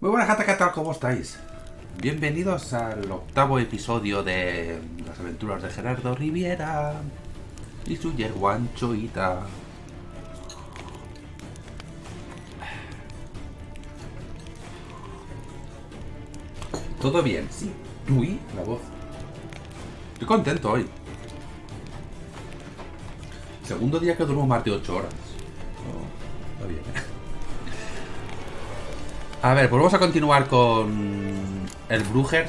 Muy buenas gente, ¿qué tal? ¿Cómo estáis? Bienvenidos al octavo episodio de las aventuras de Gerardo Riviera y su yegua Anchoita. ¿Todo bien? Sí. Uy, la voz. Estoy contento hoy. Segundo día que duermo más de 8 horas. Oh, está bien. A ver, pues vamos a continuar con el Bruger.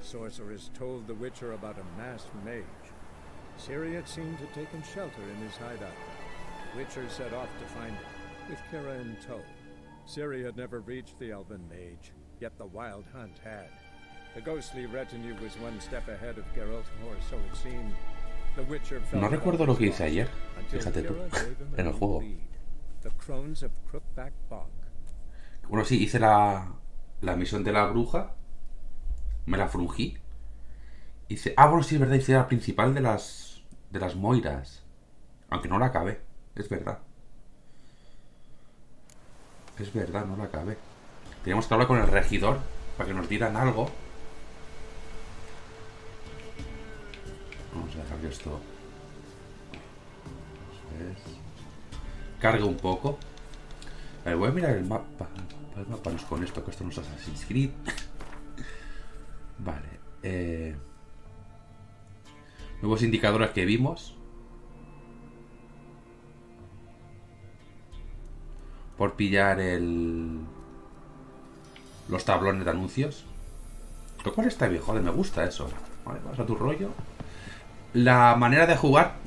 Sorceress told the Witcher about a masked mage. Ciri had seemed to take shelter in his hideout. The Witcher set off to find him, with Kira in tow. Ciri had never reached the elven mage, yet the wild hunt had. The ghostly retinue was one step ahead of Geralt, or so it seemed. The Witcher felt No recuerdo lo que hice ayer, fíjate tú, en el juego. The crones of Crookback Bog. Bueno, sí, hice la misión de la bruja. Me la frungí. Hice... Ah, bueno, sí, es verdad, hice la principal de las moiras. Aunque no la acabé, es verdad. Es verdad, no la acabé. Teníamos que hablar con el regidor para que nos dieran algo. Vamos a dejar que esto cargue un poco. A ver, voy a mirar el mapa. El mapa no es con esto, que esto no es Assassin's Creed. Vale. Nuevos indicadores que vimos. Por pillar los tablones de anuncios. Lo cual está bien, joder, me gusta eso. Vale, vas a tu rollo. La manera de jugar,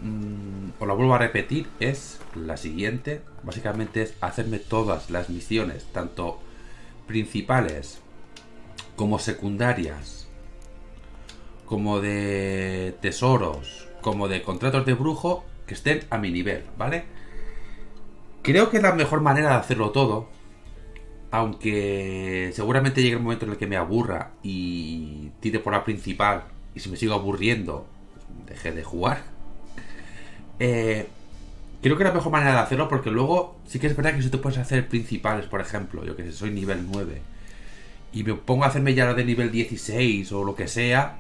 os la vuelvo a repetir, es la siguiente. Básicamente es hacerme todas las misiones, tanto principales como secundarias, como de tesoros, como de contratos de brujo, que estén a mi nivel, ¿vale? Creo que es la mejor manera de hacerlo todo, aunque seguramente llegue el momento en el que me aburra y tire por la principal, y si me sigo aburriendo dejé de jugar. Creo que es la mejor manera de hacerlo, porque luego sí que es verdad que si te puedes hacer principales, por ejemplo, yo que sé, soy nivel 9 y me pongo a hacerme ya la de nivel 16 o lo que sea,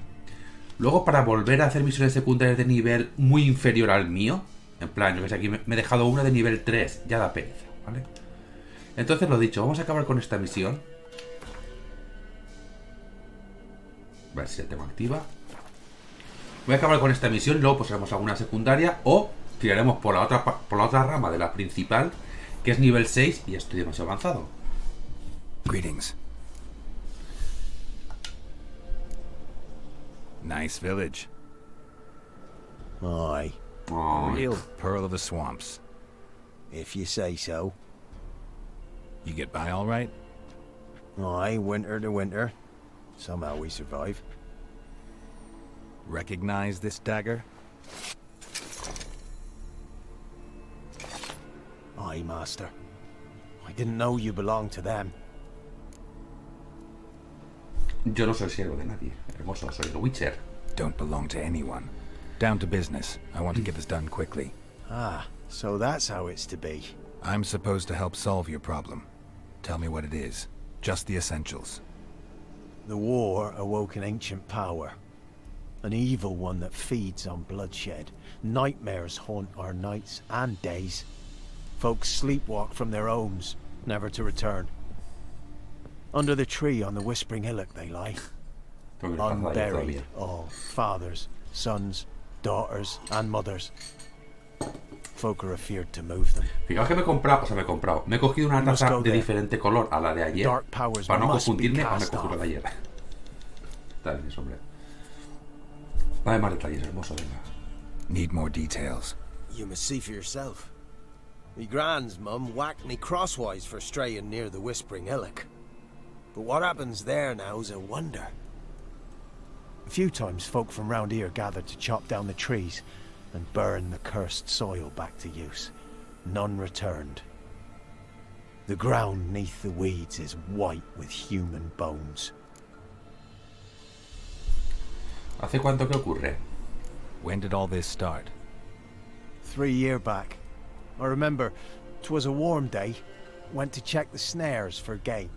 luego para volver a hacer misiones secundarias de nivel muy inferior al mío, en plan, yo que sé, aquí me he dejado una de nivel 3, ya da pereza, ¿vale? Entonces lo dicho, vamos a acabar con esta misión. A ver si la tengo activa. Voy a acabar con esta misión, luego pues haremos alguna secundaria o tiraremos por la otra rama de la principal, que es nivel 6 y ya estoy demasiado avanzado. Greetings. Nice village. Aye. Oh, Real pearl of the swamps. If you say so. You get by all right? Aye, winter to winter. Somehow we survive. Recognize this dagger? Aye, master. I didn't know you belonged to them. yo no soy siervo de nadie, hermoso, soy el Witcher. Don't belong to anyone. Down to business. I want to get this done quickly. Ah, so that's how it's to be. I'm supposed to help solve your problem. Tell me what it is. Just the essentials. The war awoke an ancient power. An evil one that feeds on bloodshed. Nightmares haunt our nights and days. Folks sleepwalk from their homes, never to return. Under the tree on the Whispering Hillock they lie. Unburied all. Fathers, sons, daughters and mothers. Folk are afeared to move them. Fijaos que me he comprado, me he cogido una taza de diferente color a la de ayer, para no confundirme o me he cogido la de ayer. Está bien eso, hombre. Dame más detalles, hermoso, venga. Need more details. You must see for yourself. Me grand's mum whacked me crosswise for straying near the Whispering Hillock. But what happens there now's a wonder. A few times folk from round here gathered to chop down the trees and burn the cursed soil back to use. None returned. The ground neath the weeds is white with human bones. ¿Hace cuánto que ocurre? When did all this start? 3 years back. I remember 'twas a warm day. Went to check the snares for game.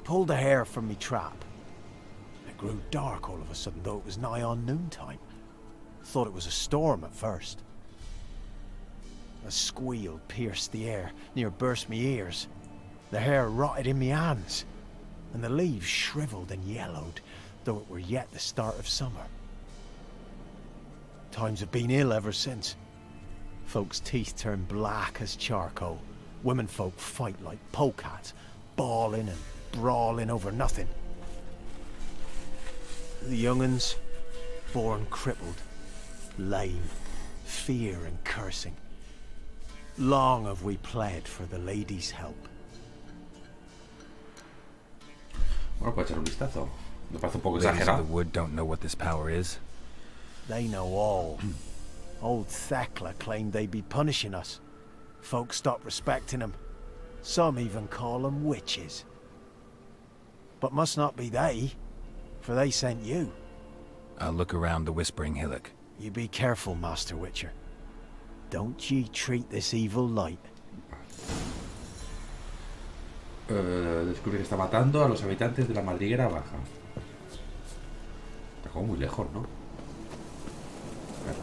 Pulled a hare from me trap. It grew dark all of a sudden, though it was nigh on noontime. Thought it was a storm at first. A squeal pierced the air, near burst me ears. The hare rotted in me hands, and the leaves shriveled and yellowed, though it were yet the start of summer. Times have been ill ever since. Folks' teeth turn black as charcoal. Women folk fight like polecats, bawling and brawling over nothing. The young'uns, born crippled, lame, fear and cursing. Long have we pled for the lady's help. Bueno, pues echar un vistazo. Me parece un poco Ladies of the exagerado. wood don't know what this power is. They know all. Old Thekla claimed they'd be punishing us. Folks stopped respecting them. Some even call them witches. But must not be they, for they sent you. I'll look around the Whispering Hillock. You be careful, Master Witcher. Don't ye treat this evil light. Descubre que está matando a los habitantes de la madriguera baja. Está como muy lejos, ¿no? Claro.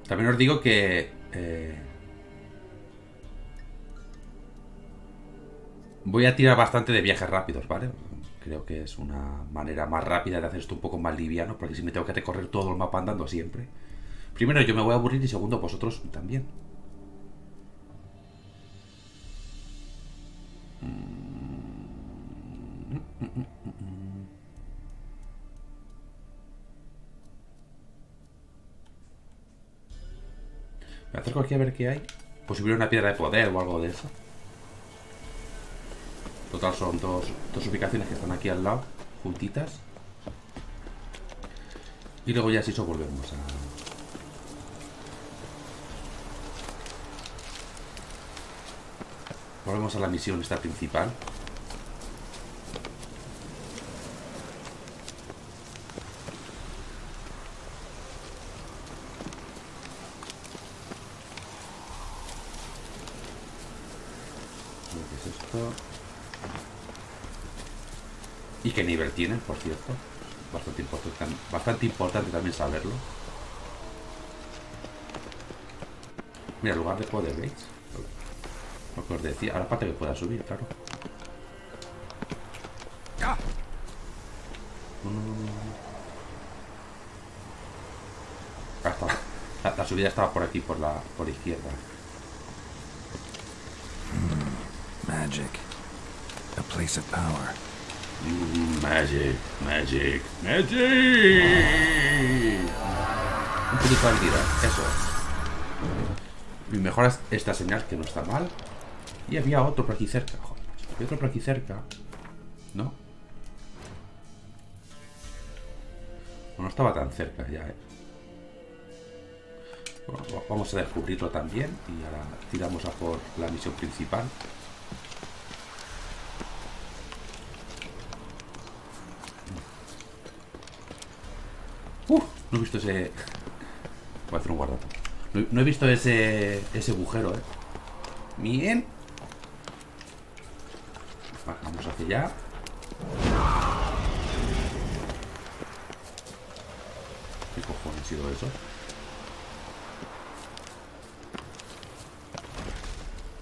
También os digo que voy a tirar bastante de viajes rápidos, ¿vale? Creo que es una manera más rápida de hacer esto un poco más liviano, porque si me tengo que recorrer todo el mapa andando siempre. Primero yo me voy a aburrir y segundo vosotros también. Me acerco aquí a ver qué hay. Pues si hubiera una piedra de poder o algo de eso. Total son dos ubicaciones que están aquí al lado, juntitas. Y luego ya si eso volvemos a... Volvemos a la misión esta principal. ¿Qué es esto? ¿Y qué nivel tienen, por cierto? Bastante importante también saberlo. Mira, lugar de poder, ¿veis? Lo que os decía. Ahora falta que pueda subir, claro. La subida estaba por aquí, por izquierda. Magic. A place of power. Magic. Un poquito de habilidad, eso es. Y mejora esta señal, que no está mal. Y había otro por aquí cerca. Joder, había otro por aquí cerca. ¿No? No estaba tan cerca ya, Bueno, vamos a descubrirlo también. Y ahora tiramos a por la misión principal. No he visto ese... Voy a hacer un guardado. No he visto ese agujero, Bien. Vale, vamos hacia allá. ¿Qué cojones ha sido eso?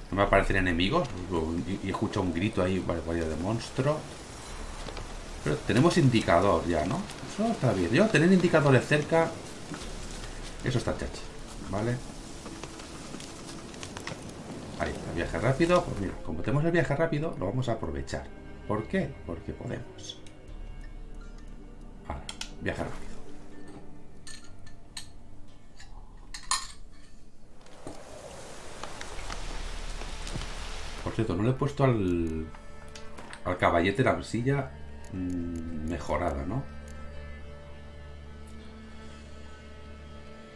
No me aparecen enemigos. Y escucho un grito ahí, vaya de monstruo. Pero tenemos indicador ya, ¿no? Eso está bien. Yo tener indicadores cerca, eso está chachi, ¿vale? Ahí está, viaje rápido. Pues mira, como tenemos el viaje rápido, lo vamos a aprovechar. ¿Por qué? Porque podemos. Ahora, viaje rápido. Por cierto, no le he puesto al caballete la silla mejorada, ¿no?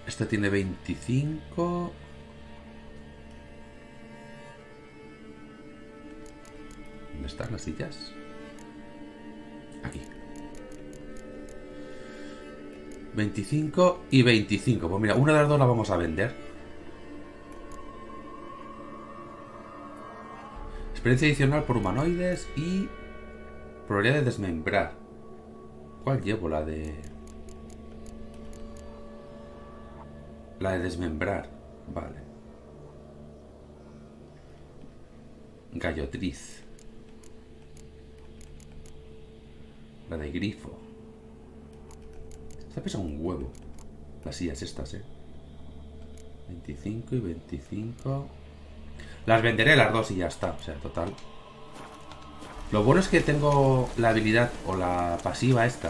Este tiene 25. ¿Dónde están las sillas? Aquí. 25 y 25. Pues mira, una de las dos la vamos a vender. Experiencia adicional por humanoides y probabilidad de desmembrar. ¿Cuál llevo? La de desmembrar. Vale. Gallotriz. La de grifo. Esta pesa un huevo. Las sillas estas, 25 y 25. Las venderé las dos y ya está. O sea, total. Lo bueno es que tengo la habilidad o la pasiva esta.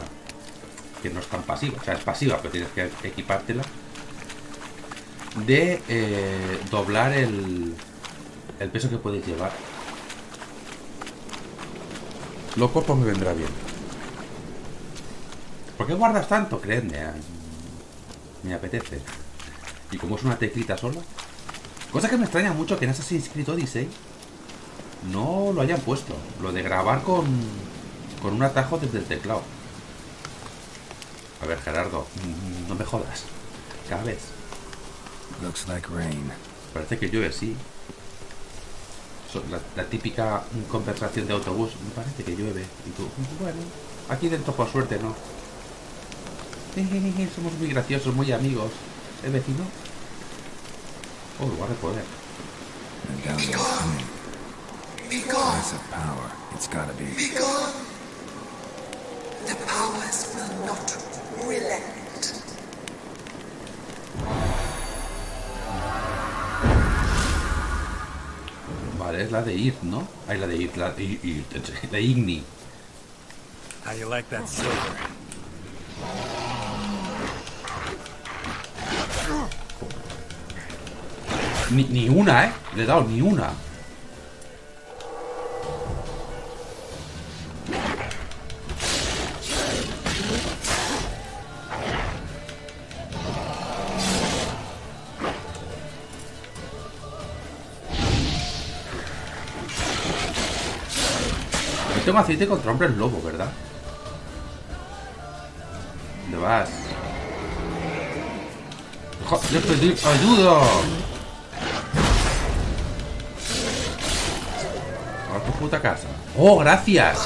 Que no es tan pasiva. O sea, es pasiva, pero tienes que equipártela. De doblar el peso que puedes llevar. Loco, pues me vendrá bien. ¿Por qué guardas tanto? Creedme, me apetece. Y como es una teclita sola. Cosa que me extraña mucho que en Assassin's Creed Odyssey no lo hayan puesto. Lo de grabar con un atajo desde el teclado. A ver, Gerardo, no me jodas. Cada vez. Looks like rain. Parece que llueve, sí. La típica conversación de autobús. Me parece que llueve. Y tú, bueno, aquí dentro por suerte no. Somos muy graciosos, muy amigos. ¿El vecino? Oh, lugar de poder. And down there coming. Lots of power. It's gotta be. Be gone. The powers will not relent. Vale, es la de ir, ¿no? Ahí la de ir, la de Igni. How you like that silver? Ni una, le he dado ni una. Yo tengo aceite contra hombres lobo, ¿verdad? ¿Dónde vas? ¡Yo pedí ayuda! A tu puta casa. ¡Oh, gracias!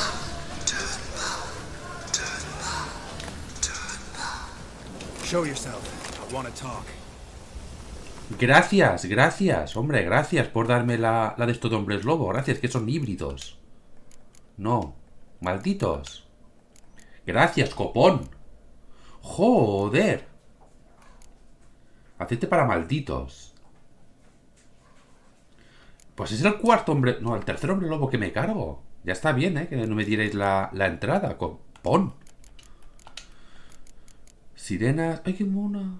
Show yourself. I want to talk. Gracias, gracias, hombre, gracias por darme la de estos hombres lobo. Gracias, que son híbridos. No, malditos. Gracias, copón. Joder. Aceite para malditos. Pues es el cuarto hombre... No, el tercer hombre lobo que me cargo. Ya está bien, que no me dierais la entrada. Copón. Sirenas... ¡Ay, qué mona!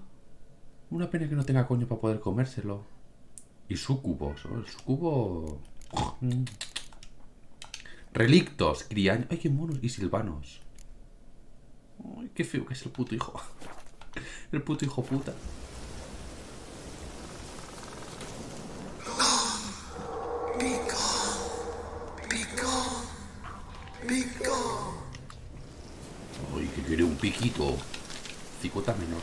Una pena que no tenga coño para poder comérselo. Y súcubos. El súcubo... Relictos. Criaños... ¡Ay, qué monos! Y silvanos. ¡Ay, qué feo que es el puto hijo! El puto hijo puta. Be gone. Be gone. Be gone. ¡Ay, que quiere un piquito! Cicota menor.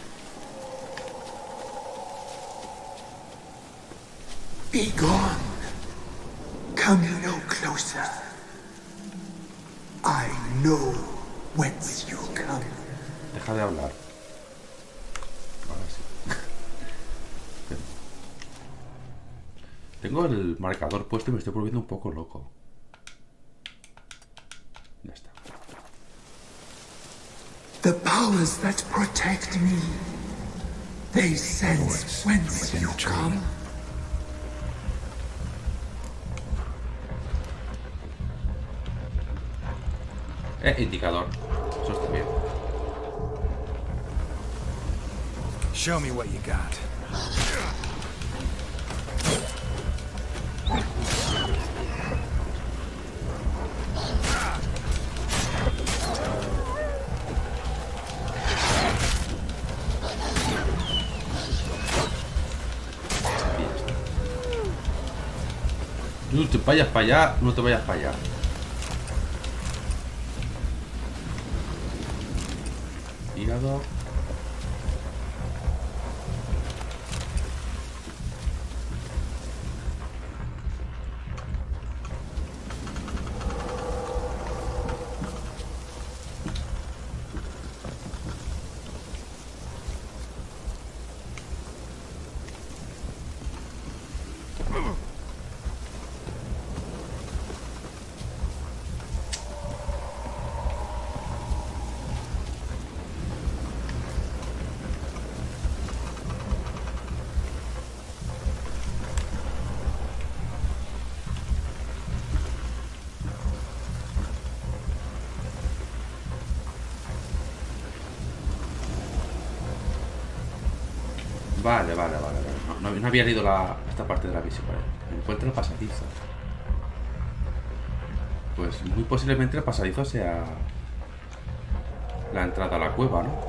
Be gone. Come no closer. I know whence you come. Deja de hablar. Ahora sí. Tengo el marcador puesto y me estoy volviendo un poco loco. Ya está. The powers that protect me, they sense whence you come. Indicador. Eso está bien. Show me what you got. No te vayas para allá, no te vayas para allá. Hígado. Vale. No había leído esta parte de la misión. Vale. Encuentra el pasadizo. Pues muy posiblemente el pasadizo sea la entrada a la cueva, ¿no?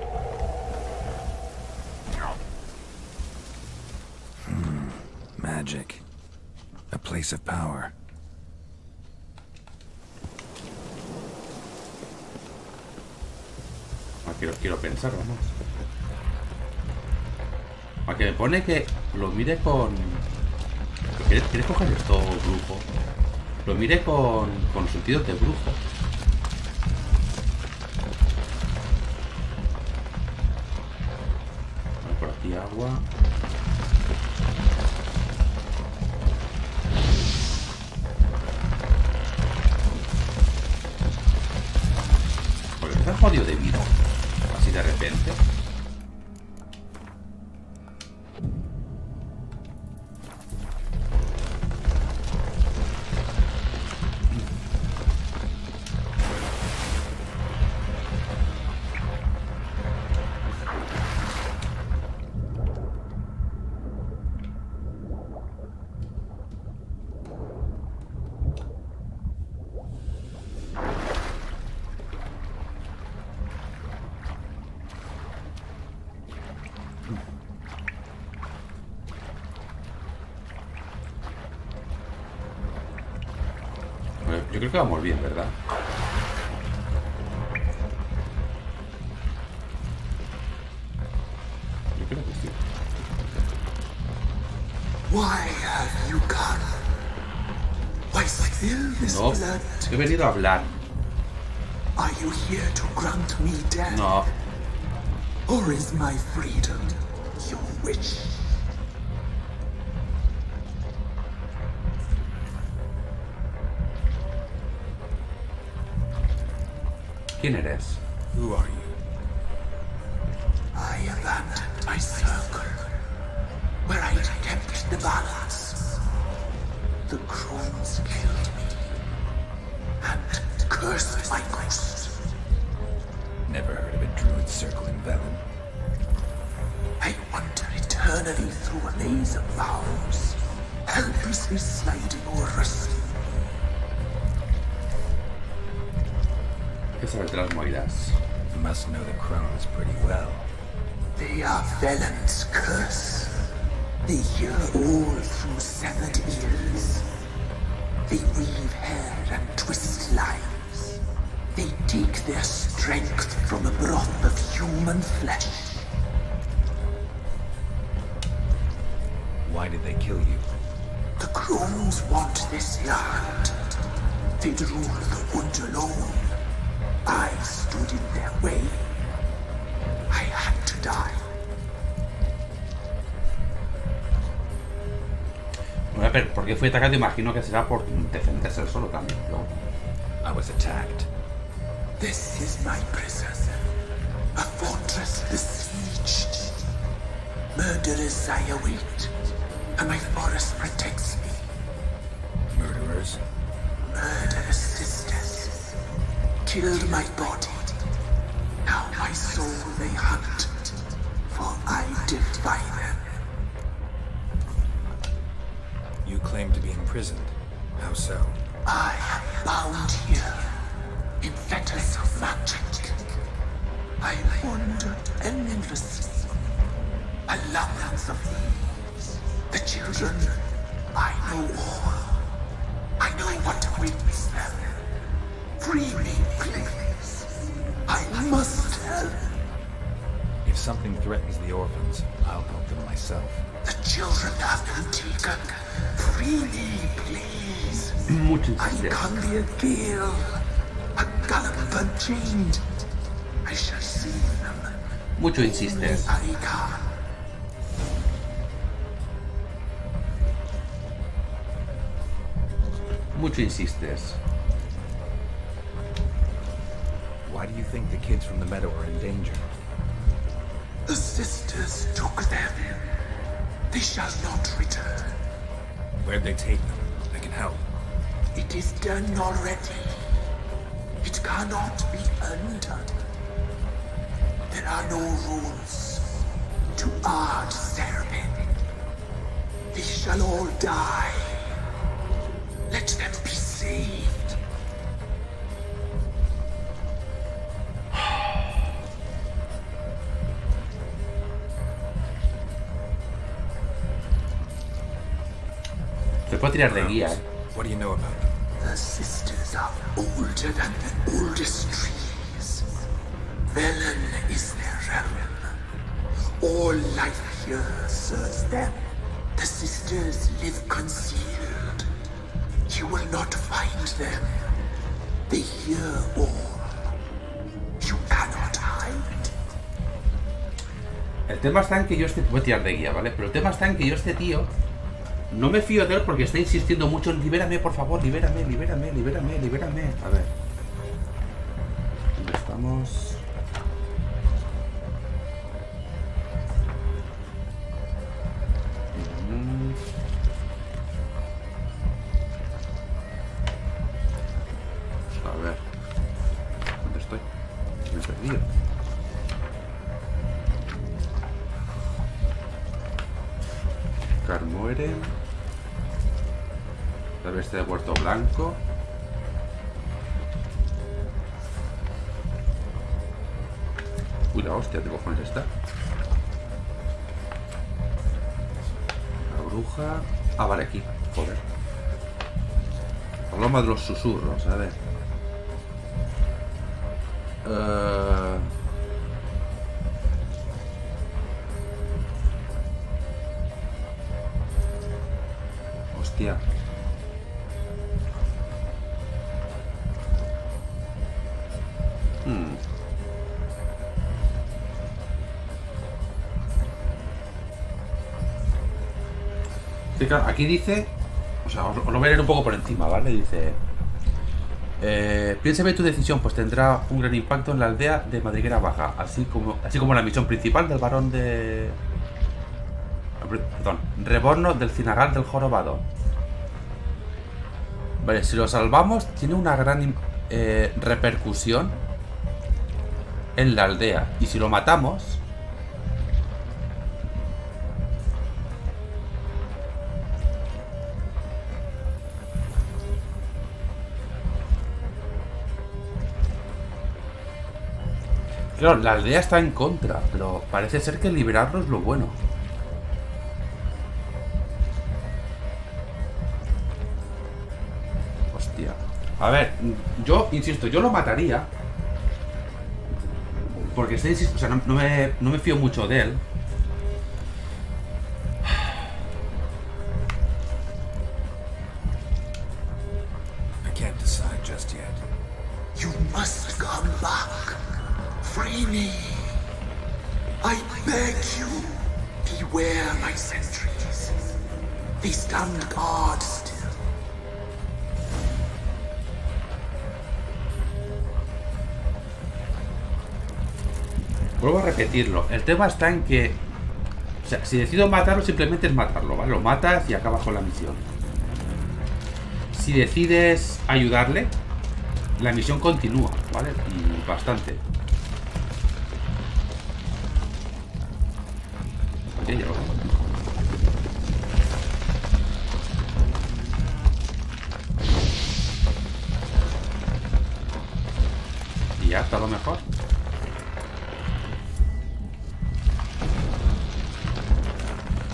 Magic. A place of power. Quiero pensar, vamos. Aunque me pone que lo mire con... ¿Quieres coger esto, brujo? Lo mire con sentido de brujo. Vale, por aquí agua. Porque está jodido de vida. Así de repente. Yo creo que vamos bien, ¿verdad? Yo creo que sí. Why have you come? Why spill this No, blood? he venido a hablar. Are you here to grant me death? No, Or is my freedom your wish? ¿quién eres? Who are you? I abandoned my circle, where I kept the balance. The crones killed me, and cursed my ghost. Never heard of a druid circling Velen. I wander eternally through a maze of vows, helplessly sliding over us. ¿Qué sabes de las moiras? You must know the crones pretty well. They are Velen's curse. They hear all through severed ears. They weave hair and twist lives. They take their strength from a broth of human flesh. Why did they kill you? The crones want this land. They'd rule the wood alone. I stood in their way. I had to die. Bueno, pero ¿por qué fue atacado? Imagino que será por defenderse solo también, ¿no? I was attacked. This is my prison. A fortress besieged. Murderers I await, and my forest protects me. Murderers? Murderous sisters killed my body. Now my soul they hunt, for I defy them. You claim to be imprisoned. How so? I am bound here in fetters of magic. I wandered endlessly, a labyrinth of thieves. The children, I know all. I know what awaits them. Free me, please. I must help. If something threatens the orphans, I'll help them myself. The children have been taken. Free me, please. Mucho I insistir. can be a gale, a gallop unchained. I shall see them. Mucho insistes. I can. Mucho insistes. Why do you think the kids from the meadow are in danger? The sisters took them. They shall not return. Where'd they take them? I can help. It is done already. It cannot be undone. There are no rules to our serpent. They shall all die. Let them be saved. Te puedo tirar de guía, What do you know about them? The sisters are older than the oldest trees. Velen is their realm. All life here serves them. The sisters live concealed. You will not find them. They hear all. You cannot hide. El tema está en que yo voy a tirar de guía, ¿vale? Pero el tema está en que yo este tío no me fío de él porque está insistiendo mucho en libérame, por favor, libérame, libérame, libérame, libérame. A ver. ¿Dónde estamos? A ver. ¿Dónde estoy? Me he perdido. Muere. La bestia de Puerto Blanco. Uy, la hostia, ¿qué cojones está? La bruja. Ah, vale, aquí. Joder. Paloma de los susurros, a ver. Hostia. Sí, claro, aquí dice, o sea, os lo voy a leer un poco por encima, ¿vale? Dice, piensa bien tu decisión, pues tendrá un gran impacto en la aldea de Madriguera Baja, así como la misión principal del varón de... Perdón, Reborno del Cinagal del Jorobado. Vale, si lo salvamos, tiene una gran repercusión en la aldea. Y si lo matamos... Claro, la aldea está en contra, pero parece ser que liberarlo es lo bueno. Hostia. A ver, yo insisto, yo lo mataría. Porque está insisto, o sea, no me fío mucho de él. I can't decide just yet. You must come back. Free me. I beg you. Beware my sentries. They stand guard still. Vuelvo a repetirlo. El tema está en que... O sea, si decido matarlo, simplemente es matarlo, ¿vale? Lo matas y acabas con la misión. Si decides ayudarle, la misión continúa, ¿vale? Y bastante. Ok, ya lo veo. Y ya está lo mejor.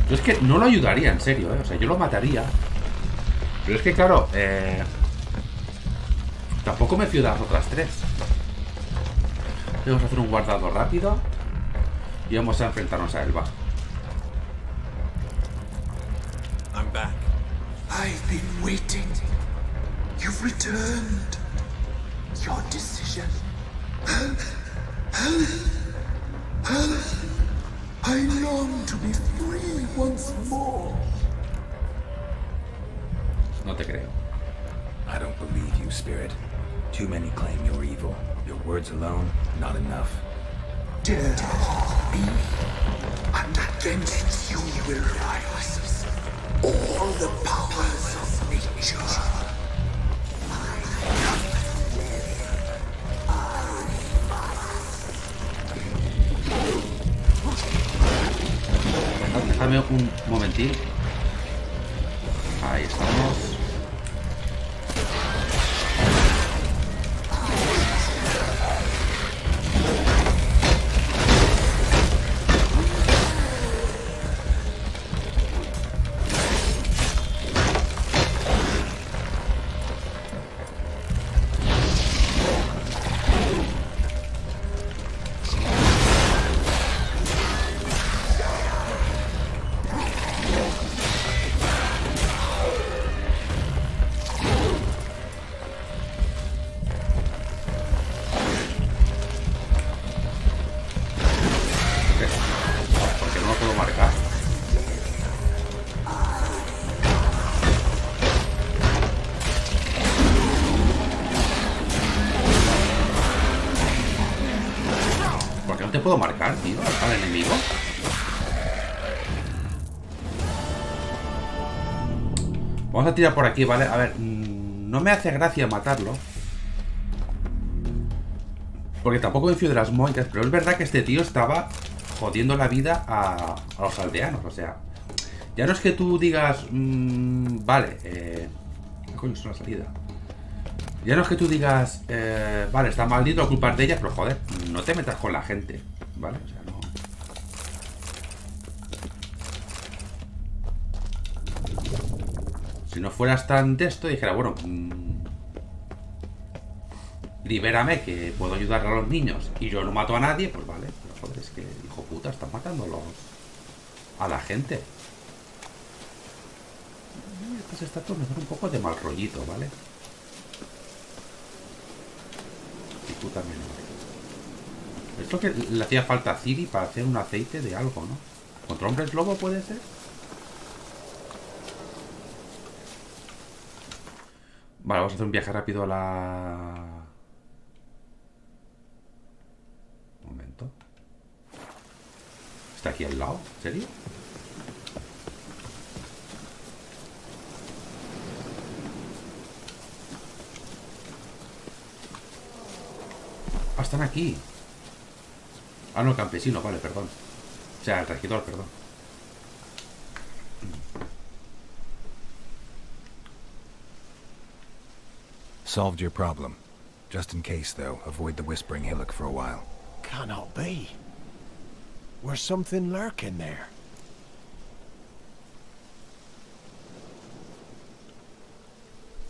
Yo es que no lo ayudaría, en serio, ¿eh? O sea, yo lo mataría. Pero es que, claro, tampoco me fío de las otras tres. Vamos a hacer un guardado rápido y vamos a enfrentarnos a Elba. I'm back. I've been waiting. You've returned. Your decision. I long to be free once more. No te creo. I don't believe you, Spirit. Too many claim you're evil. Your words alone, not enough. Dare to harm me, and against you will rise all the powers of nature. Déjame un momentín. Ahí estamos. Puedo marcar, tío, al enemigo. Vamos a tirar por aquí, ¿vale? A ver, no me hace gracia matarlo, porque tampoco me fío de las moitas, pero es verdad que este tío estaba jodiendo la vida a los aldeanos, o sea, ya no es que tú digas, vale, ¿qué coño es una salida? Ya no es que tú digas, vale, está maldito, la culpa es de ella, pero joder, no te metas con la gente, ¿vale? O sea, no. Si no fueras tan de esto, dijera, bueno, libérame, que puedo ayudar a los niños y yo no mato a nadie, pues vale, pero joder, es que, hijo puta, están matando a la gente. Estas estatuas me dan un poco de mal rollito, ¿vale? Tú también. Esto que le hacía falta a Ciri para hacer un aceite de algo, ¿no? ¿Contra hombres lobo puede ser? Vale, vamos a hacer un viaje rápido a la... Un momento. ¿Está aquí al lado? ¿En serio? Ah, están aquí. Ah, no, el campesino, vale, perdón. O sea, el regidor, perdón. Solved your problem. Just in case, though, avoid the Whispering Hillock for a while. Cannot be. Where's something lurking there?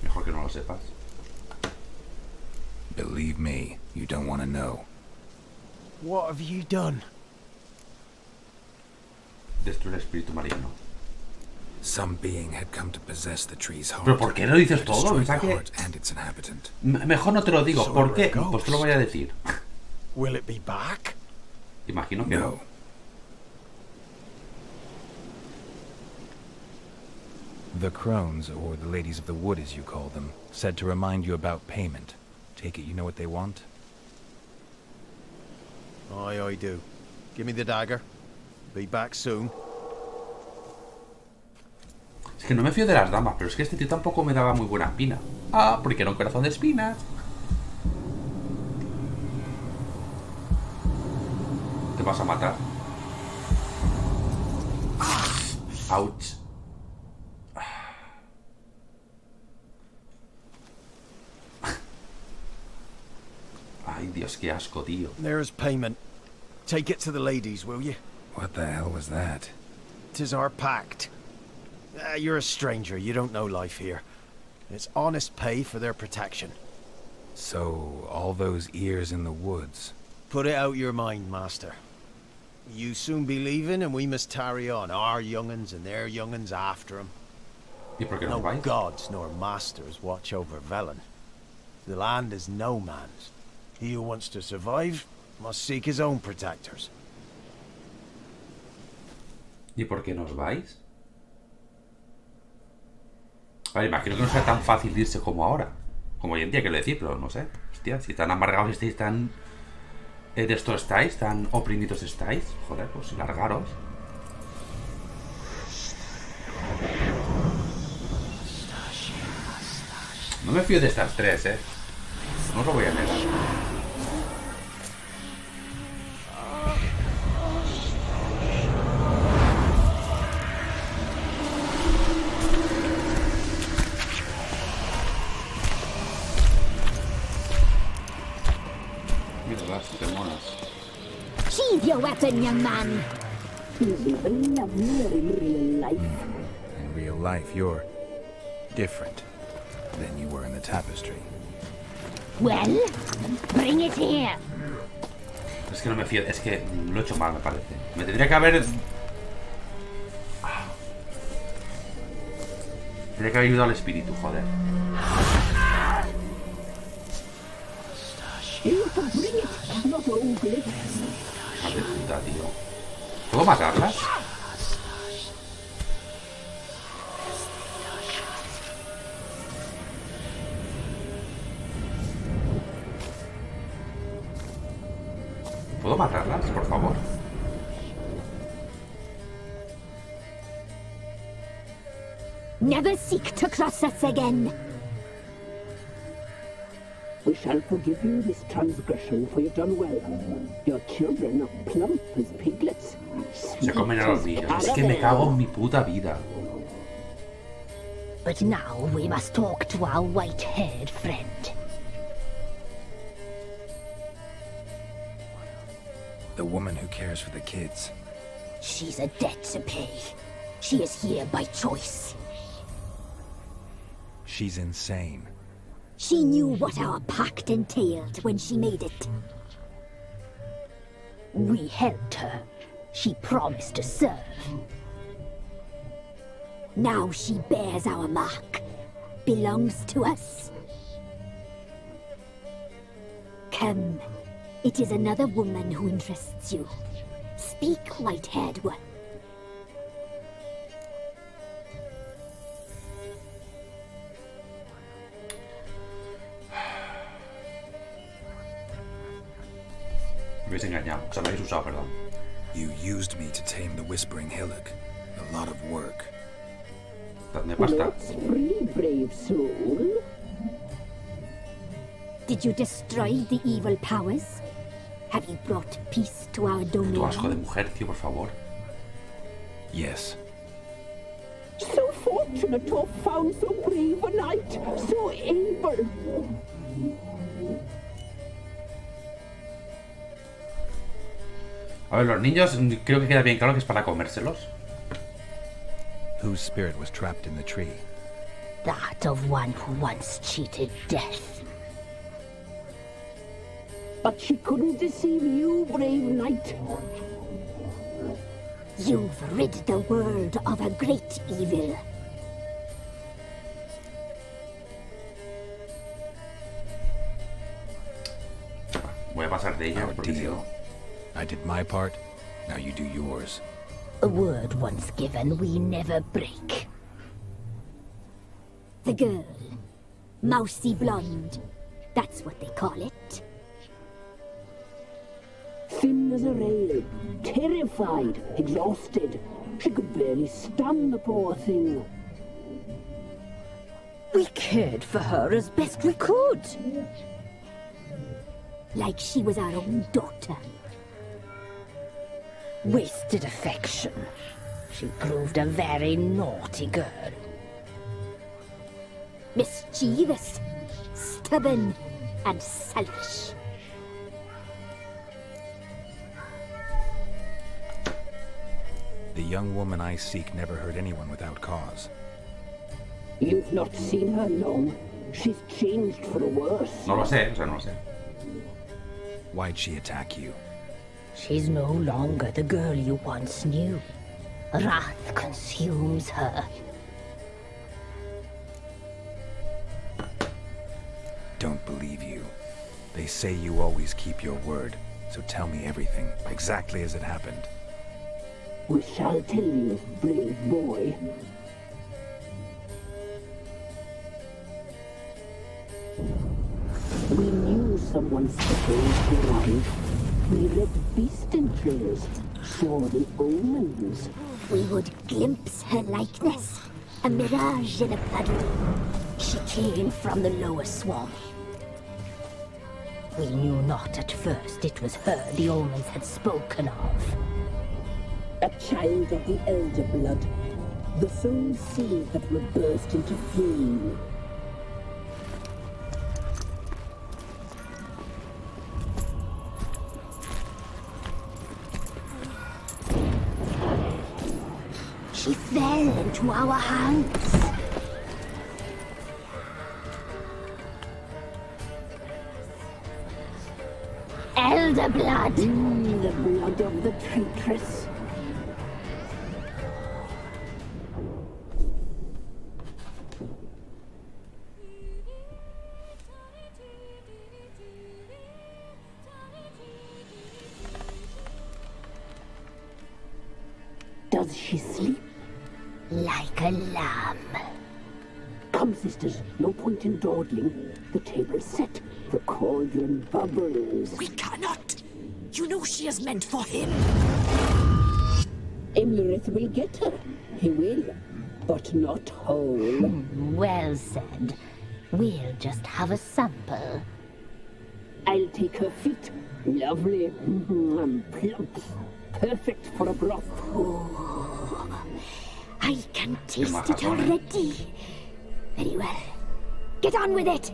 Mejor que no lo sepas. Believe me, you don't want to know. What have you done? Destruir el espíritu marino. Some being had come to possess the tree's heart. ¿Pero por qué no dices todo? Destroy the Que... heart and its inhabitant. Mejor no te lo digo. ¿Por qué? Pues te lo voy a decir. Will it be back? Imagino que no. The crones, or the ladies of the wood as you call them, said to remind you about payment. Take it you know what they want? Aye, I do. Give me the dagger. Be back soon. Es que no me fío de las damas, pero es que este tío tampoco me daba muy buena espina. Ah, porque era un corazón de espinas. Te vas a matar. Ouch. Ay, Dios, qué asco, tío. There's payment. Take it to the ladies, will you? What the hell was that? 'Tis our pact. You're a stranger, you don't know life here. It's honest pay for their protection. So, all those ears in the woods. Put it out your mind, master. You soon be leaving and we must tarry on, our young'uns and their young'uns after 'em. ¿Y por qué no No vais? gods nor masters watch over Velen. The land is no man's. He who wants to survive must seek his own protectors. ¿Y por qué no os vais? Vale, imagino que no sea tan fácil irse como ahora. Como hoy en día, quiero decir, pero no sé. Hostia, si tan amargados estáis, tan... de esto estáis, tan oprimidos estáis. Joder, pues largaros. No me fío de estas tres, no os lo voy a negar. your weapon, young man. He's even lovelier in real life. In real life, you're different than you were in the tapestry. Well, bring it here. Es que no me fío, es que lo he hecho mal, me parece. Me tendría que haber... Tendría que haber ayudado al espíritu, joder. Madre puta, tío. ¿Puedo matarlas? ¿Puedo matarlas, por favor? Never seek to cross us again. We shall forgive you this transgression, for you've done well. Your children are plump as piglets. Se comen a los niños. Es que me cago en mi puta vida. But now we must talk to our white-haired friend. The woman who cares for the kids. She's a debt to pay. She is here by choice. She's insane. She knew what our pact entailed when she made it. We helped her. She promised to serve. Now she bears our mark. Belongs to us. Come. It is another woman who interests you. Speak, white-haired one. Me habéis engañado. O sea, me habéis usado, perdón. You used me to tame the Whispering Hillock. A lot of work. Dadme pasta. Let's free, brave soul. Did you destroy the evil powers? Have you brought peace to our Tu domain? asco de mujer, tío, por favor. Yes. So fortunate to have found so brave a knight, so able. A ver, los niños creo que queda bien claro que es para comérselos. Whose spirit was trapped in the tree? That of one who once cheated death. But she couldn't deceive you, brave knight. You've rid the world of a great evil. Voy a pasar de ella Our porque si deal. no... I did my part. Now you do yours. A word once given we never break. The girl. Mousy blonde. That's what they call it. Thin as a rail, terrified, exhausted. She could barely stand, the poor thing. We cared for her as best we could. Like she was our own daughter. Wasted affection. She proved a very naughty girl. Mischievous, stubborn, and selfish. The young woman I seek never hurt anyone without cause. You've not seen her long. She's changed for the worse. No lo sé, o sea, no lo sé. Why'd she attack you? She's no longer the girl you once knew. Wrath consumes her. Don't believe you. They say you always keep your word, so tell me everything, exactly as it happened. We shall tell you, brave boy. We knew someone special would arrive. We read beast entrails, saw the omens. We would glimpse her likeness, a mirage in a puddle. She came from the lower swamp. We knew not at first it was her the omens had spoken of. A child of the elder blood, the soul seed that would burst into flame. She fell into our hands. Elder blood. The blood of the traitress. Does she sleep? Like a lamb. Come, sisters, no point in dawdling. The table's set. The cauldron bubbles. We cannot! You know she is meant for him! Imlerith will get her. He will, but not whole. Well said. We'll just have a sample. I'll take her feet. Lovely. Plump. Perfect for a broth. I can taste it already. Very well. Get on with it!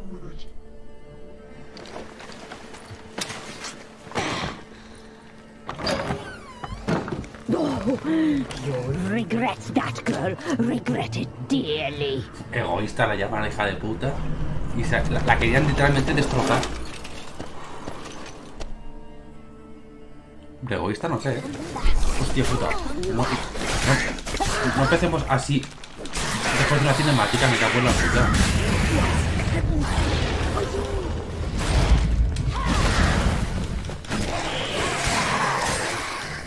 Oh, you'll regret that, girl. Regret it dearly. Egoísta la llaman, la hija de puta. Y la querían literalmente destrozar. De egoísta no sé, ¿eh? Hostia puta. No empecemos así. Después de una cinemática, me cago en la puta.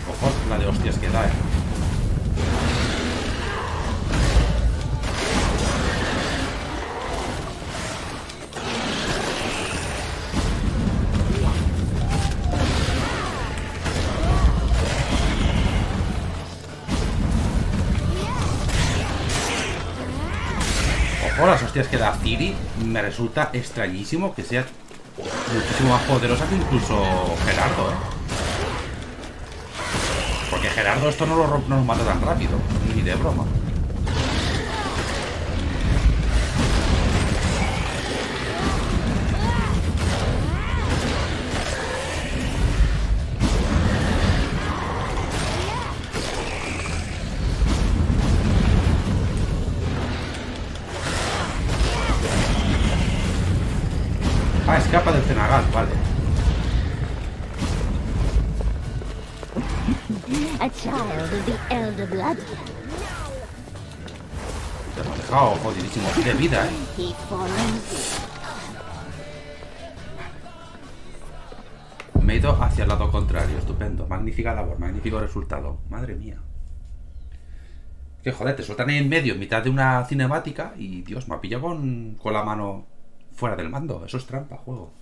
Ojo, la de hostias que da, Ojo, las hostias que da Ciri. Me resulta extrañísimo que sea muchísimo más poderosa que incluso Gerardo, Porque Gerardo esto no lo mata tan rápido, ni de broma. Ah, escapa del cenagal, vale. A child of the elder blood. Te hemos dejado jodidísimo de vida, He follows. Me he ido hacia el lado contrario, estupendo. Magnífica labor, magnífico resultado. Madre mía. Que joder, te sueltan ahí en medio, en mitad de una cinemática y, Dios, me ha pillado con la mano fuera del mando. Eso es trampa, juego.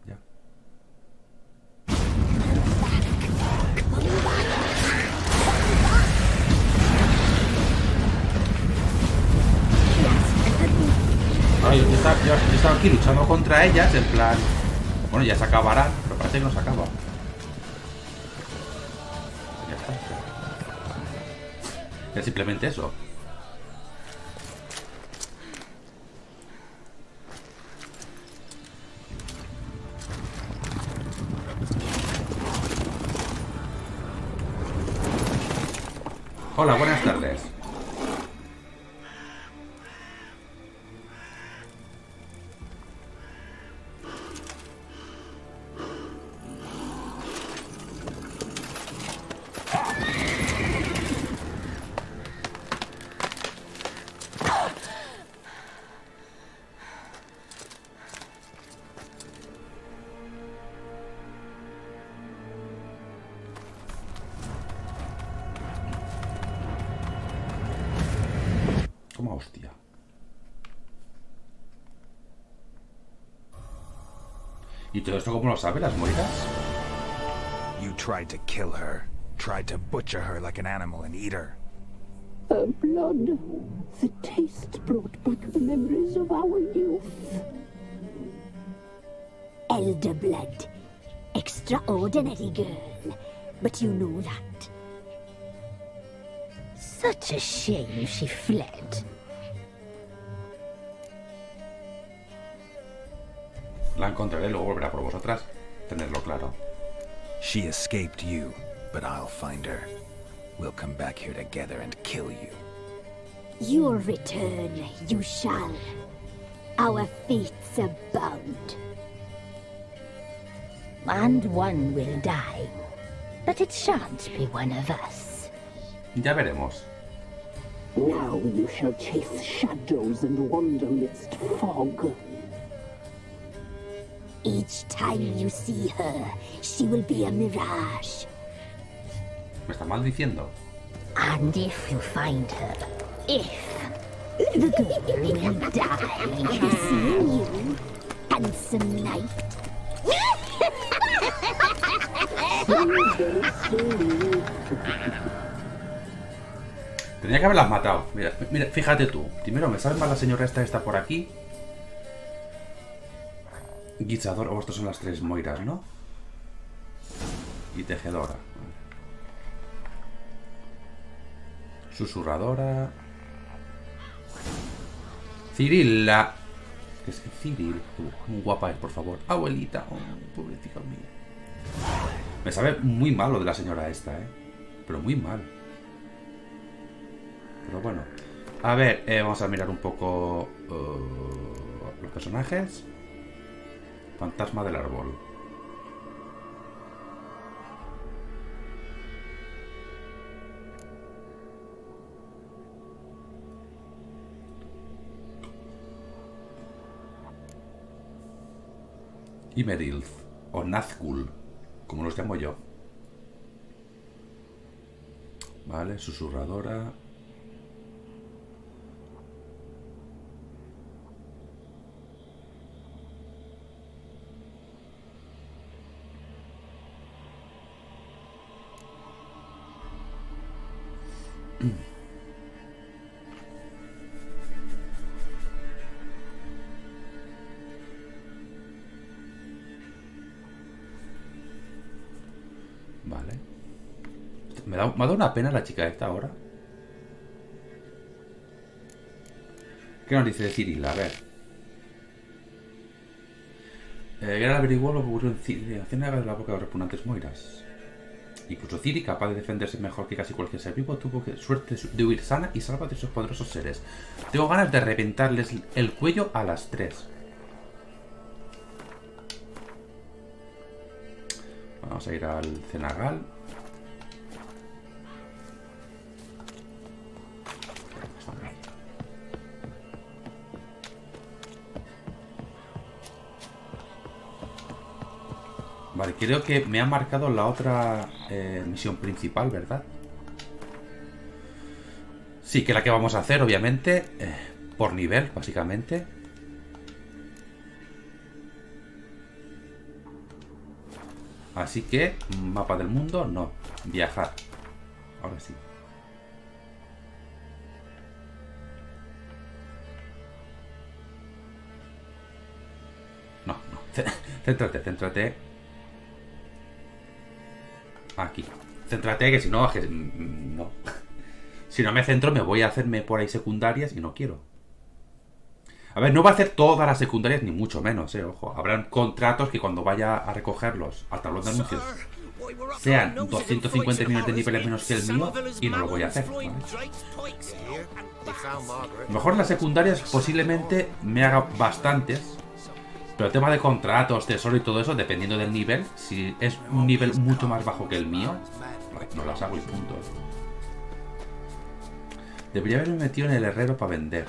Ya. Yo estaba aquí luchando contra ellas, en plan... Bueno, ya se acabarán, pero parece que no se acaba. Ya está. Es simplemente eso. Hola, buenas tardes. Toma hostia. ¿Y todo esto cómo lo sabe, las moiras? You tried to kill her. Tried to butcher her like an animal and eat her. Her blood. The taste brought back the memories of our youth. Elder blood. Extraordinary girl. But you know that. Such a shame she fled. La encontraré, luego volverá por vosotras. Tenerlo claro. She escaped you, but I'll find her. We'll come back here together and kill you. You'll return, you shall. Our fates are bound. And one will die. But it shan't be one of us. Ya veremos. Now you shall chase shadows and wander midst fog. Each time you see her, she will be a mirage. ¿Me está maldiciendo? And if you find her, the girl will die. Seeing you, handsome knight. Tenía que haberlas matado. Mira, fíjate tú. Primero me sale mal la señora esta que está por aquí. Guichador, o estos son las tres moiras, ¿no? Y tejedora. Vale. Susurradora. Cirila. ¿Qué es Ciril? Muy guapa es, por favor. Abuelita. Oh, pobrecita mía. Me sabe muy mal lo de la señora esta, pero muy mal. Pero bueno. A ver, vamos a mirar un poco los personajes. Fantasma del árbol. Imerilth o Nazgûl, como los llamo yo. Vale, susurradora. Vale. Me ha dado una pena la chica esta ahora. ¿Qué nos dice Cyril? A ver. Geralt averiguó lo que ocurrió en Ciénaga de la boca de los repugnantes moiras. Incluso Ciri, capaz de defenderse mejor que casi cualquier ser vivo, tuvo suerte de huir sana y salva de esos poderosos seres. Tengo ganas de reventarles el cuello a las tres. Vamos a ir al Cenagal. Vale, creo que me ha marcado la otra misión principal, ¿verdad? Sí, que la que vamos a hacer, obviamente, por nivel, básicamente. Así que, mapa del mundo, no. Viajar. Ahora sí. No, no. Céntrate. Aquí. Céntrate, que si no, no. Si no me centro, me voy a hacerme por ahí secundarias y no quiero. A ver, no va a hacer todas las secundarias, ni mucho menos, ojo. Habrán contratos que cuando vaya a recogerlos al tablón de anuncios sean 250 millones de niveles menos que el mío y no lo voy a hacer, ¿vale? A lo mejor las secundarias posiblemente me haga bastantes. Pero el tema de contratos, tesoro y todo eso, dependiendo del nivel, si es un nivel mucho más bajo que el mío, no las hago y punto. Debería haberme metido en el herrero para vender.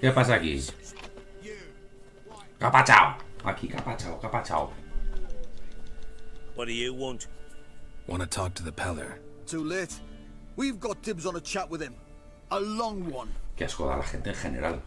¿Qué pasa aquí? ¡Capachao! Aquí, capachao. What do you want? Want to talk to the Peller? Too late. We've got dibs on a chat with him. A long one. Qué asco da la gente en general.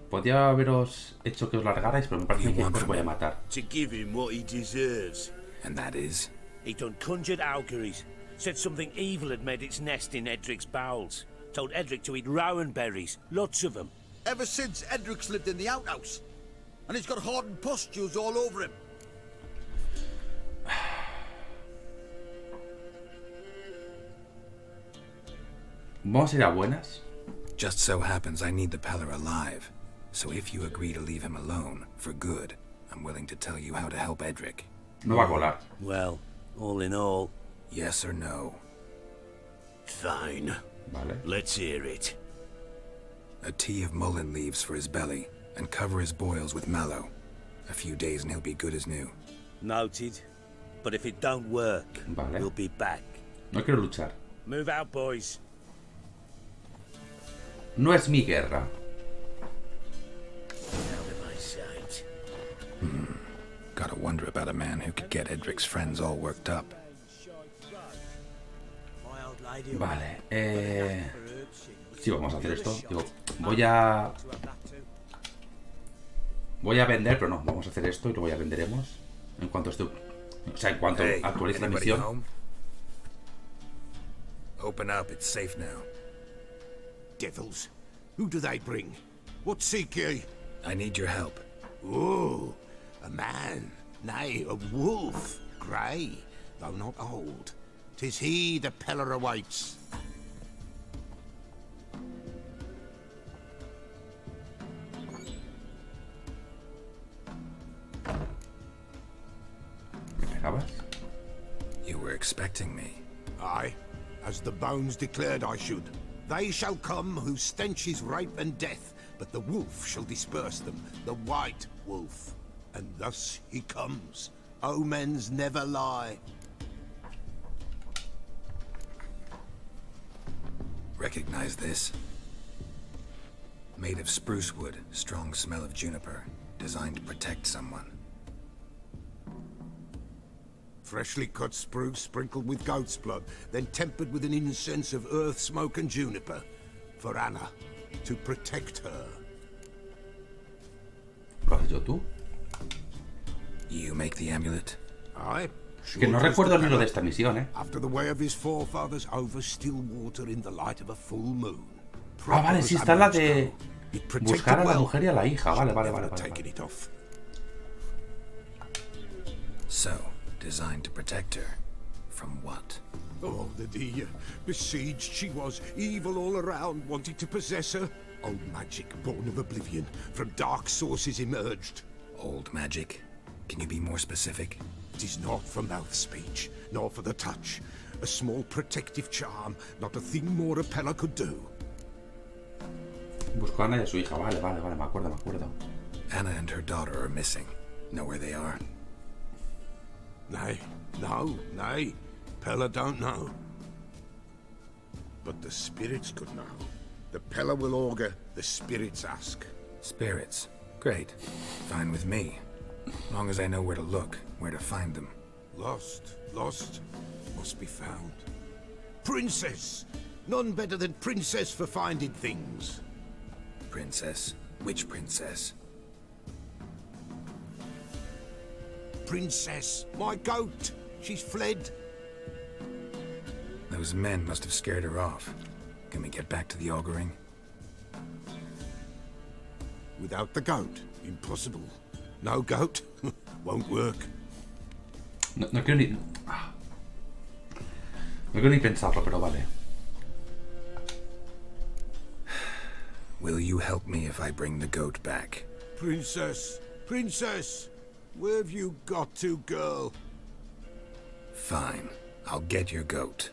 Podría haberos hecho que os largarais, pero me parece que os voy a matar. To give him what he deserves. And that is? He done conjured auguries. Said something evil had made its nest in Edric's bowels. Told Edric to eat rowan berries. Lots of them. Ever since Edric's lived in the outhouse. And he's got hardened pustules all over him. Vamos a ir a buenas. Just so happens I need the Peller alive. So if you agree to leave him alone, for good, I'm willing to tell you how to help Edric. No va a colar. Well, all in all... Yes or no? Fine. Vale. Let's hear it. A tea of mullein leaves for his belly, and cover his boils with mallow. A few days and he'll be good as new. Noted. But if it don't work, Vale. we'll be back. No quiero luchar. Move out, boys. No es mi guerra. Out of my sight. Gotta wonder about a man who could get Edric's friends all worked up. Vale, sí, vamos a hacer esto. Digo, voy a vender, pero no, vamos a hacer esto y luego ya venderemos. En cuanto esté... O sea, en cuanto actualice la misión. Home? Open up, it's safe now. Devils. Who do they bring? What seek ye? I need your help. Oh, a man. Nay, a wolf. Grey, though not old. 'Tis he the Peller awaits. ¿Me pegabas? You were expecting me. Aye, as the bones declared I should. They shall come whose stench is rape and death, but the wolf shall disperse them, the white wolf. And thus he comes. Omens never lie. Recognize this? Made of spruce wood, strong smell of juniper. Designed to protect someone. Freshly cut spruce sprinkled with goat's blood, then tempered with an incense of earth, smoke and juniper. For Anna, to protect her. ¿Lo has hecho tú? You make the amulet? Aye. Que no recuerdo el libro de esta misión, After the way of his forefathers over still water in the light of a full moon. Ah, vale, sí, está la de buscar a la mujer y a la hija. Vale. So, designed to protect her. From what? Oh, the dear. Besieged she was, evil all around, wanting to possess her. Old magic, born of oblivion, from dark sources emerged. Old magic? Can you be more specific? It is not for mouth speech, nor for the touch. A small protective charm, not a thing more a Peller could do. Buscó a Ana y a su hija. Vale, me acuerdo. Anna and her daughter are missing. Know where they are? Nay. Peller don't know. But the spirits could know. The Peller will augur, the spirits ask. Spirits? Great. Fine with me. Long as I know where to look, where to find them. Lost, must be found. Princess! None better than Princess for finding things. Princess? Which princess? Princess, my goat! She's fled. Those men must have scared her off. Can we get back to the auguring? Without the goat, impossible. No goat, won't work. No quiero ni... No quiero ni pensarlo, pero vale. Will you help me if I bring the goat back? Princess! Where have you got to, girl? Fine. I'll get your goat.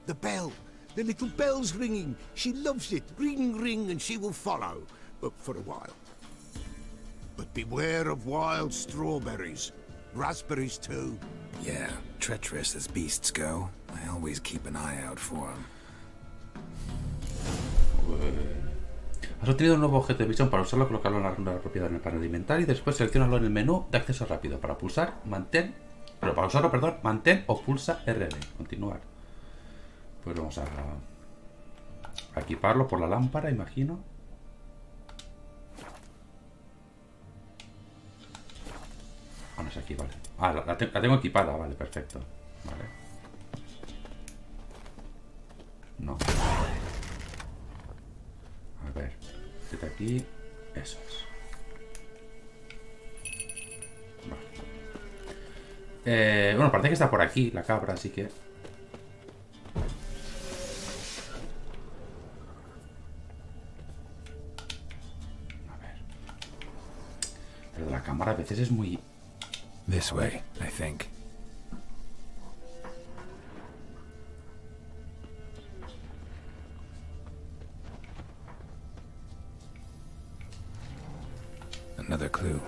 The bell! The little bell's ringing. She loves it. Ring, and she will follow. But for a while. But beware of wild strawberries. Raspberries, too. Yeah, treacherous as beasts go. I always keep an eye out for them. Has obtenido un nuevo objeto de visión. Para usarlo, colocarlo en la runa de la propiedad en el panel de inventario y después seleccionarlo en el menú de acceso rápido. Para pulsar, mantén o pulsa RB. Continuar. Pues vamos a equiparlo por la lámpara, imagino. Ah, no es aquí, vale. Ah, la tengo equipada, vale, perfecto. Vale. No. A ver, este aquí. aquí. Eso es. Vale. Bueno, parece que está por aquí la cabra, así que... A ver. Pero la cámara a veces es muy... This way, I think. Another clue.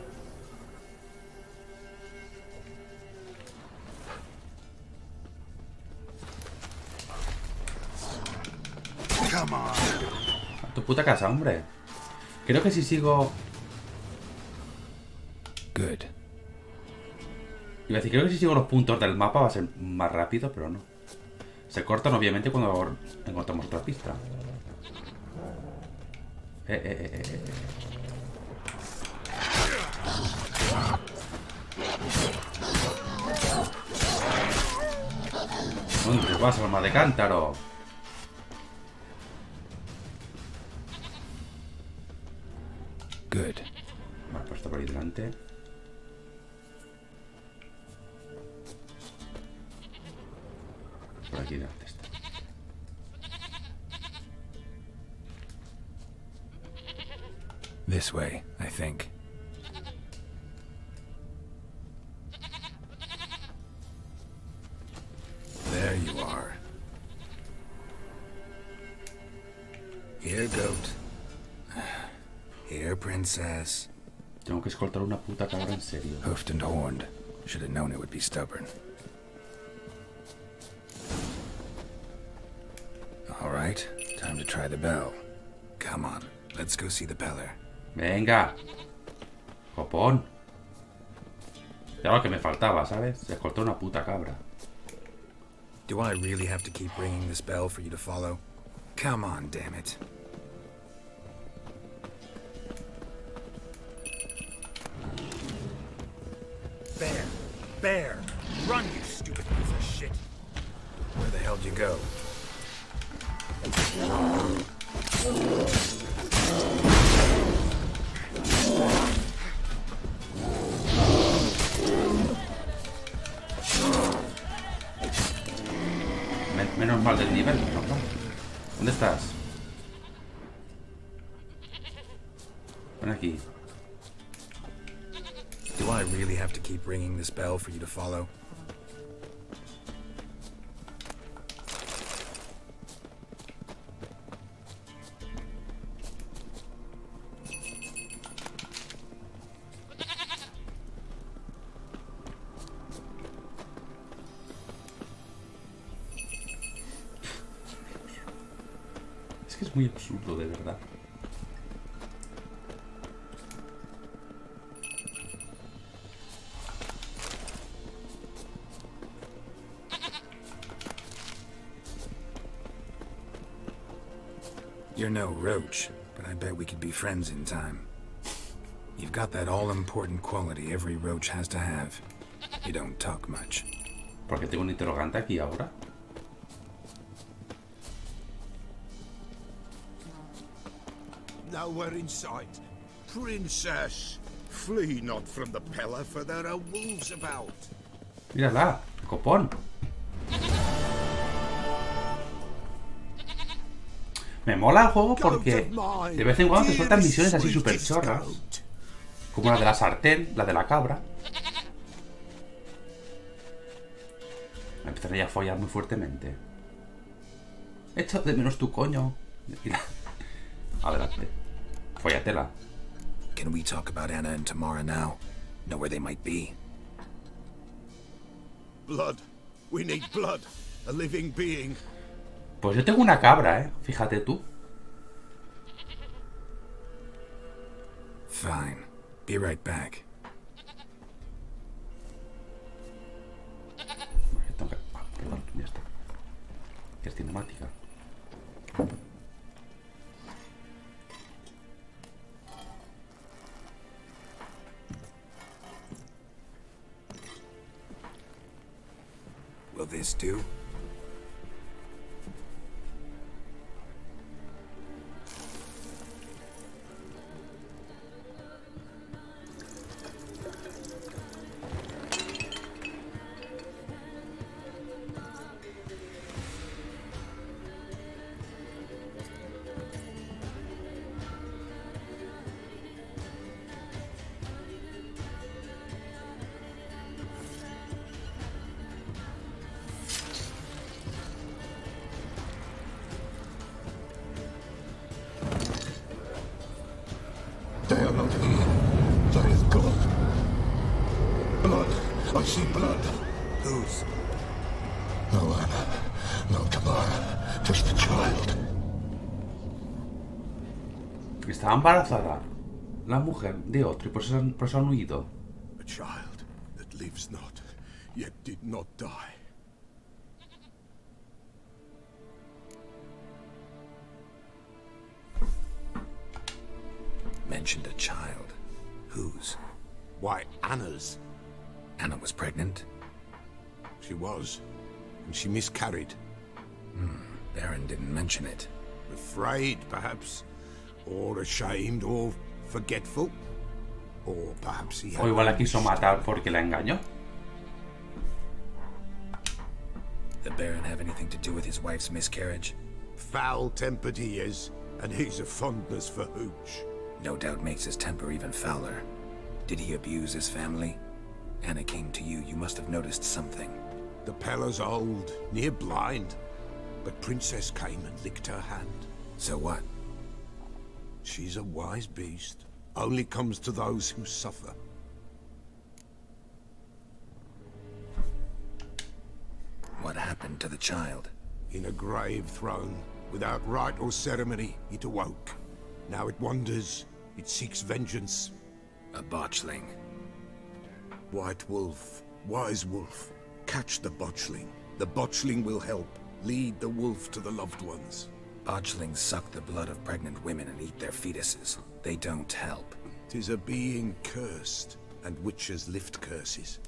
Come on. A tu puta casa, hombre. Creo que si sigo... Good. Iba a decir, creo que si sigo los puntos del mapa va a ser más rápido, pero no. Se cortan obviamente cuando encontramos otra pista. ¿Dónde vas, alma de cántaro? Good. Vale, pues está por ahí delante. Por aquí delante está. This way, I think. There you are. Here, goat. Here, princess. Tengo que escoltar una puta cabra en serio. Hoofed and horned. Should have known it would be stubborn. All right, time to try the bell. Come on, let's go see the beller. Venga. Copón. Ya lo que me faltaba, ¿sabes? Se escoltó una puta cabra. Do I really have to keep ringing this bell for you to follow? Come on, damn it. Bear! Bear! Run, you stupid piece of shit! Where the hell'd you go? Menos mal del nivel, menos mal. ¿Dónde estás? Ven aquí. Do I really have to keep ringing this bell for you to follow? Es que es muy absurdo, de verdad. You're no roach, but I bet we could be friends in time. You've got that all-important quality every roach has to have. You don't talk much. Porque tengo un interrogante aquí ahora. Nowhere in sight. Princess, flee not from the Pella, for there are wolves about. Mírala, copón. Me mola el juego porque de vez en cuando te sueltan misiones así súper chorras. Como la de la sartén, la de la cabra. Me empezaría a follar muy fuertemente. Echa de menos tu coño. Adelante. Fóllatela. Can we talk about Anna and Tamara now? Know where they might be? Blood. We need blood. A living being. Pues yo tengo una cabra, fíjate tú. Fine. Be right back. Perdón, ya está. Que es cinemática. Will this do? see blood. Whose? No Anna, no Tamara, just the child. Estaba embarazada la mujer de otro y por eso han huido. A child that lives not, yet did not die. Mentioned a child. Whose? Why, Anna's. Anna was pregnant? She was, and she miscarried. Baron didn't mention it. Afraid, perhaps, or ashamed, or forgetful. Or perhaps he had... O igual la quiso matar porque la engañó. The Baron have anything to do with his wife's miscarriage? Foul-tempered he is, and he's a fondness for hooch. No doubt makes his temper even fouler. Did he abuse his family? Anna came to you. You must have noticed something. The Pella's old, near blind. But Princess came and licked her hand. So what? She's a wise beast. Only comes to those who suffer. What happened to the child? In a grave thrown, without rite or ceremony, it awoke. Now it wanders, it seeks vengeance. A botchling. White wolf, wise wolf, catch the botchling. The botchling will help, lead the wolf to the loved ones. Botchlings suck the blood of pregnant women and eat their fetuses. They don't help. 'Tis a being cursed, and witches lift curses.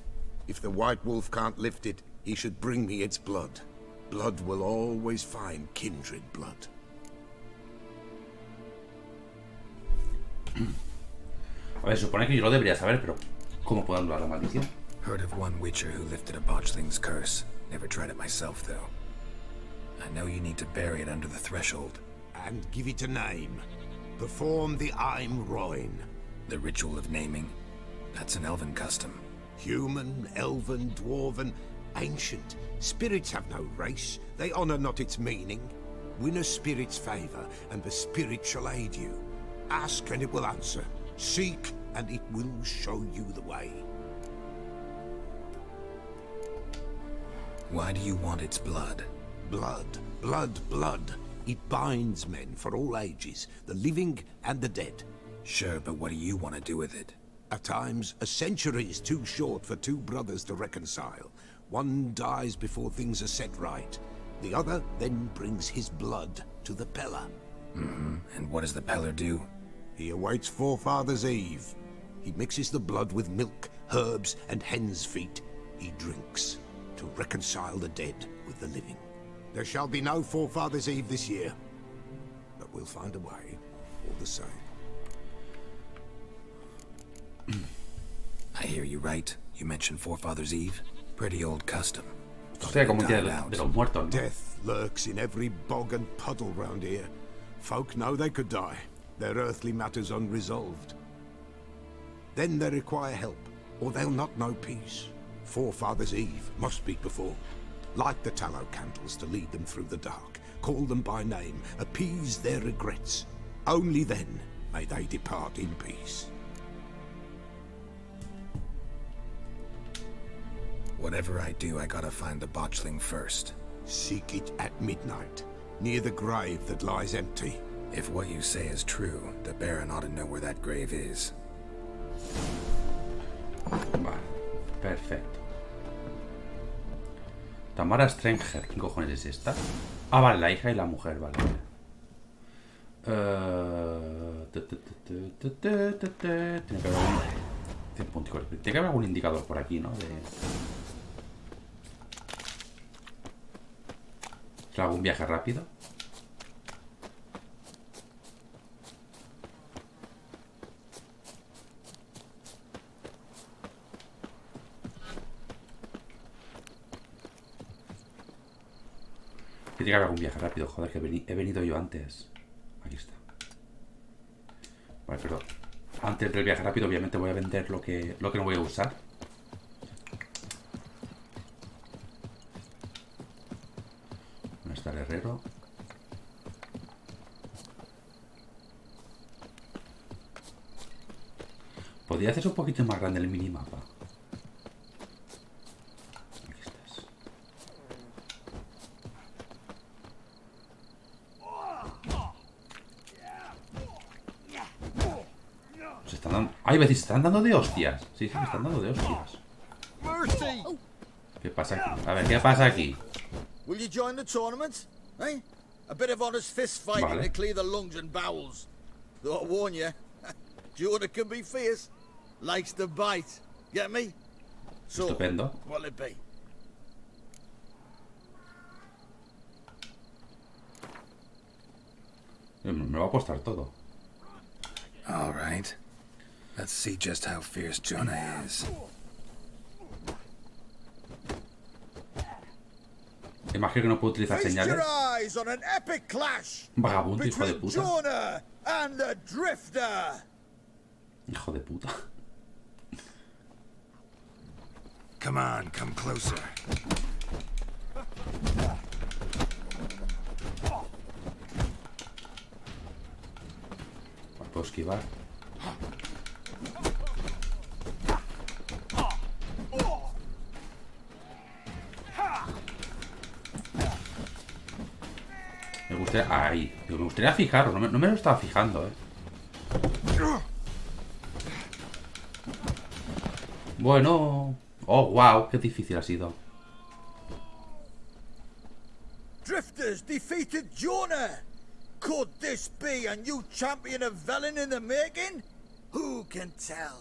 If the white wolf can't lift it, he should bring me its blood. Blood will always find kindred blood. A ver, supone que yo lo debería saber, pero ¿cómo puedo anular la maldición? Heard of one witcher who lifted a botchling's curse. Never tried it myself, though. I know you need to bury it under the threshold. And give it a name. Perform the Aim Roin. The ritual of naming? That's an elven custom. Human, elven, dwarven, ancient. Spirits have no race. They honor not its meaning. Win a spirit's favor, and the spirit shall aid you. Ask, and it will answer. Seek, and it will show you the way. Why do you want its blood? Blood, blood, blood. It binds men for all ages, the living and the dead. Sure, but what do you want to do with it? At times, a century is too short for two brothers to reconcile. One dies before things are set right. The other then brings his blood to the Pella. And what does the Peller do? He awaits Forefather's Eve. He mixes the blood with milk, herbs, and hen's feet. He drinks to reconcile the dead with the living. There shall be no Forefather's Eve this year, but we'll find a way, all the same. I hear you right. You mentioned Forefather's Eve. Pretty old custom. Hostia, como que de los muertos, ¿no? Death lurks in every bog and puddle round here. Folk know they could die, their earthly matters unresolved. Then they require help, or they'll not know peace. Forefather's Eve must be performed. Light the tallow candles to lead them through the dark. Call them by name, appease their regrets. Only then may they depart in peace. Whatever I do, I gotta find the botchling first. Seek it at midnight, near the grave that lies empty. If what you say is true, the Baron ought to know where that grave is. Vale, perfecto. Tamara Stranger, ¿qué cojones es esta? Ah, vale, la hija y la mujer, vale. Tiene que haber algún indicador por aquí, ¿no? ¿Será algún viaje rápido? Tiene que haber algún viaje rápido, joder, que he venido yo antes. Aquí está. Vale, pero antes del viaje rápido obviamente voy a vender lo que no voy a usar. ¿Dónde está el herrero? Podría hacerse un poquito más grande el minimapa. Se están dando... Ay, me están dando de hostias. Sí, me están dando de hostias. ¿Qué pasa aquí? A ver, ¿qué pasa aquí? Will you join the tournament? Eh? A bit of honest fist fighting to clear the lungs and bowels. Though I warn you, Jonah can be fierce. Likes to bite. Get me? So, estupendo. what'll it be? Me va a costar todo. All right. Let's see just how fierce Jonah is. Imagino que no puedo utilizar señales. Vagabundo, hijo de puta. Hijo de puta. Come on, come closer. Puedo esquivar. Me gustaría... Ahí. Me gustaría fijarlo. No me lo estaba fijando, Bueno. Oh, wow. Qué difícil ha sido. Drifters defeated Jonah. Could this be a new champion of Velen in the making? Who can tell?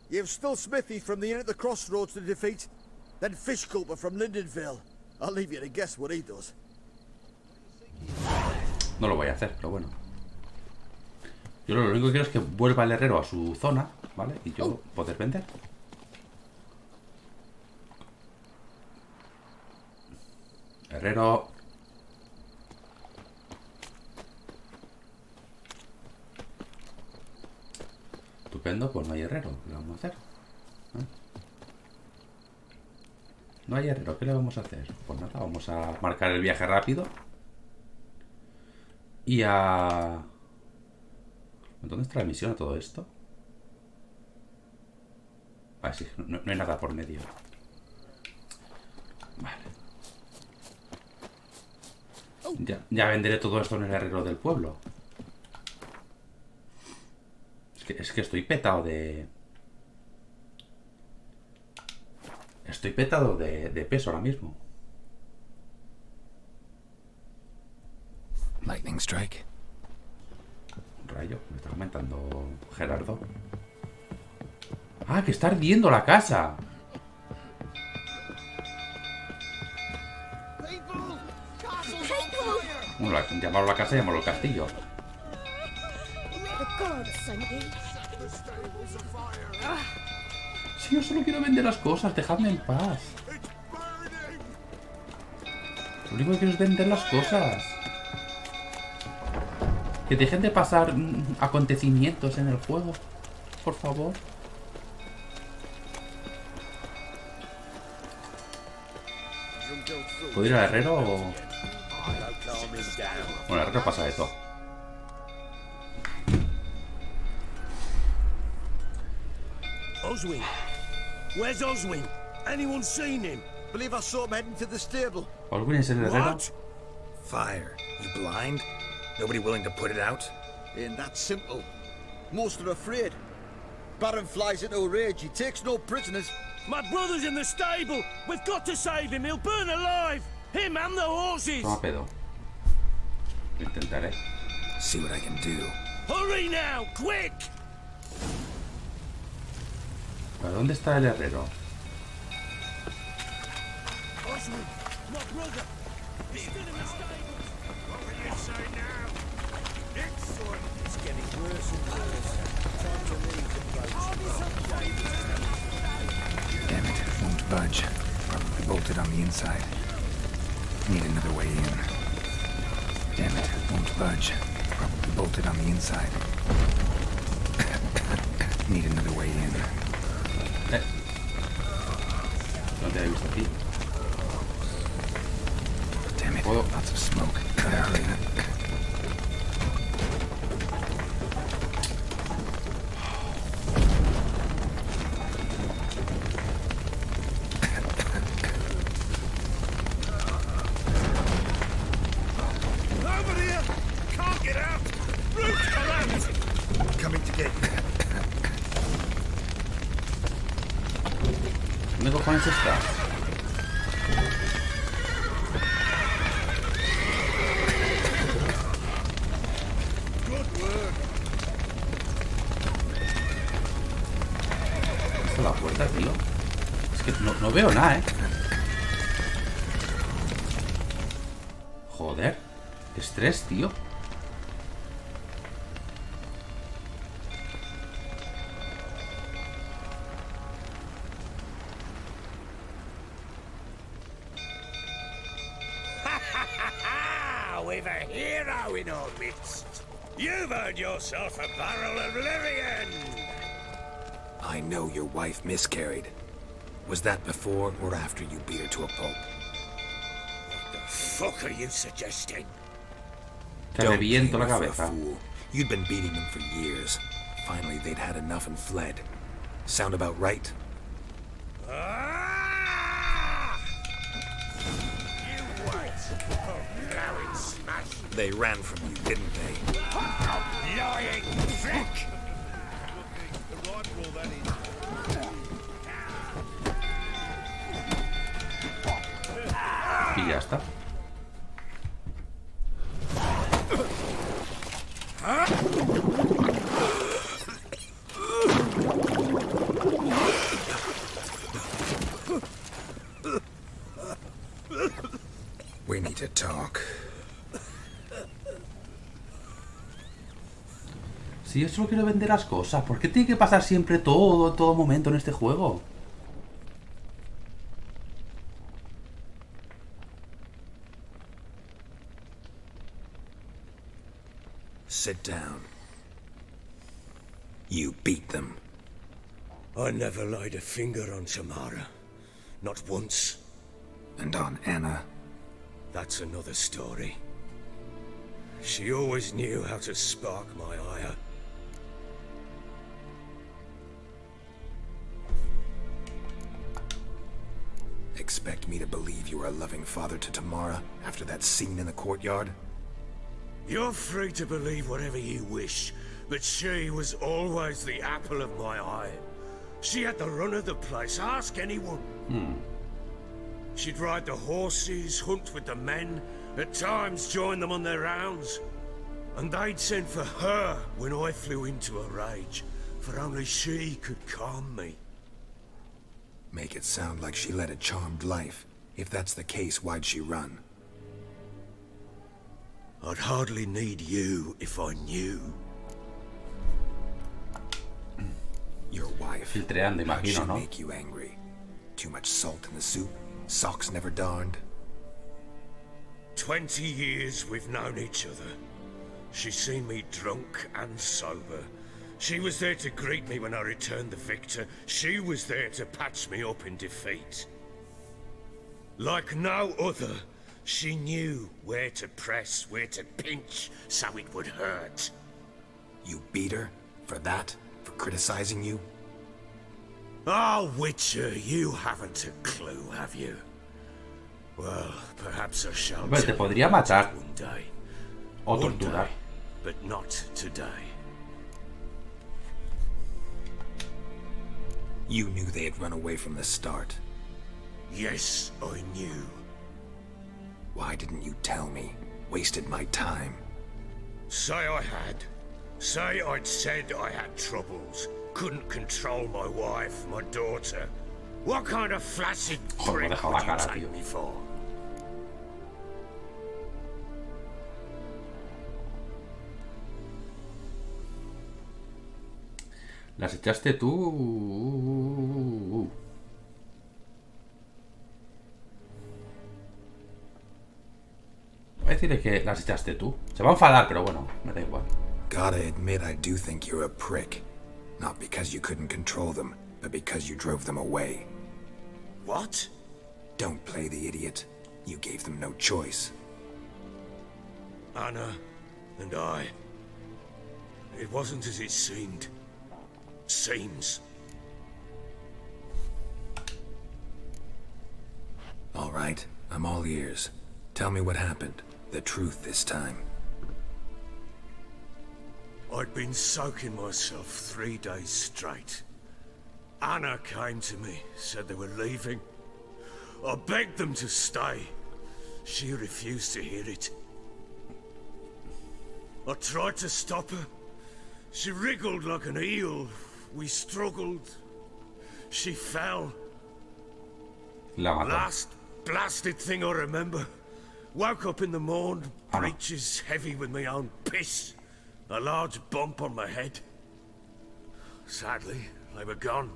You've still Smithy from the inn at the crossroads to defeat, then Fishculper from Lindenville. I'll leave you to guess what he does. No lo voy a hacer, pero bueno. Yo lo único que quiero es que vuelva el herrero a su zona, ¿vale? Y yo poder vender. Herrero. Estupendo, pues no hay herrero. ¿Qué le vamos a hacer? No hay herrero, ¿qué le vamos a hacer? Pues nada, vamos a marcar el viaje rápido. Y a... ¿Dónde está la misión a todo esto? Ah, sí, no hay nada por medio. Vale. Ya venderé todo esto en el herrero del pueblo. Es que estoy petado de... Estoy petado de peso ahora mismo. Lightning strike. Rayo, me está comentando Gerardo. Ah, que está ardiendo la casa. Bueno, llamarlo la casa y llamarlo el castillo. Si yo solo quiero vender las cosas, dejadme en paz. Lo único que quiero es vender las cosas. Que dejen de pasar acontecimientos en el juego. Por favor. ¿Puedo ir al herrero o...? Bueno, el herrero pasa de todo. Oswin. Where's Oswin? Anyone seen him? Believe I saw him heading to the stable. ¿Oswin es el herrero? Fire. You blind? Nobody willing to put it out? Ain't that simple. Most are afraid. Baron flies into a rage. He takes no prisoners. My brother's in the stable. We've got to save him. He'll burn alive. Him and the horses. Toma pedo. Lo intentaré. See what I can do. Hurry now, quick! ¿Para dónde está el herrero? Oswin, my brother. He's still in the stable. What will you say now? Excellent. It's getting worse and worse. Time to leave the boat. Damn it, won't budge. Probably bolted on the inside. Need another way in. Damn it, won't budge. Probably bolted on the inside. Need another way in. No te he visto aquí. Damn it, lots of smoke. Gotta hurry. ¿Dónde cojones está? ¿Está la puerta, tío? Es que no veo nada, Joder. Qué estrés, tío. We've a hero in our midst. You've earned yourself a barrel of Lyrian. I know your wife miscarried. Was that before or after you beat her to a pulp? What the fuck are you suggesting? Te reviento la cabeza. You'd been beating them for years. Finally, they'd had enough and fled. Sound about right? You wait. Oh, blowing smash. They ran from you, didn't they? Lying prick! Y ya está. We need to talk. Si yo solo quiero vender las cosas, ¿por qué tiene que pasar siempre todo, en todo momento en este juego? Sit down. You beat them. I never laid a finger on Tamara. Not once. And on Anna? That's another story. She always knew how to spark my ire. Expect me to believe you were a loving father to Tamara after that scene in the courtyard? You're free to believe whatever you wish, but she was always the apple of my eye. She had the run of the place, ask anyone. She'd ride the horses, hunt with the men, at times join them on their rounds. And they'd send for her when I flew into a rage, for only she could calm me. Make it sound like she led a charmed life. If that's the case, why'd she run? I'd hardly need you if I knew. Your wife. Filtreando, How'd she imagino, ¿no? make you angry? Too much salt in the soup? Socks never darned? 20 years we've known each other. She's seen me drunk and sober. She was there to greet me when I returned the victor. She was there to patch me up in defeat. Like no other, she knew where to press, where to pinch, so it would hurt. You beat her? For that? For criticizing you? Oh, Witcher, you haven't a clue, have you? Well, perhaps I shall. Hombre, te podría matar. One day. O One torturar. day, but not today. You knew they had run away from the start. Yes, I knew. Why didn't you tell me? Wasted my time. Say I had. Say I'd said I had troubles. Couldn't control my wife, my daughter. What kind of flaccid prick would you take me for? Las echaste tú. Voy a decirle que las echaste tú. Se va a enfadar, pero bueno, me da igual. Gotta admit, I do think you're a prick. Not because you couldn't control them, but because you drove them away. What? Don't play the idiot. You gave them no choice. Anna and I. It wasn't as it seemed. Seems. All right, I'm all ears. Tell me what happened. The truth this time. I'd been soaking myself 3 days straight. Anna came to me, said they were leaving. I begged them to stay. She refused to hear it. I tried to stop her. She wriggled like an eel. We struggled. She fell. Last blasted thing I remember. Woke up in the morn, breeches heavy with my own piss. A large bump on my head. Sadly, they were gone.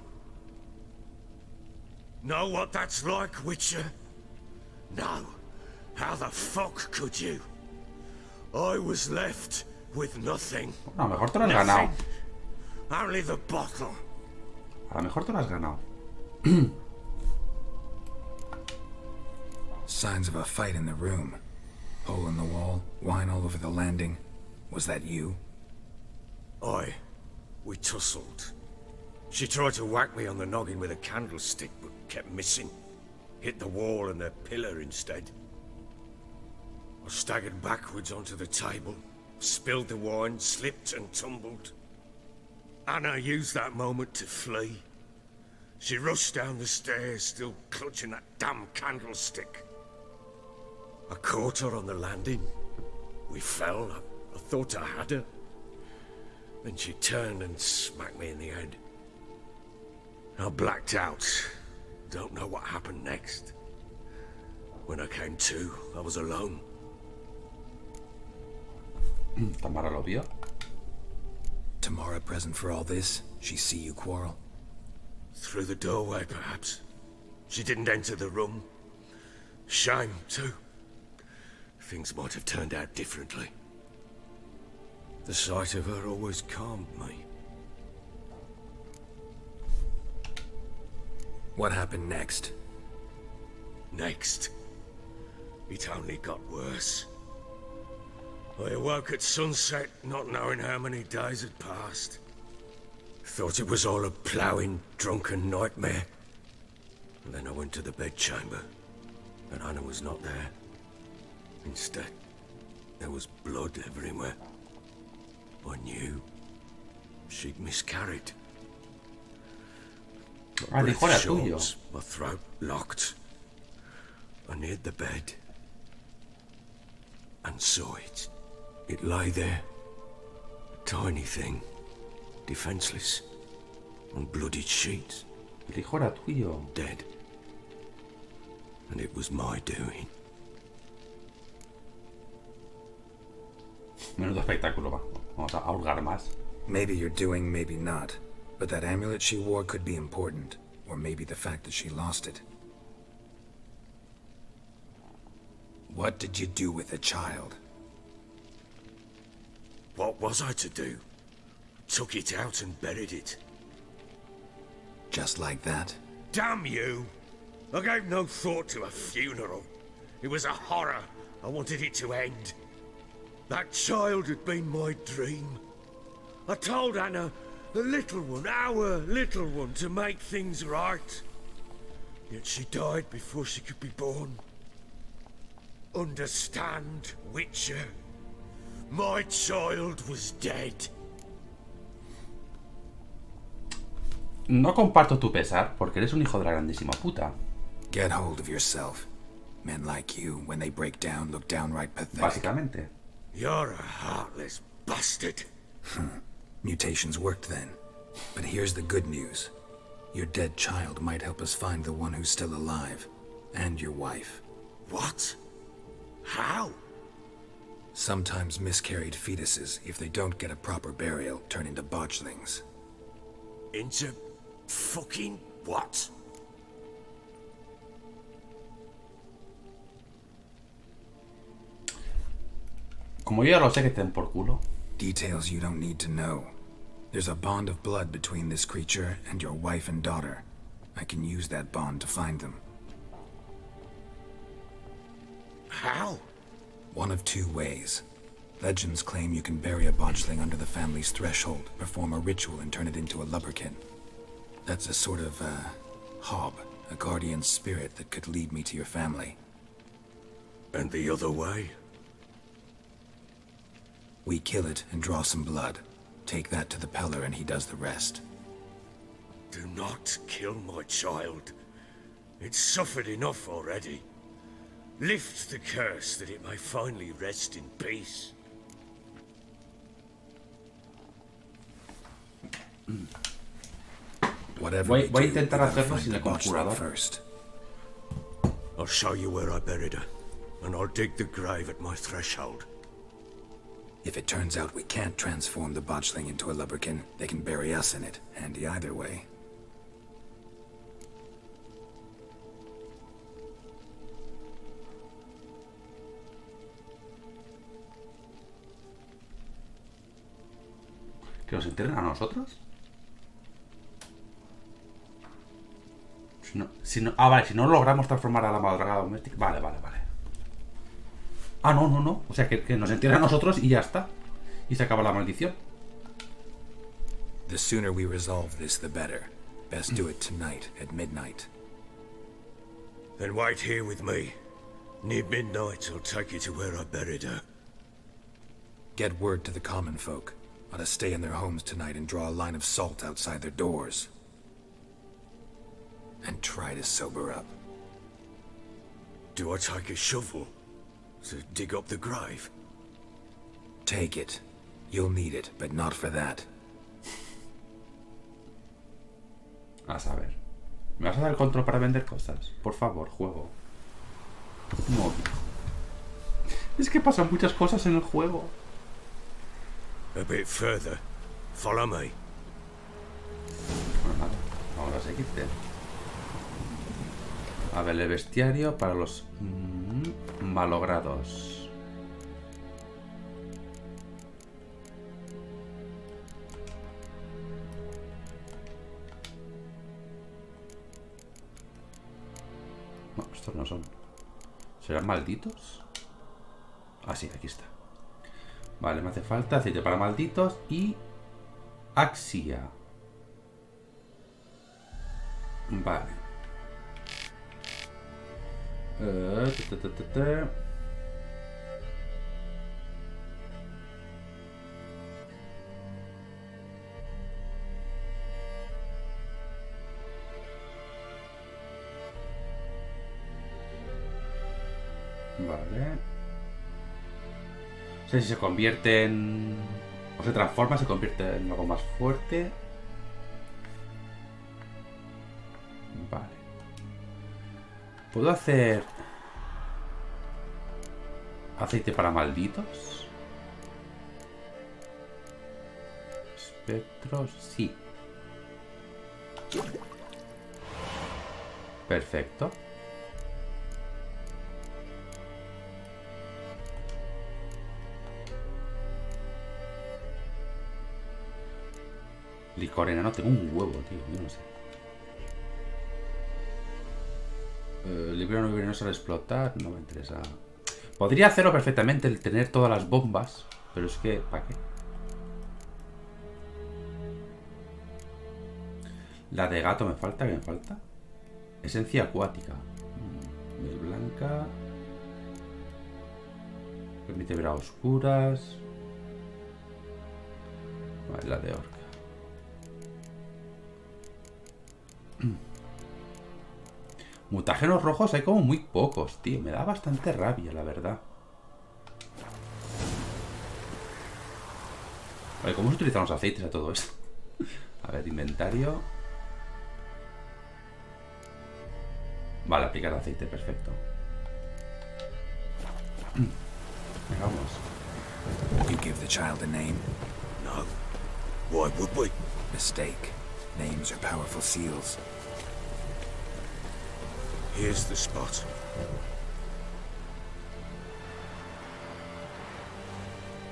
Know what that's like, Witcher? No. How the fuck could you? I was left with nothing. A lo mejor te lo has ganado. Only the bottle. A lo mejor te lo has ganado. Signs of a fight in the room. Hole in the wall, wine all over the landing. Was that you? Aye. We tussled. She tried to whack me on the noggin with a candlestick, but kept missing. Hit the wall and the pillar instead. I staggered backwards onto the table, spilled the wine, slipped and tumbled. Anna used that moment to flee. She rushed down the stairs, still clutching that damn candlestick. I caught her on the landing. We fell. I thought I had her. Then she turned and smacked me in the head. I blacked out. Don't know what happened next. When I came to, I was alone. Tamara lo vio. Tamara present for all this? She see you quarrel? Through the doorway, perhaps. She didn't enter the room. Shame, too. Things might have turned out differently. The sight of her always calmed me. What happened next? Next? It only got worse. I awoke at sunset, not knowing how many days had passed. Thought it was all a ploughing, drunken nightmare. And then I went to the bedchamber, but Anna was not there. Instead, there was blood everywhere. I knew she'd miscarried. My breath short, my throat locked. I neared the bed and saw it. It lay there, a tiny thing, defenseless, on bloodied sheets. El hijo era tuyo. Dead. And it was my doing. Menudo espectáculo, va. Vamos a hurgar más. Maybe you're doing, maybe not. But that amulet she wore could be important. Or maybe the fact that she lost it. What did you do with the child? What was I to do? Took it out and buried it. Just like that? Damn you! I gave no thought to a funeral. It was a horror. I wanted it to end. That child had been my dream. I told Anna, the little one, our little one, to make things right. Yet she died before she could be born. Understand, Witcher? My child was dead. No comparto tu pesar, porque eres un hijo de la grandísima puta. Get hold of yourself. Men like you, when they break down, look downright pathetic. Básicamente. You're a heartless bastard. Mutations worked then. But here's the good news. Your dead child might help us find the one who's still alive. And your wife. What? How? Sometimes miscarried fetuses, if they don't get a proper burial, turn into botchlings. Into fucking what? Como yo ya lo sé que te den por culo. Details you don't need to know. There's a bond of blood between this creature and your wife and daughter. I can use that bond to find them. How? One of two ways. Legends claim you can bury a botchling under the family's threshold, perform a ritual and turn it into a lubberkin. That's a sort of, hob, a guardian spirit that could lead me to your family. And the other way? We kill it and draw some blood. Take that to the Peller and he does the rest. Do not kill my child. It's suffered enough already. Lift the curse that it may finally rest in peace. Whatever Voy a intentar hacerlo sin el conjurador conjurador. first. I'll show you where I buried her, and I'll dig the grave at my threshold. If it turns out we can't transform the botchling into a lubberkin, they can bury us in it. Handy either way. ¿Que nos entierren a nosotros? Vale, si no logramos transformar a la madrugada doméstica. Vale. Ah, no. O sea, que nos entierren a nosotros y ya está. Y se acaba la maldición. The sooner we resolve this, the better. Best do it tonight at midnight. Then wait here with me. Near midnight, I'll take you to where I buried her. Get word to the common folk. Ought to stay in their homes tonight and draw a line of salt outside their doors. And try to sober up. Do I take a shovel to dig up the grave? Take it. You'll need it, but not for that. A saber. ¿Me vas a dar el control para vender cosas? Por favor, juego. No. Es que pasan muchas cosas en el juego. A bit further. Follow me. Bueno, nada. Vamos a seguirte. A ver, el bestiario para los malogrados. No, estos no son. ¿Serán malditos? Ah, sí, aquí está. Vale, me hace falta aceite para malditos y axia. Vale. Vale. O sea, si se convierte en... o se transforma, se convierte en algo más fuerte. Vale. ¿Puedo hacer aceite para malditos? Espectros, sí. Perfecto. Licor enano, tengo un huevo, tío, yo no sé. Libero no venenoso al explotar, no me interesa. Podría hacerlo perfectamente, el tener todas las bombas, pero es que, ¿para qué? La de gato me falta, ¿qué me falta? Esencia acuática. Miel blanca. Permite ver a oscuras. Vale, la de orca. Mutágenos rojos hay como muy pocos, tío. Me da bastante rabia, la verdad. Vale, ¿cómo se utilizan los aceites a todo esto? A ver, inventario. Vale, aplicar aceite, perfecto. Venga, vamos. You give the child a name? No. Why would we? Mistake. Names are powerful seals. Here's the spot.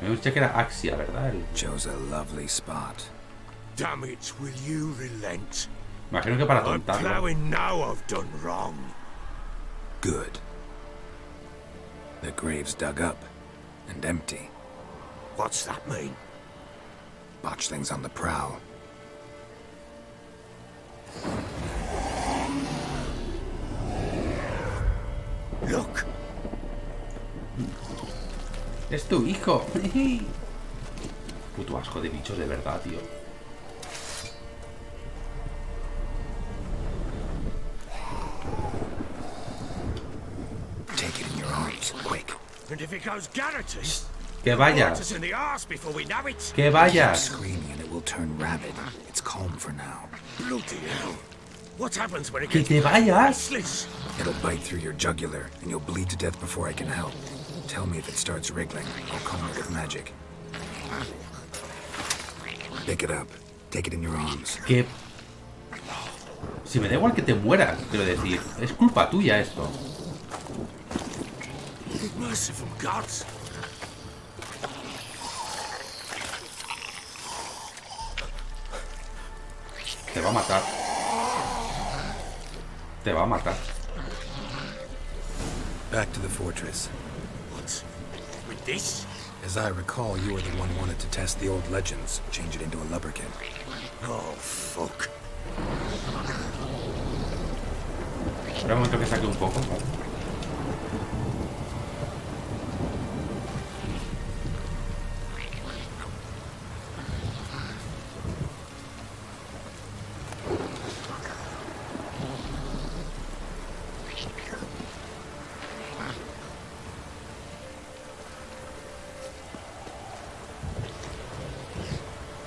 Me gusta que era Axia, ¿verdad? Chose a lovely spot. Damn it, will you relent? Imagino que para I'm tontarlo. plowing now I've done wrong. Good. The grave's dug up and empty. What's that mean? Botchlings on the prowl. Look. Es tu hijo. Puto asco de bichos de verdad, tío. And if it goes garroty, Que bite vayas. us in the arse before we know it. Que vayas. Screaming and it will turn rabid. It's calm for now. Bloody hell. What happens when it Que gets te vayas. restless? It'll bite through your jugular, and you'll bleed to death before I can help. Tell me if it starts wriggling. I'll calm it with magic. Pick it up. Take it in your arms. Que... Si me da igual que te mueras, quiero decir. Es culpa tuya esto. Merciful gods. Te va a matar. Te va a matar. Back to the fortress. What? With this? As I recall, you were the one wanted to test the old legends, change it into a lubberkin. Oh, fuck. Espera un momento que saque un poco, ¿vale?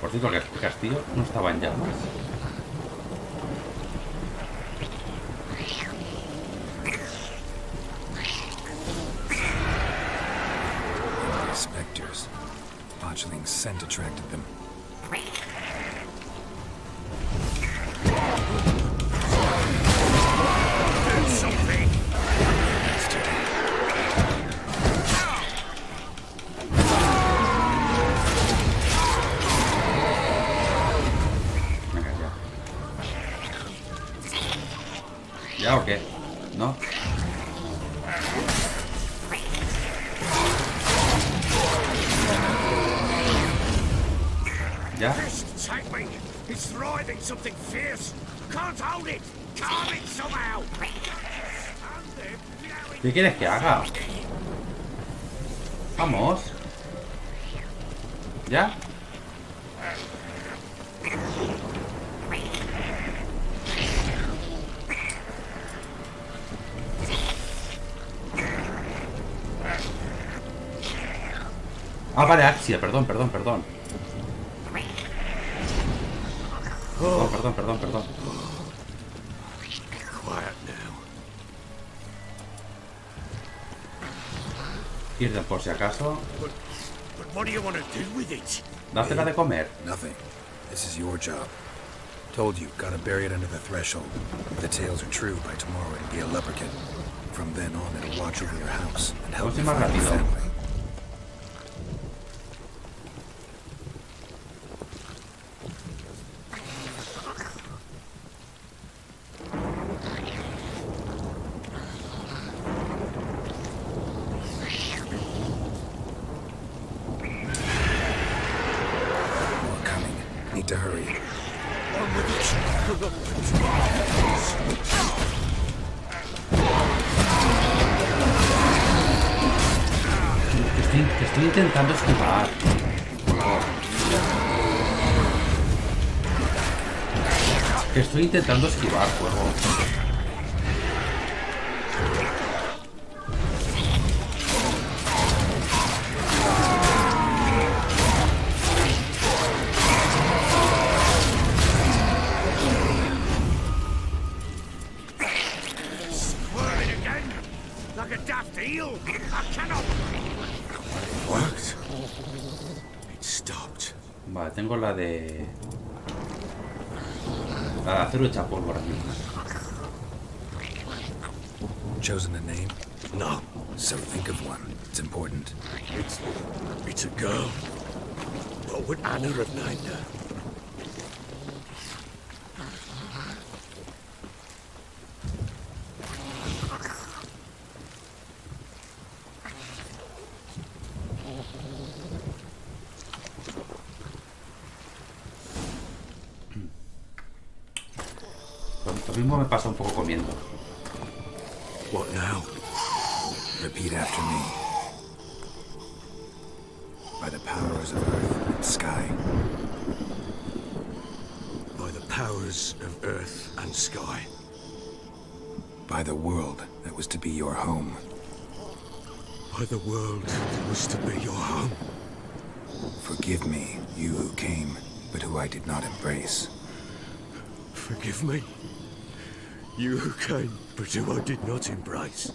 Por cierto, que el castillo no estaba en llamas. Spectres. Botchling's scent attracted them. Do something. Venga, ya. ¿Ya o qué? ¿No? ¿Ya? This take me. It's thriving something fierce. Can't hold it. Calm it somehow. Stand there, blowing. ¿Qué quieres que haga? Vamos. ¿Ya? Ah, vale, Axia, perdón. Perdón. Perdón. Quiet now. Irden por si acaso. But what do you want to do with it? Dásela de comer. Nothing. This is your job. Told you, gotta bury it under the threshold. If the tales are true, by tomorrow it'll be a lubberkin. From then on, it'll watch over your house and help you Más find your rápido. family. More coming. Need to hurry. On with it. Que estoy intentando esquivar. Que estoy intentando esquivar, juego. Squirming again. Like a daft eel. I cannot. It worked. It stopped. Vale, tengo la de... La de acero hecha polvo ahora mismo. Chosen a name? No. So think of one. It's important. It's a girl. What would Anna have named her? Lo mismo me pasa un poco comiendo. What now? Repeat after me. By the powers of earth and sky. By the powers of earth and sky. By the world that was to be your home. why the world was to be your home. Forgive me, you who came, but who I did not embrace. Forgive me, you who came, but who I did not embrace.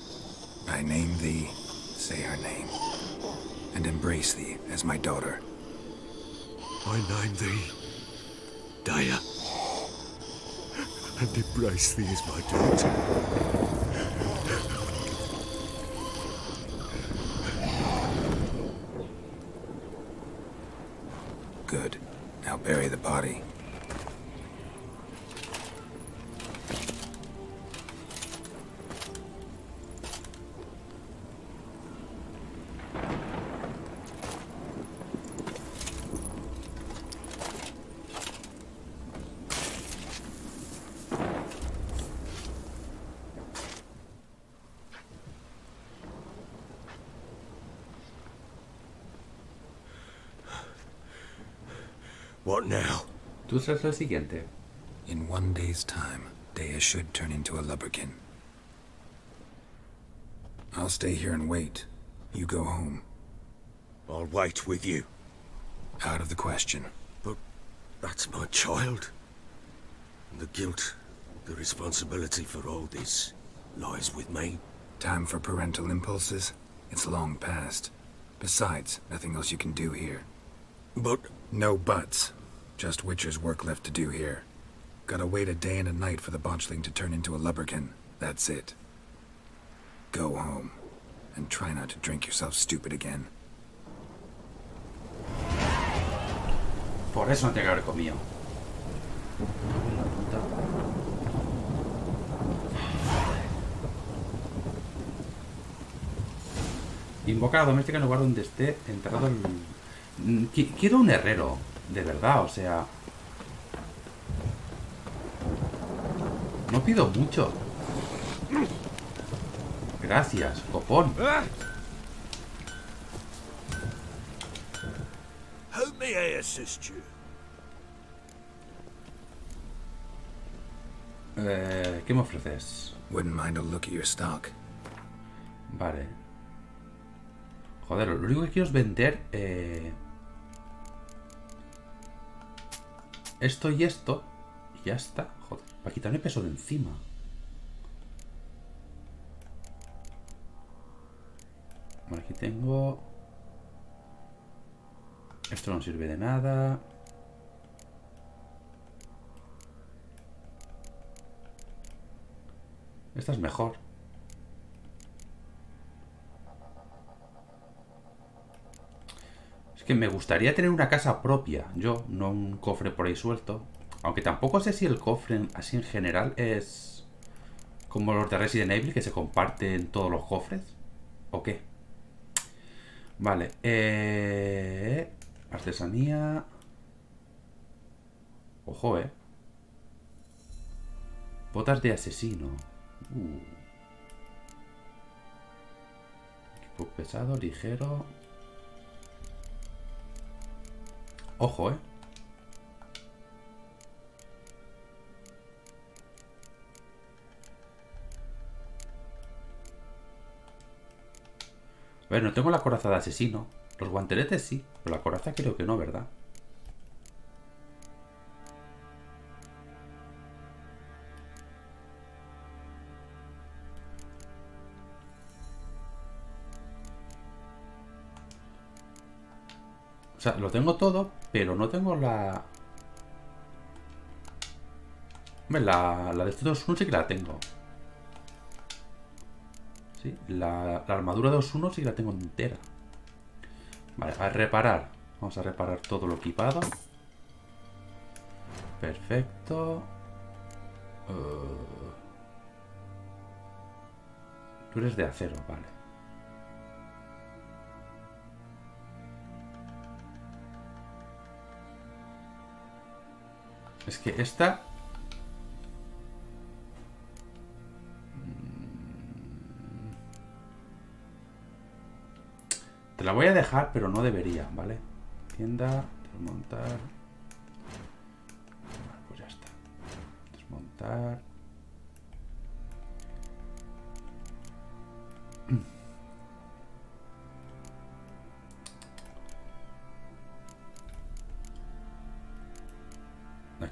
I name thee, say her name, and embrace thee as my daughter. I name thee Dea, and embrace thee as my daughter. Good. Now bury the body. What now? Tú serás el siguiente. In 1 day's time, Dea should turn into a lubberkin. I'll stay here and wait. You go home. I'll wait with you. Out of the question. But that's my child. And the guilt, the responsibility for all this lies with me. Time for parental impulses? It's long past. Besides, nothing else you can do here. But... No buts. Just Witcher's work left to do here. Gotta wait a day and a night for the botchling to turn into a lubberkin. That's it. Go home. And try not to drink yourself stupid again. Por eso no tengo que haber comido. Invoca a la doméstica en el lugar donde esté enterrado el... Quiero un herrero, de verdad, o sea... No pido mucho. Gracias, copón. How may I assist you? ¿Qué me ofreces? Wouldn't mind a look at your stock. Vale. Joder, lo único que quiero es vender esto y esto. Y ya está. Joder, para quitarme peso de encima. Vale, aquí tengo... Esto no sirve de nada. Esta es mejor. Es que me gustaría tener una casa propia. Yo, no un cofre por ahí suelto. Aunque tampoco sé si el cofre así en general es como los de Resident Evil, que se comparten todos los cofres. ¿O qué? Vale. Artesanía. Ojo, botas de asesino. Equipo pesado, ligero. Ojo, A ver, no tengo la coraza de asesino. Los guanteletes sí, pero la coraza creo que no, ¿verdad? O sea, lo tengo todo, pero no tengo la... Hombre, la de estos dos unos sí que la tengo. Sí, la armadura de 2-1 sí que la tengo entera. Vale, a reparar. Vamos a reparar todo lo equipado. Perfecto. Tú eres de acero, vale. Es que esta... Te la voy a dejar, pero no debería, ¿vale? Tienda, desmontar. Vale, pues ya está. Desmontar.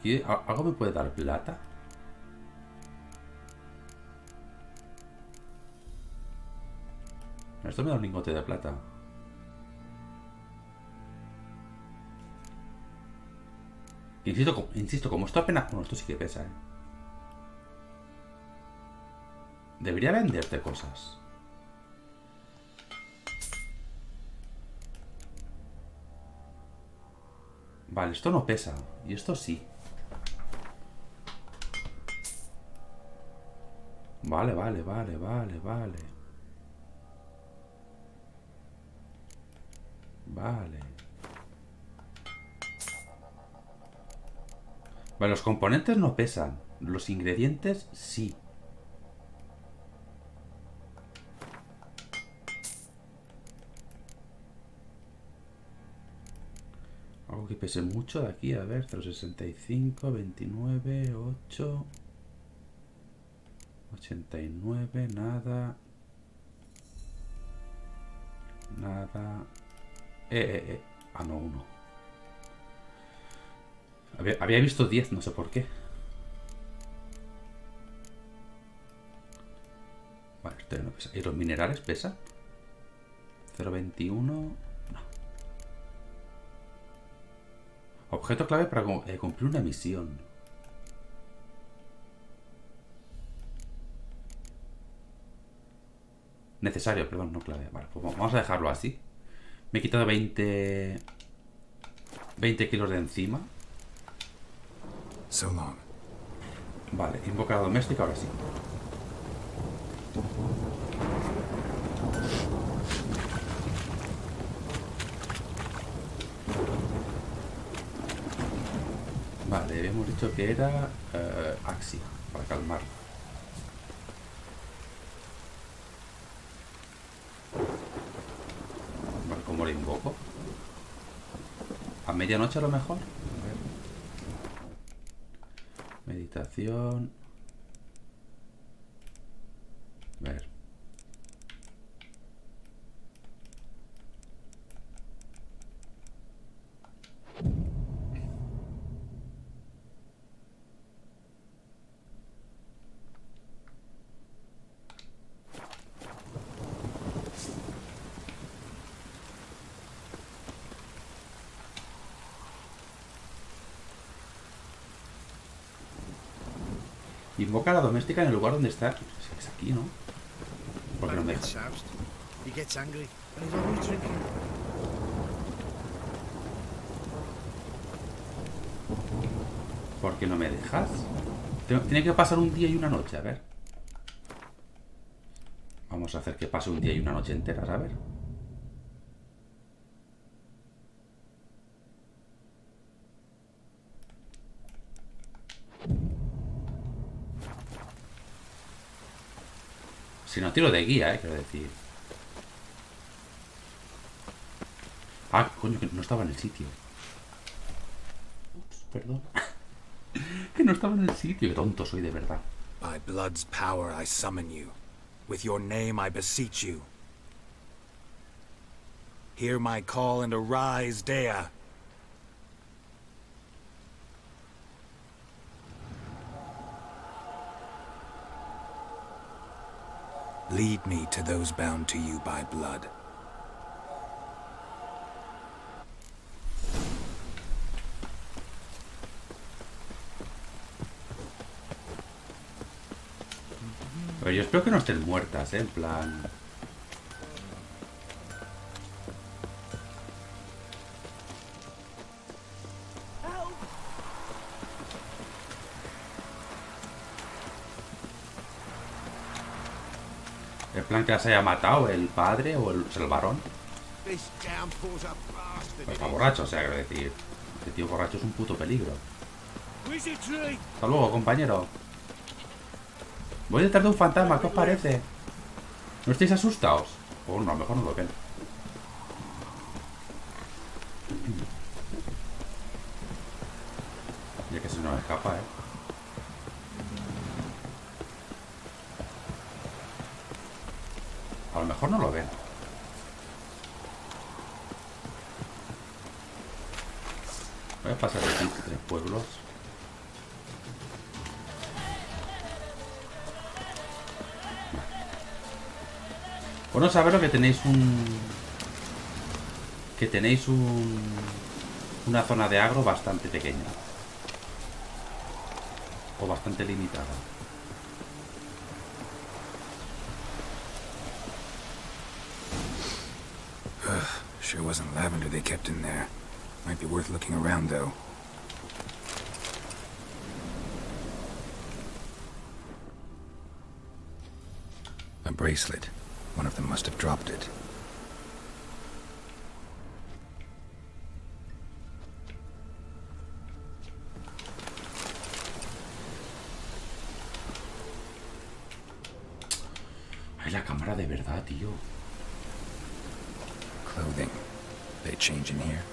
Aquí algo me puede dar plata. Esto me da un lingote de plata. Insisto, como esto apenas... Bueno, esto sí que pesa, ¿eh? Debería venderte cosas. Vale, esto no pesa. Y esto sí. Vale. Vale. Vale, los componentes no pesan. Los ingredientes sí. Algo que pese mucho de aquí, a ver, 0,65, 29, 8, 89, nada. Ah, no, 1. Había visto 10, no sé por qué. Vale, esto no pesa. ¿Y los minerales pesan? 0,21. No. Objeto clave para cumplir una misión. Necesario, perdón, no clave. Vale, pues vamos a dejarlo así. Me he quitado 20 kilos de encima. So long. Vale, invocada doméstica, ahora sí. Vale, habíamos dicho que era Axia, para calmar. Vale, ¿cómo le invoco? ¿A medianoche a lo mejor? A ver. Meditación. A ver. Invoca a la doméstica en el lugar donde está. Es aquí, ¿no? Porque no me deja. ¿Por qué no me dejas? Tiene que pasar un día y una noche, a ver. Vamos a hacer que pase un día y una noche enteras, a ver. Si no tiro de guía, quiero decir. Ah, coño, que no estaba en el sitio. Ups, perdón. Que no estaba en el sitio. Qué tonto soy, de verdad. By blood's power I summon you. With your name I beseech you. Hear my call and arise, Dea. Lead me to those bound to you by blood. Pero yo espero que no estén muertas, en plan... En plan que las haya matado el padre o el varón. Pues está borracho, o sea, quiero decir... Este tío borracho es un puto peligro. Hasta luego, compañero. Voy detrás de un fantasma, ¿qué os parece? ¿No estáis asustados? O no, a lo mejor no lo ven. Ya que se nos escapa, A lo mejor no lo ven. Voy a pasar aquí 3 pueblos. Bueno, saberos que tenéis una zona de agro bastante pequeña. O bastante limitada. Sure wasn't lavender they kept in there. Might be worth looking around, though. A bracelet. One of them must have dropped it. Ay, la cámara de verdad, tío. Clothing. They change in here?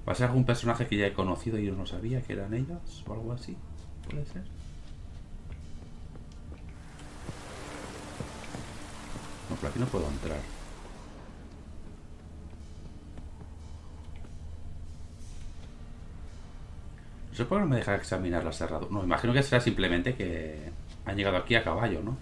¿Va a ser algún personaje que ya he conocido y yo no sabía que eran ellas? O algo así. ¿Puede ser? No, por aquí no puedo entrar. No sé por qué no me deja examinar la cerradura. No, imagino que será simplemente que han llegado aquí a caballo, ¿no?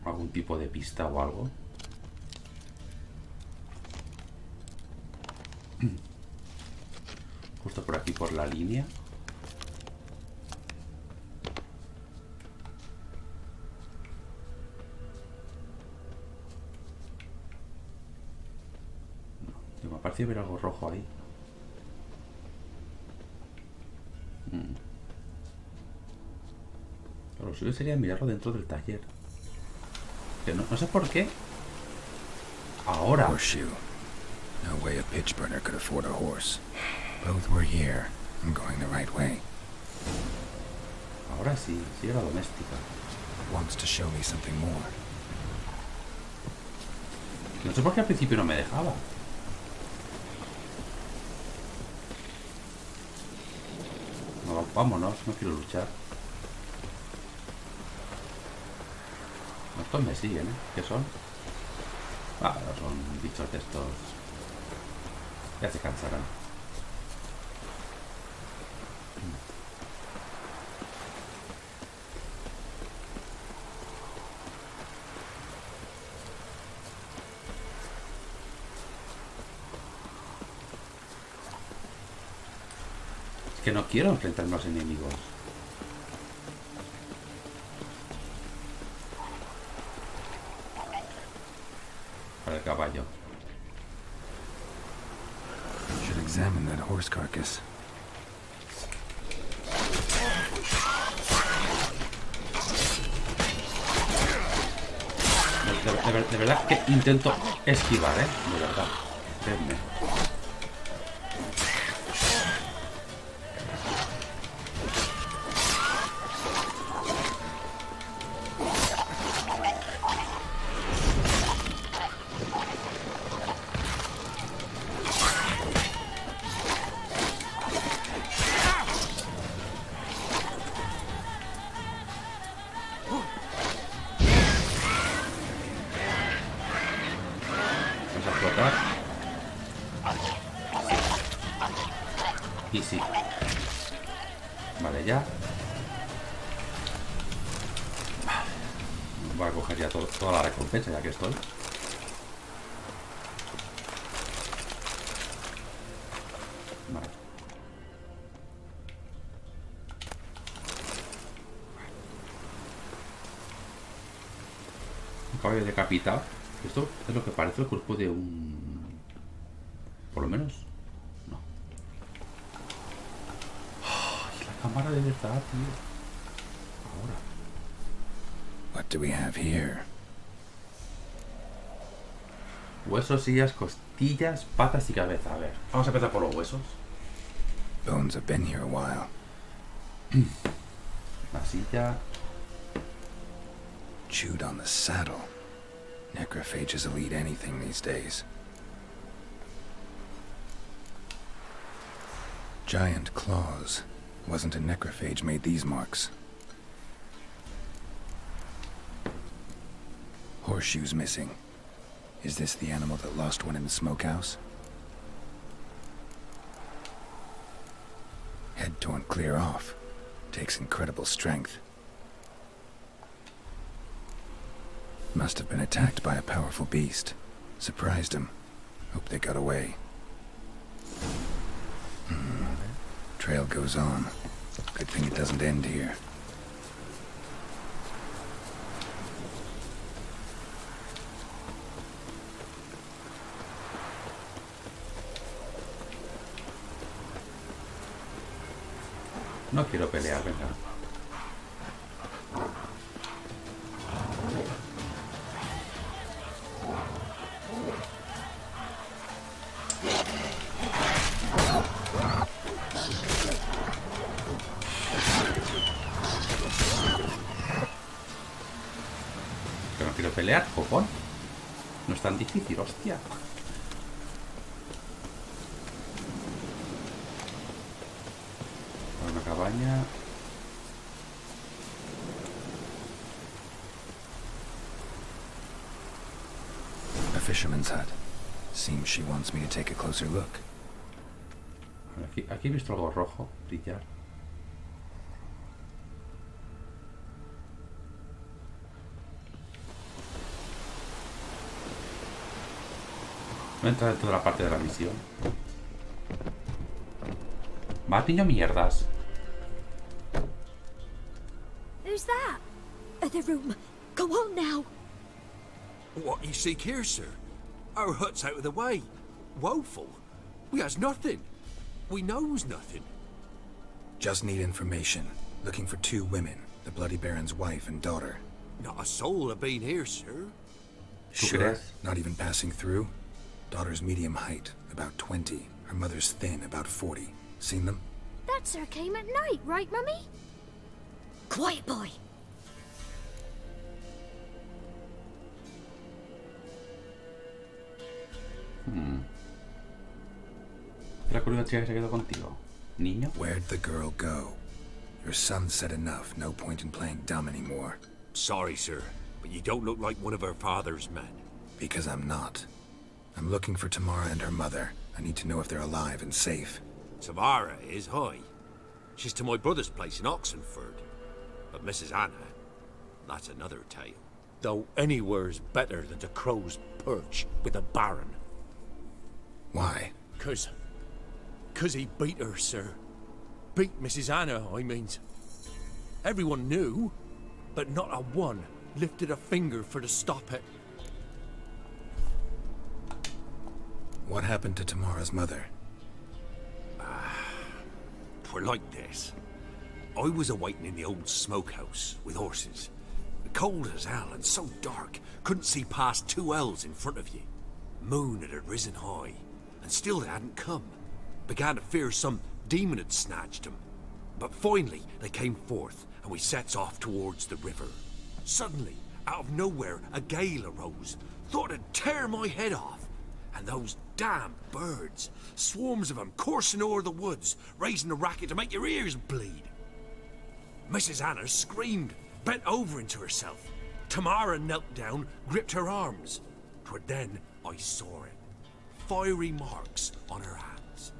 Algún tipo de pista o algo. Justo por aquí, por la línea. No, me ha parecido ver algo rojo ahí. Pero lo suyo sería mirarlo dentro del taller. Que no sé por qué. Ahora. Horseshoe. No way a pitch burner could afford a horse. Both were here. I'm going the right way. Ahora sí, sí era doméstica. Wants to show me something more. No sé por qué al principio no me dejaba. No, vámonos, no quiero luchar. Estos me siguen, ¿eh? ¿Qué son? Ah, son bichos de estos. Ya se cansarán. Es que no quiero enfrentarme a los enemigos. Para el caballo. Should examine that horse carcass. De verdad que intento esquivar, ¿eh? De verdad. Vedme. Y sí. Vale, ya. Voy a coger ya toda la recompensa ya que estoy. Vale. Un caballo decapitado. Esto es lo que parece el cuerpo de un... Por lo menos. Cámara de verdad, tío. Ahora. What do we have here? Huesos, sillas, costillas, patas y cabeza. A ver, vamos a empezar por los huesos. Bones have been here a while. La silla. Chewed on the saddle. Necrophages will eat anything these days. Giant claws. Wasn't a necrophage made these marks. Horseshoes missing. Is this the animal that lost one in the smokehouse? Head torn clear off. Takes incredible strength. Must have been attacked by a powerful beast. Surprised him. Hope they got away. Trail goes on. Good thing it doesn't end here. No quiero pelear, venga. Que no quiero pelear, copón. No es tan difícil, hostia. Una cabaña. A fisherman's hut. Seems she wants me to take a closer look. Aquí he visto algo rojo brillar. Voy a entrar dentro de la parte de la misión. Más niño mierdas. Who's that? Other room. Go on now. What you seek here, sir? Our hut's out of the way. Woeful. We has nothing. We knows nothing. Just need information. Looking for 2 women. The Bloody Baron's wife and daughter. Not a soul have been here, sir. Sure? Not even passing through? Daughter's medium height, about 20. Her mother's thin, about 40. Seen them? That sir came at night, right, Mummy? Quiet, boy. La curiosa chica que se quedó contigo. Niño. Where'd the girl go? Your son said enough. No point in playing dumb anymore. Sorry, sir, but you don't look like one of her father's men. Because I'm not. I'm looking for Tamara and her mother. I need to know if they're alive and safe. Tamara is, hi. She's to my brother's place in Oxenford. But Mrs. Anna, that's another tale. Though anywhere's better than the Crow's Perch with the Baron. Why? 'Cause he beat her, sir. Beat Mrs. Anna, I means. Everyone knew, but not a one lifted a finger for to stop it. What happened to Tamara's mother? Twere like this. I was awaiting in the old smokehouse with horses. Cold as hell and so dark, couldn't see past 2 ells in front of you. Moon had risen high, and still they hadn't come. Began to fear some demon had snatched them. But finally they came forth, and we sets off towards the river. Suddenly, out of nowhere, a gale arose. Thought it'd tear my head off. And those damn birds, swarms of them coursing o'er the woods, raising a racket to make your ears bleed. Mrs. Anna screamed, bent over into herself. Tamara knelt down, gripped her arms. 'Twere then I saw it. Fiery marks on her hands.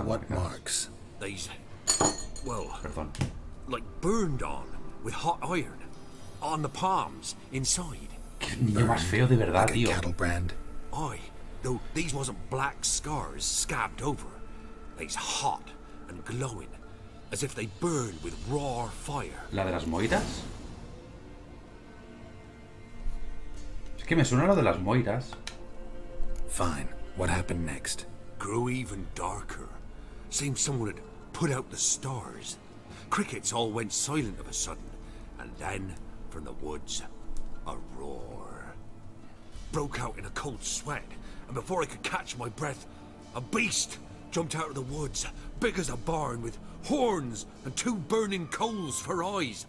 What marks? These, well, like burned on with hot iron. On the palms, inside. Niño más feo de verdad, like tío. A cattle brand. Aye, though these wasn't black scars scabbed over. They's hot and glowing, as if they burned with raw fire. ¿La de las moiras? Es que me suena lo de las moiras. Fine. What happened next? Grew even darker. Seemed someone had put out the stars. Crickets all went silent of a sudden, and then, from the woods, a roar. Broke out in a cold sweat, and before I could catch my breath, a beast jumped out of the woods, big as a barn, with horns and 2 burning coals for eyes.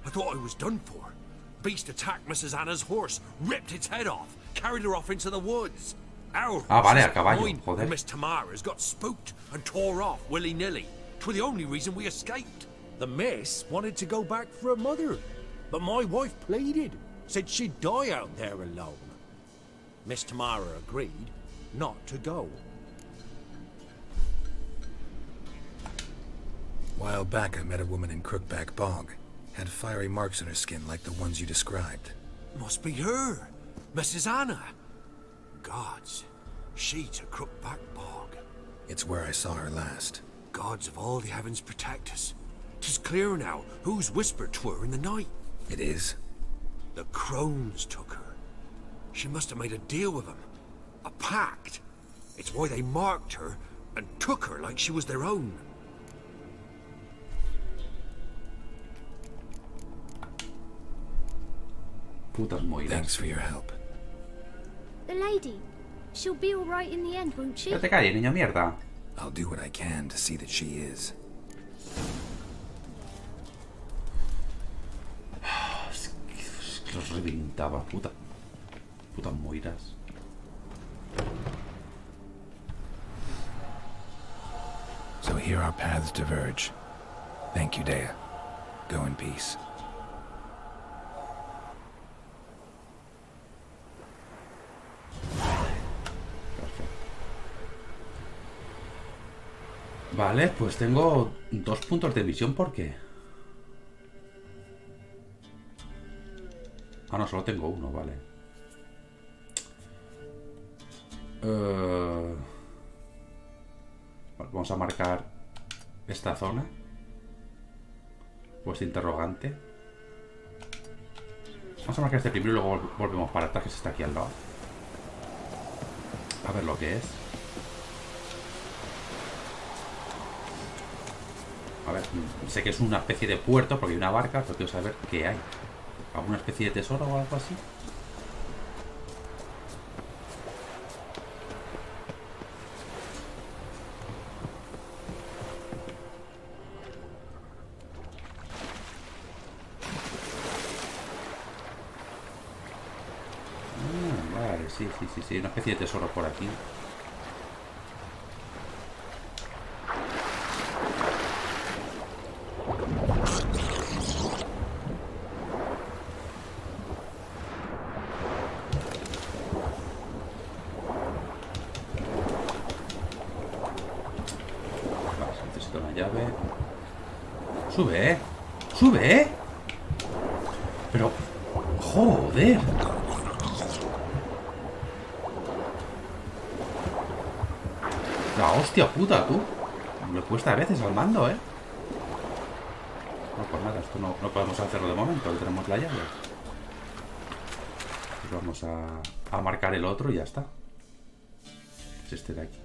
I thought I was done for. Beast attacked Mrs. Anna's horse, ripped its head off, carried her off into the woods. Our vale, horses, a caballo, mine joder. and Miss Tamara's, got spooked and tore off willy-nilly. 'Twas the only reason we escaped. The miss wanted to go back for her mother, but my wife pleaded, said she'd die out there alone. Miss Tamara agreed not to go. While back, I met a woman in Crookback Bog. Had fiery marks on her skin like the ones you described. Must be her, Mrs. Anna. Gods, she's a Crookback Bog. It's where I saw her last. Gods of all the heavens protect us. 'Tis clear now who's whispered to her in the night. It is? The crones took her. She must have made a deal with them. A pact. It's why they marked her and took her like she was their own. Putas moiras. Thanks for your help. The lady. She'll be all right in the end, won't she? Que te calles, niño mierda. I'll do what I can to see that she is. Es que los reventaba, putas moiras. So here our paths diverge. Thank you, Dea. Go in peace. Vale, pues tengo 2 puntos de visión, ¿por qué? Ah, no, solo tengo 1, vale. Vale, vamos a marcar esta zona. Pues interrogante. Vamos a marcar este primero y luego volvemos para atrás, que está aquí al lado. A ver lo que es. A ver, sé que es una especie de puerto porque hay una barca, pero quiero saber qué hay. ¿Alguna especie de tesoro o algo así? Vale, sí, una especie de tesoro por aquí. ¡Sube! ¡Sube! Pero... ¡joder! La hostia puta, tú. Me cuesta a veces al mando, ¿eh? No, pues nada, esto no podemos hacerlo de momento, que tenemos la llave. Pues vamos a marcar el otro y ya está. Es este de aquí.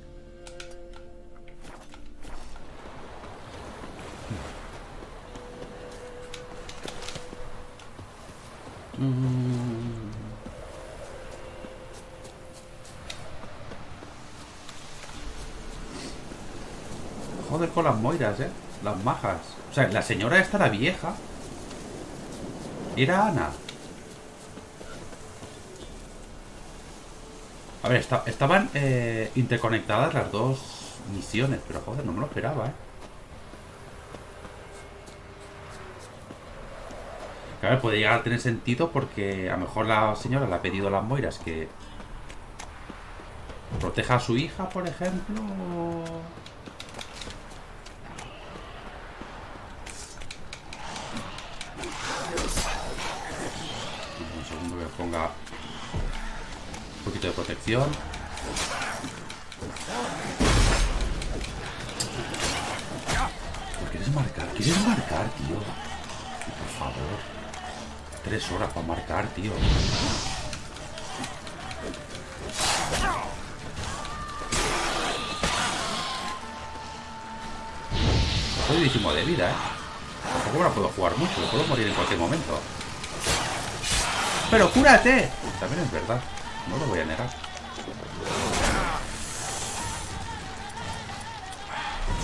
Joder con las moiras, las majas. O sea, la señora esta, la vieja, era Ana. A ver, estaban interconectadas las dos misiones, pero joder, no me lo esperaba, Claro, puede llegar a tener sentido porque a lo mejor la señora le ha pedido a las moiras que proteja a su hija, por ejemplo. Un segundo que ponga un poquito de protección. ¿Quieres marcar? ¿Quieres marcar, tío? Por favor. 3 horas para marcar, tío. Jodidísimo de vida, Tampoco la puedo jugar mucho, puedo morir en cualquier momento. ¡Pero cúrate! También es verdad, no lo voy a negar.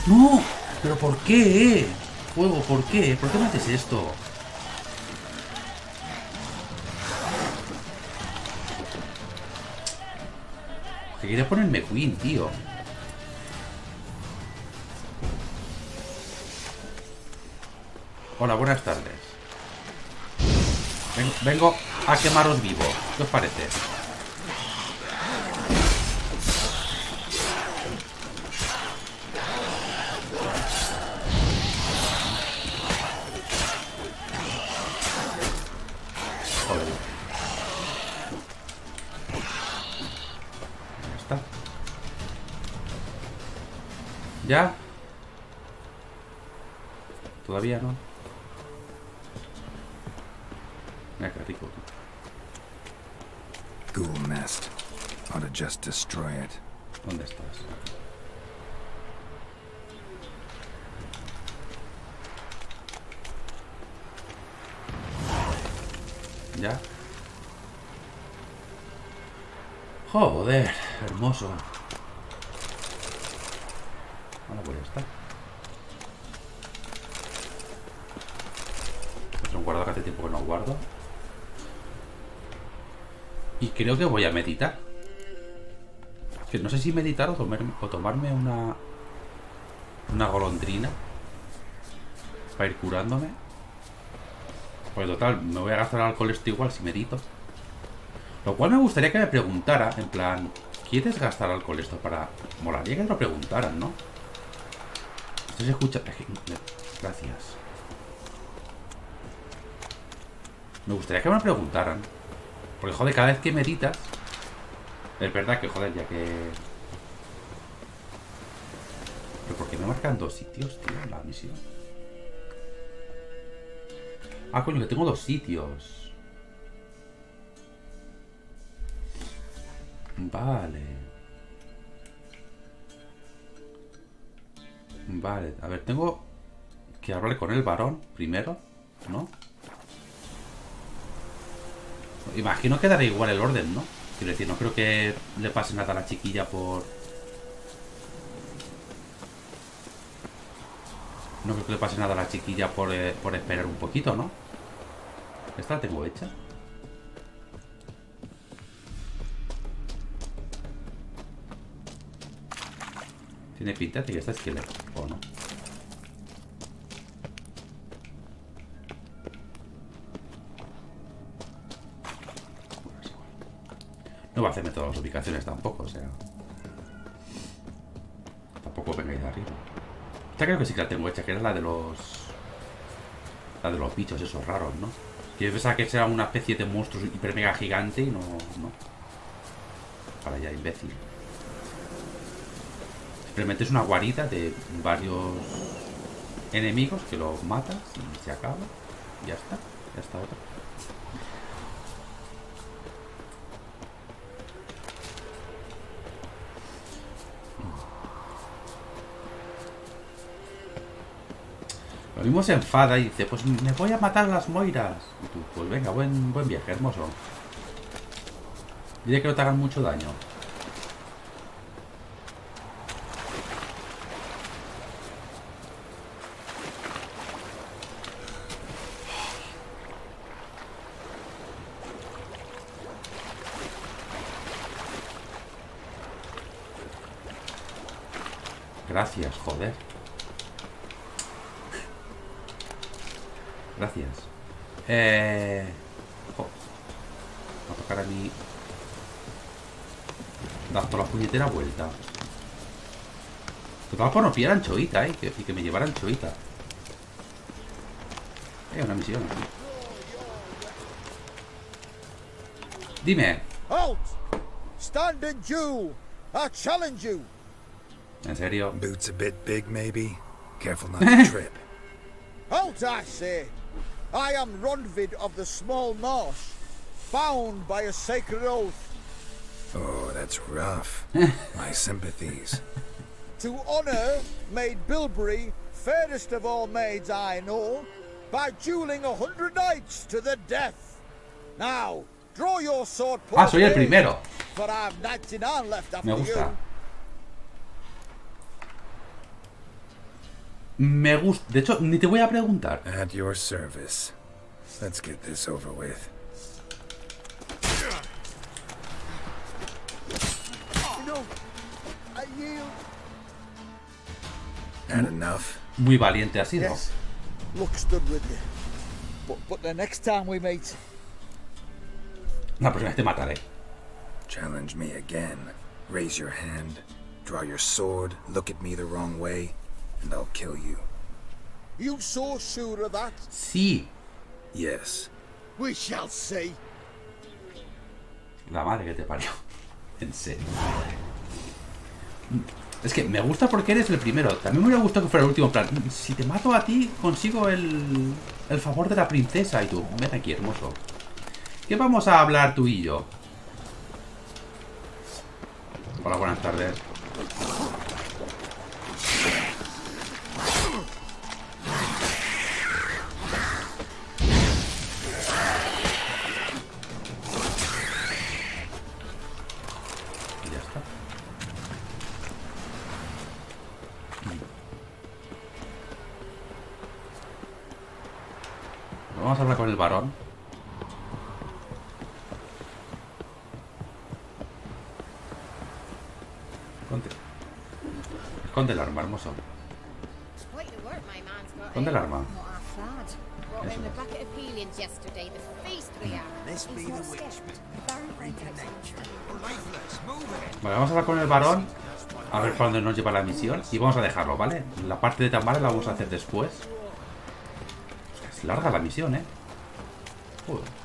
¡No! ¿Pero por qué? Juego, ¿por qué? ¿Por qué me haces esto? Que quería ponerme Queen, tío. Hola, buenas tardes. Vengo a quemaros vivos. ¿Qué os parece? Joder. Ya está. ¿Ya? Todavía no. Mira qué rico. Ghoul nest. Ought to just destroy it. ¿Dónde estás? ¿Ya? Joder, hermoso. Ahora pues ya está. Es un guardado que hace tiempo que no guardo. Y creo que voy a meditar. Que no sé si meditar o tomarme una golondrina para ir curándome. Porque total, me voy a gastar alcohol esto igual si medito. Lo cual me gustaría que me preguntara, en plan, ¿quieres gastar alcohol esto para...? Molaría que me lo preguntaran, ¿no? Esto se escucha... Gracias. Me gustaría que me lo preguntaran. Porque, joder, cada vez que meditas... Es verdad que, joder, ya que... ¿Pero por qué me marcan dos sitios, tío, en la misión? Ah, coño, que tengo dos sitios. Vale. Vale, a ver, tengo que hablar con el varón primero, ¿no? Imagino que dará igual el orden, ¿no? Quiero decir, no creo que le pase nada a la chiquilla por... No creo que le pase nada a la chiquilla por esperar un poquito, ¿no? Esta la tengo hecha. Tiene pinta de que está esqueleto, ¿o no? No va a hacerme todas las ubicaciones tampoco, o sea... Tampoco vengáis de arriba. Esta creo que sí que la tengo hecha, que era la de los... La de los bichos esos raros, ¿no? Que yo pensaba que era una especie de monstruo hiper mega gigante y no... Para allá, imbécil. Simplemente es una guarida de varios enemigos que los matas y se acaba. Ya está. Ya está otra. Lo mismo se enfada y dice, pues me voy a matar a las moiras. Y tú, pues venga, buen viaje, hermoso. Dile que no te hagan mucho daño. Gracias, joder. Gracias. Va a tocar a mí dar toda la puñetera vuelta. Tocaba por no pillar Anchoita, y que me llevara Anchoita. Una misión aquí. Dime. Halt! Stand and Jew! I challenge you! ¿En serio? Boots a bit big, maybe. Careful not to trip. Halt, I say! I am Ronvid of the Small Marsh, bound by a sacred oath. Oh, that's rough. My sympathies. To honor Maid Bilberry, fairest of all maids I know, by dueling 100 knights to the death. Now, draw your sword. Ah, soy el primero. For I have 99 left after Me gusta. you. Me gusta. De hecho, ni te voy a preguntar. At your service. Let's get this over with. No muy valiente ha sido. Yes. Luck stood with you. But the next time we meet... La próxima vez te mataré. Challenge me again. Raise your hand. Draw your sword. Look at me the wrong way. And I'll kill you. You so sure of that? Sí. Yes. We shall see. La madre que te parió. En serio. Es que me gusta porque eres el primero. También me hubiera gustado que fuera el último. En plan, si te mato a ti, consigo el favor de la princesa. Y tú, ven aquí, hermoso. ¿Qué vamos a hablar tú y yo? Hola, buenas tardes. Y ya está. Vamos a hablar con el varón. Esconde el arma, hermoso. Esconde el arma. Eso es. Vale, vamos a hablar con el varón. A ver para dónde nos lleva la misión. Y vamos a dejarlo, ¿vale? La parte de Tamara la vamos a hacer después. Es larga la misión, ¿eh? Joder.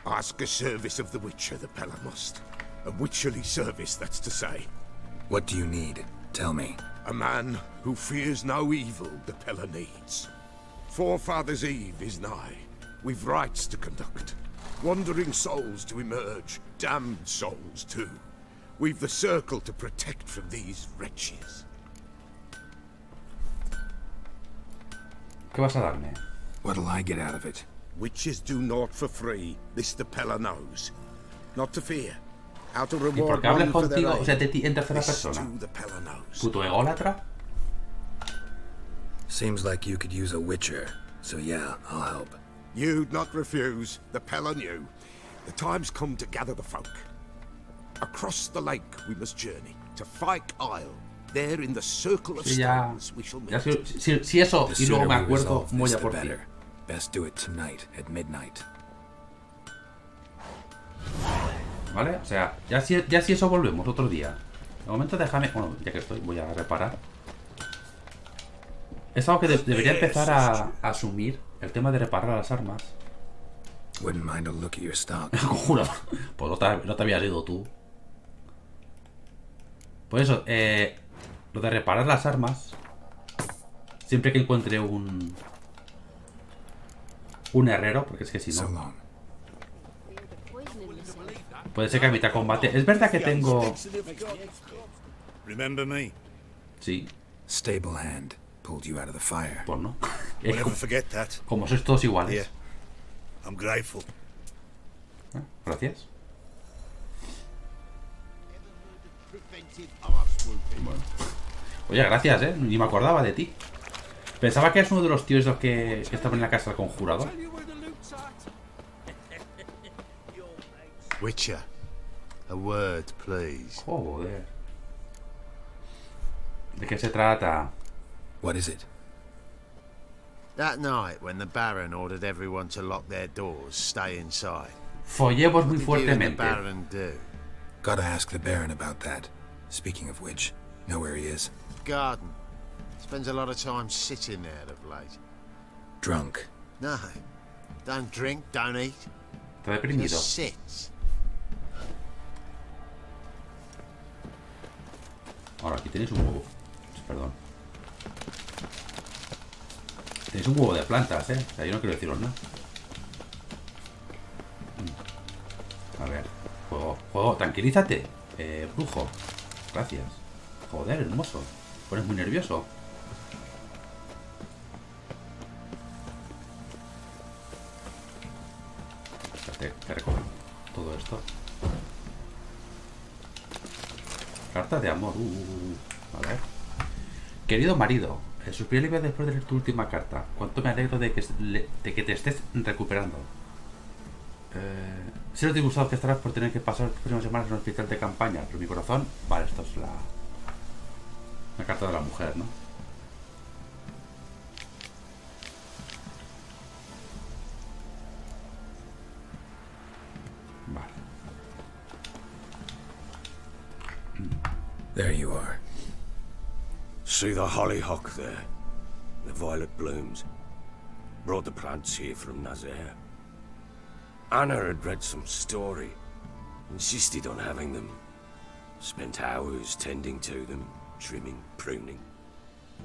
Ask a service of the Witcher, the Pella must. A witcherly service, that's to say. What do you need? Tell me. A man who fears no evil the Pella needs. Forefathers' Eve is nigh. We've rites to conduct. Wandering souls to emerge. Damned souls, too. We've the circle to protect from these wretches. ¿Qué vas a darme? What'll I get out of it? Witches do naught for free. This the Pella knows. Not to fear. How to ¿Y reward por qué hables one for their contigo, o aid. sea, de ti en tercera This persona? too the Pella knows. ¿Puto ególatra? Seems like you could use a witcher. So yeah, I'll help. You'd not refuse. The Pella knew. The time's come to gather the folk. Across the lake we must journey to Fyke Isle. There in the circle of Sí, ya, stones we shall meet. ya si eso The y luego me sooner we acuerdo, resolve voy this, a the por ti. better. Best do it tonight at midnight. ¿Vale? O sea, ya si eso volvemos otro día. De momento déjame... Bueno, ya que estoy, voy a reparar. Es algo que debería empezar a asumir. El tema de reparar las armas. Wouldn't mind a look at your stock. Conjurador. Pues no te habías ido tú. Por eso, lo de reparar las armas. Siempre que encuentre un herrero, porque es que si no... Puede ser que a mitad combate... Es verdad que tengo... Remember me? Sí. Stable hand pulled you out of the fire. Pues no. We'll never forget that. Como sois todos iguales. Yeah. I'm grateful. Gracias. Bueno. Oye, gracias, ni me acordaba de ti. Pensaba que eres uno de los tíos los que estaban en la casa del conjurador. Witcher, a word, please. Joder. ¿De qué se trata? What is it? That night when the Baron ordered everyone to lock their doors, stay inside. Follemos muy What did you and the fuertemente. Baron do? Gotta ask the Baron about that. Speaking of which, know where he is? Garden. Spends a lot of time sitting there of late. Drunk. No. Don't drink, don't eat. Está deprimido. Just sits. Ahora, aquí tenéis un huevo. Perdón. Tenéis un huevo de plantas, O sea, yo no quiero deciros nada. A ver. Juego, tranquilízate. Brujo. Gracias. Joder, hermoso. Pones muy nervioso. Espérate, que recojo todo esto. Carta de amor. A ver. Querido marido, suspiré alivio después de leer tu última carta. Cuánto me alegro de que te estés recuperando. Sé lo disgustado que estarás por tener que pasar las próximas semanas en un hospital de campaña, pero mi corazón... Vale, esto es la carta de la mujer, ¿no? Vale. There you are. See the hollyhock there? The violet blooms. Brought the plants here from Nazaire. Anna had read some story. Insisted on having them. Spent hours tending to them, trimming, pruning.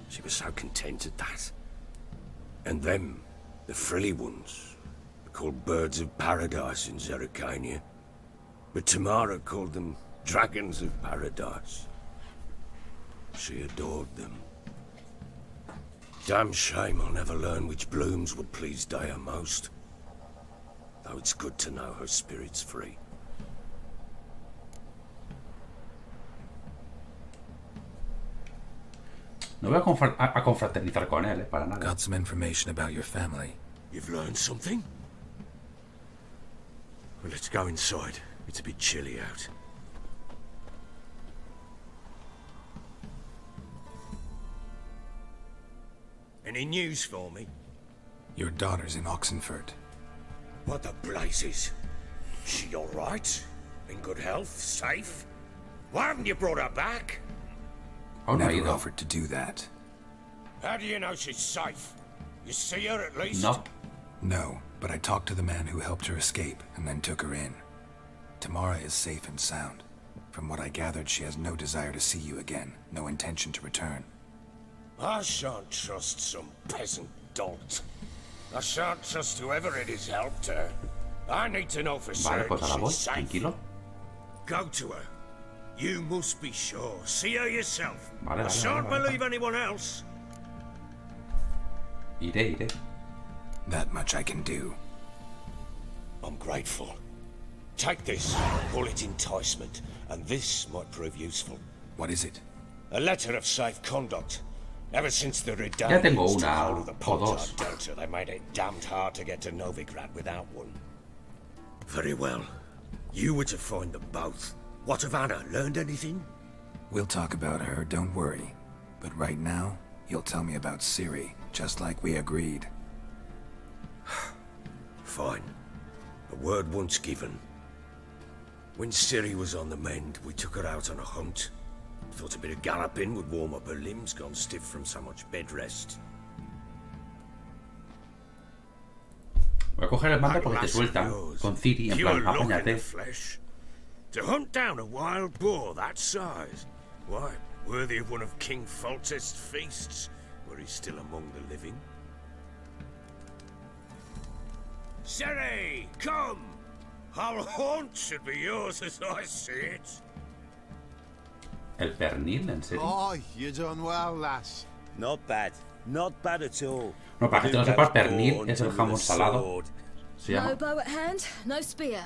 She was so content at that. And them, the frilly ones, are called birds of paradise in Zerrikania. But Tamara called them dragons of paradise. She adored them. Damn shame I'll never learn which blooms would please Dea most. Though it's good to know her spirit's free. No voy a confraternizar con él, para nada. Got some information about your family. You've learned something? Well, let's go inside. It's a bit chilly out. Any news for me? Your daughter's in Oxenford. What the blazes? She all right? In good health? Safe? Why haven't you brought her back? Never offered to do that. How do you know she's safe? You see her at least? No. No, but I talked to the man who helped her escape and then took her in. Tamara is safe and sound. From what I gathered, she has no desire to see you again, no intention to return. I shan't trust some peasant dolt. I shan't trust whoever it is helped her. I need to know for certain she's safe. Tranquilo. Go to her. You must be sure. See her yourself. Vale, I shan't believe anyone else. Iré. That much I can do. I'm grateful. Take this. Call it enticement, and this might prove useful. What is it? A letter of safe conduct. Ever since the Ya tengo Redanians took una hold of the o dos. Pontar Delta, they made it damned hard to get to Novigrad without one. Very well. You were to find them both. What of Anna? Learned anything? We'll talk about her, don't worry. But right now, you'll tell me about Ciri, just like we agreed. Fine. A word once given. When Ciri was on the mend, we took her out on a hunt. Thought a bit of galloping would warm up her limbs, gone stiff from so much bed rest. Voy a coger el mando porque te sueltan con Ciri en plan, apáñate. To hunt down a wild boar that size, why, worthy of one of King Foltest's feasts, were he still among the living. Ciri, come! Our haunt should be yours as I see it. El pernil, en serio. Oh, you done well, lass. Not bad. Not bad at all. No, para que tú no sepas, pernil es el jamón salado. Se llama. No bow at hand, no spear.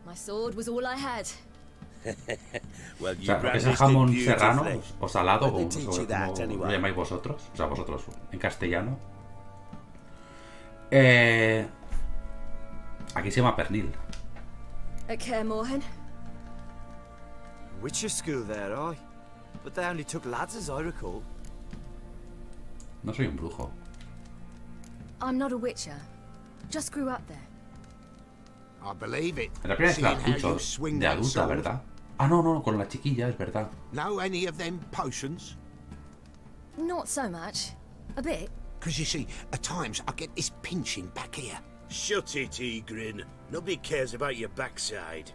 My sword was all I had. Well, O sea, lo que es el jamón serrano o salado, o como lo llamáis vosotros, o sea, vosotros en castellano. Aquí se llama pernil. At Kaer Morhen? Witcher school there, aye. But they only took lads as I recall. No soy un brujo. I'm not a witcher. Just grew up there. I believe it. Es la primera vez que la Seeing how escucho you swing de that adulta, sword. ¿verdad? Ah, no, con la chiquilla, es verdad. Know any of them potions? Not so much. A bit. Because you see, at times I get this pinching back here. Shut it, Egrin. Nobody cares about your backside.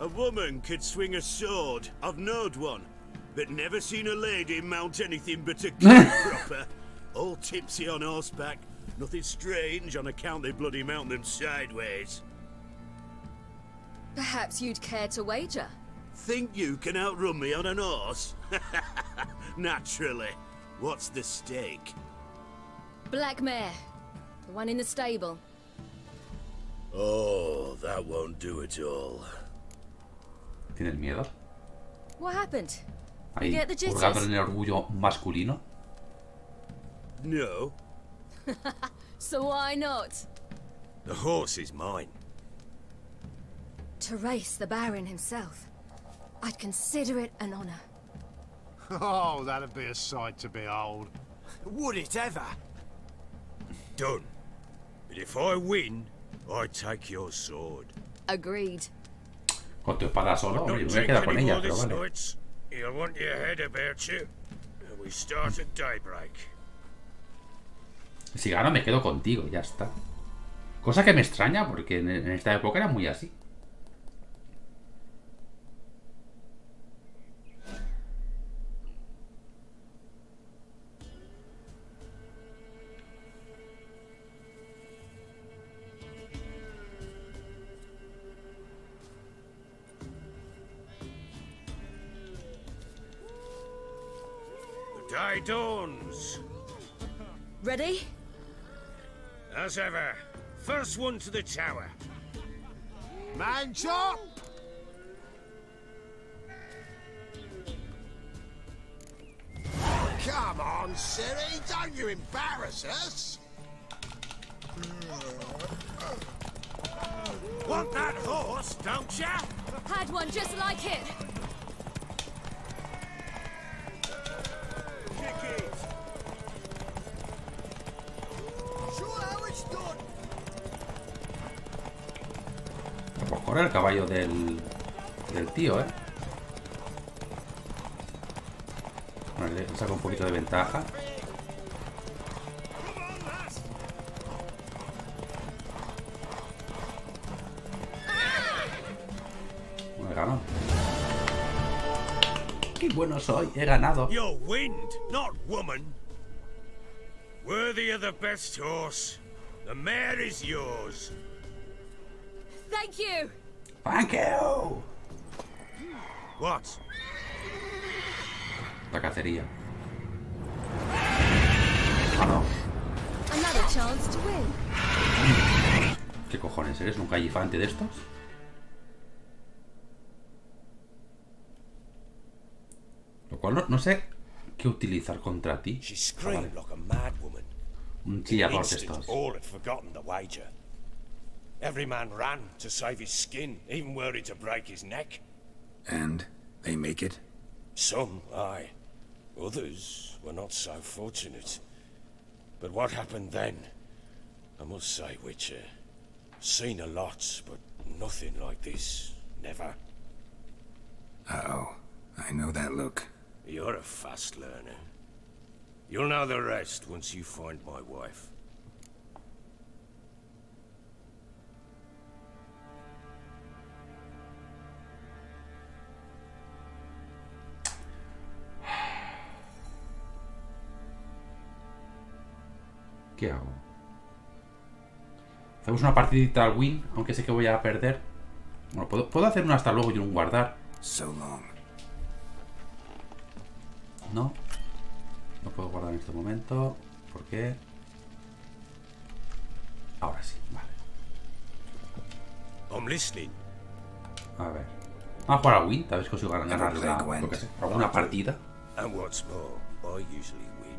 A woman could swing a sword. I've knowed one. But never seen a lady mount anything but a king proper. All tipsy on horseback. Nothing strange on account they bloody mount them sideways. Perhaps you'd care to wager? Think you can outrun me on an horse? Naturally. What's the stake? Black mare. The one in the stable. Oh, that won't do it all. ¿Tienes miedo? What happened? Ahí, You get the hurgando jitters? en el orgullo masculino. No. So why not? The horse is mine. to race the Baron himself, I'd consider it an honor. Oh, that'd be a sight to behold. Would it ever? Done. But if I win, I take your sword. Agreed. Con tu espada solo, hombre, Not me voy a quedar con drink ella, any pero more vale. this night. You'll want your head about you. And we start at daybreak. Si gano me quedo contigo, ya está. Cosa que me extraña porque en esta época era muy así. The day dawns. Ready? As ever. First one to the tower. Man chop! Come on, Siri, don't you embarrass us! Want that horse, don't ya? Had one just like it. Kick it. Show how it's done. Pues corre el caballo del tío, ¿eh? Vale, le saco un poquito de ventaja. Me ganó. ¡Qué bueno soy! He ganado. You're wind, not woman. Worthy of the best horse. The mare is yours. Thank you. Thank you. What? La cacería. Ah, no. Another chance to win. ¿Qué cojones eres? ¿Un callifante de estos? Lo cual no sé qué utilizar contra ti. She screamed like a mad woman. Un In chillador an de instant, estos. all had forgotten the wager. Every man ran to save his skin, even were it to break his neck. And they make it? Some, aye. Others were not so fortunate. But what happened then? I must say, Witcher, seen a lot, but nothing like this. Never. Uh-oh. I know that look. You're a fast learner. You'll know the rest once you find my wife. ¿Qué hago? Hacemos una partidita al win, aunque sé que voy a perder. Bueno, puedo hacer una hasta luego y un guardar. So long. No. No puedo guardar en este momento. ¿Por qué? Ahora sí, vale. I'm listening. A ver. Vamos a jugar al win, tal vez consigo ganar alguna partida. And what's more, I usually win.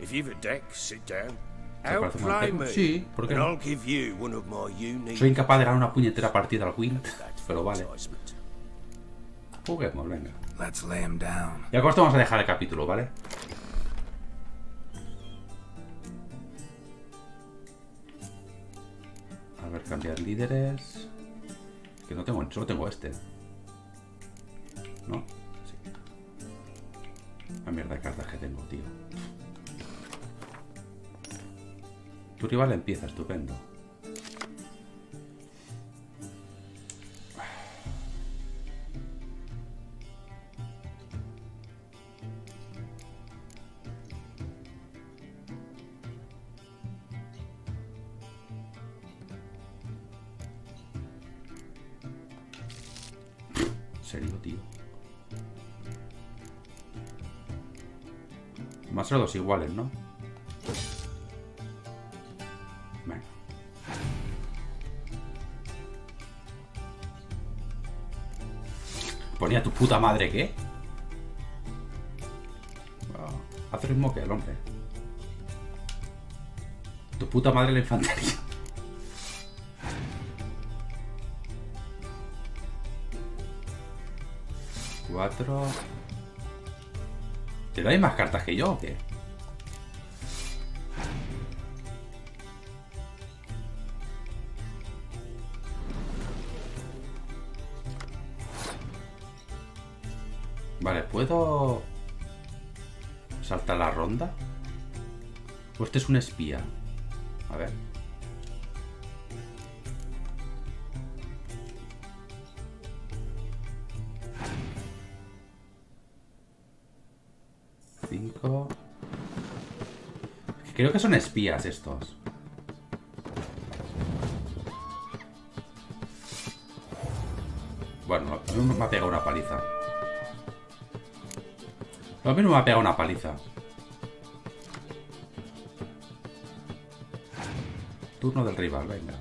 If you've a deck, sit down. ¿Te parece Outplay mal? me, Sí, ¿por qué and no? I'll give you one of my unique... Soy incapaz de ganar una puñetera partida al win, pero vale. Juguemos, venga. Let's lay him down. Y a costo vamos a dejar el capítulo, ¿vale? A ver, cambiar líderes. Que no tengo, solo tengo este. ¿No? Sí. La mierda de cartas que tengo, tío. Tu rival empieza, estupendo. ¿En serio, tío? Más o dos iguales, ¿no? Venga. Ponía tu puta madre, ¿qué? Wow. Hace lo mismo que el hombre. Tu puta madre la infantería. 4. ¿Te dais más cartas que yo o qué? Vale, ¿puedo saltar la ronda? Pues este es un espía. A ver. Creo que son espías estos. Bueno, a mí me ha pegado una paliza. A mí no me ha pegado una paliza. Turno del rival, venga.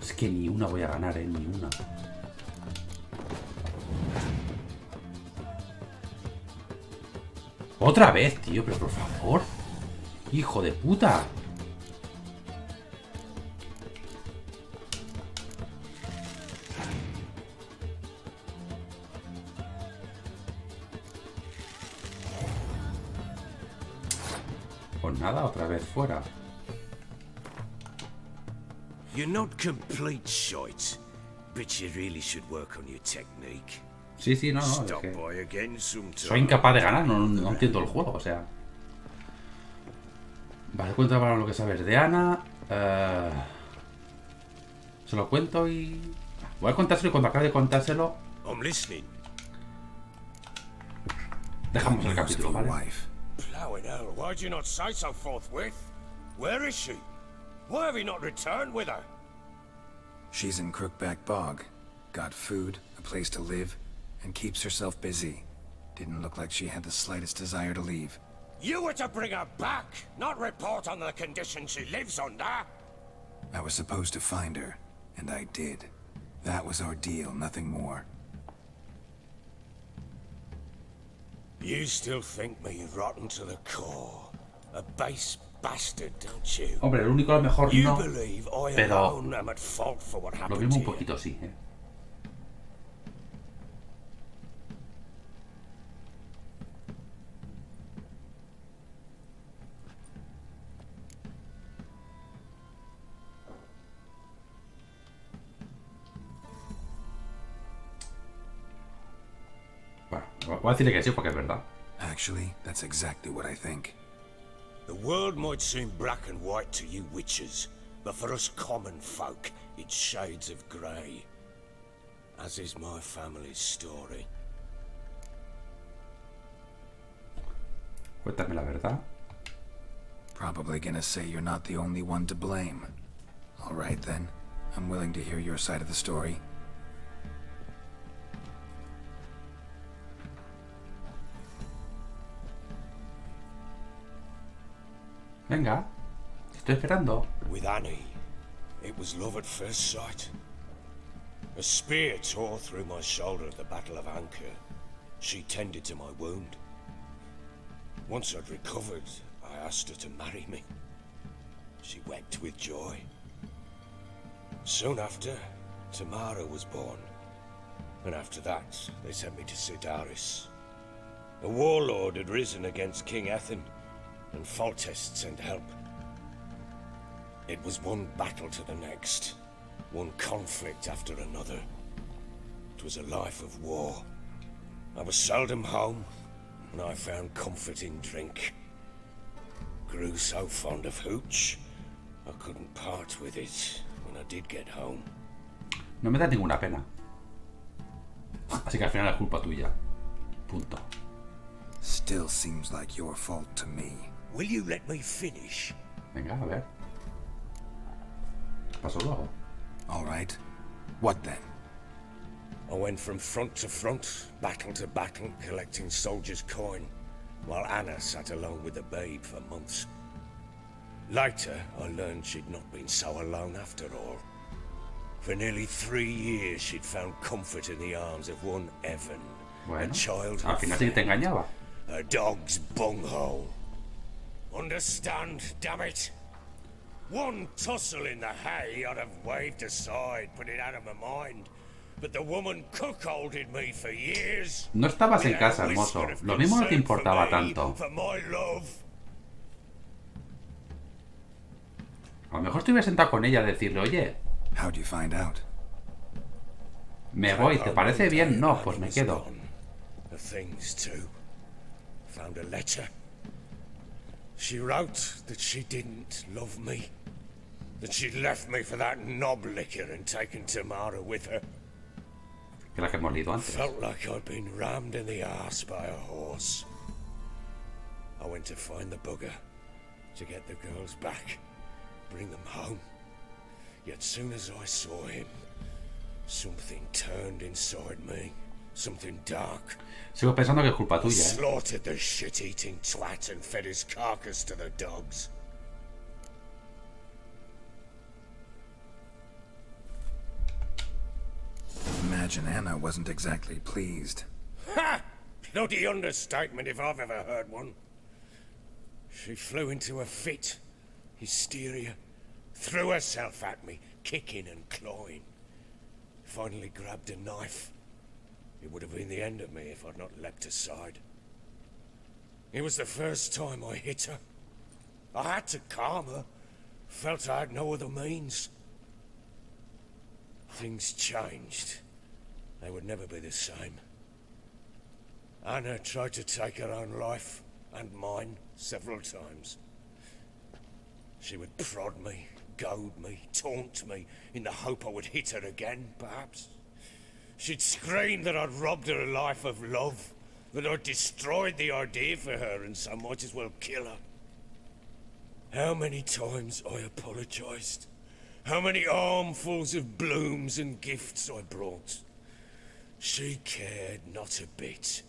Es que ni una voy a ganar, ni una. Otra vez, tío, pero por favor. Hijo de puta. Pues nada, otra vez fuera. You're not complete shite, but you really should work on your technique. Sí, sí, no, no. Stop Es by que again sometime. soy incapaz de ganar, no entiendo el juego, o sea. Vale, cuenta para lo que sabes de Ana. Se lo cuento y... Voy a contárselo y cuando acabe de contárselo... I'm listening. Dejamos el capítulo, ¿vale? Plowing hell, why'd you not say so forthwith? Where is she? Why have you not returned with her? She's in Crookback Bog. Got food, a place to live, and keeps herself busy. Didn't look like she had the slightest desire to leave. You were to bring her back, not report on the conditions she lives under. I was supposed to find her, and I did. That was our deal, nothing more. You still think me rotten to the core. A base bastard, don't you? Hombre, el único a lo mejor You no, believe I pero alone am at fault for what lo happened mismo to un you. poquito sí, ¿eh? Bueno, voy a decirle que sí porque es verdad. Actually, that's exactly what I think. The world might seem black and white to you witches, but for us common folk, it's shades of grey. As is my family's story. Cuéntame la verdad. Probably gonna say you're not the only one to blame. All right then. I'm willing to hear your side of the story. Venga, estoy esperando. With Annie, it was love at first sight. A spear tore through my shoulder at the Battle of Anchor. She tended to my wound. Once I'd recovered, I asked her to marry me. She wept with joy. Soon after, Tamara was born. And after that, they sent me to Sidaris. A warlord had risen against King Ethan, and Foltest sent help. It was one battle to the next, one conflict after another. It was a life of war. I was seldom home, and I found comfort in drink. Grew so fond of hooch, I couldn't part with it when I did get home. No me da ninguna pena. Así que al final es culpa tuya. Punto. Still seems like your fault to me. Will you let me finish? Venga, a ver. Paso luego. All right. What then? I went from front to front, battle to battle, collecting soldiers' coin, while Anna sat alone with the babe for months. Later, I learned she'd not been so alone after all. For nearly 3 years, she'd found comfort in the arms of one Evan, Bueno, a child al final sí que te engañaba. a dog's bunghole. Understand, damn it? One tussle in the hay I'd have waved aside, put it out of my mind. But the woman cuckolded me for years. No estabas en casa, hermoso. Lo mismo no te importaba tanto. For my love. A lo mejor te hubiera sentado con ella a decirle, oye, How'd you find out? me voy, ¿te parece bien? No, pues me quedo. The things too. Found a letter. She wrote that she didn't love me. That she'd left me for that knob licker and taken Tamara with her. Que la que hemos leído antes. Felt like I'd been rammed in the arse by a horse. I went to find the bugger, to get the girls back, bring them home. Yet soon as I saw him, something turned inside me. Something dark. Sigo pensando que es culpa tuya, Slaughtered the shit-eating twat and fed his carcass to the dogs. Imagine Anna wasn't exactly pleased. Ha! Bloody understatement if I've ever heard one. She flew into a fit. Hysteria. Threw herself at me, kicking and clawing. Finally grabbed a knife. It would have been the end of me if I'd not leapt aside. It was the first time I hit her. I had to calm her. Felt I had no other means. Things changed. They would never be the same. Anna tried to take her own life, and mine, several times. She would prod me, goad me, taunt me, in the hope I would hit her again, perhaps. She'd scream that I'd robbed her life of love, that I'd destroyed the idea for her, and so might as well kill her. How many times I apologized. How many armfuls of blooms and gifts I brought. She cared not a bit.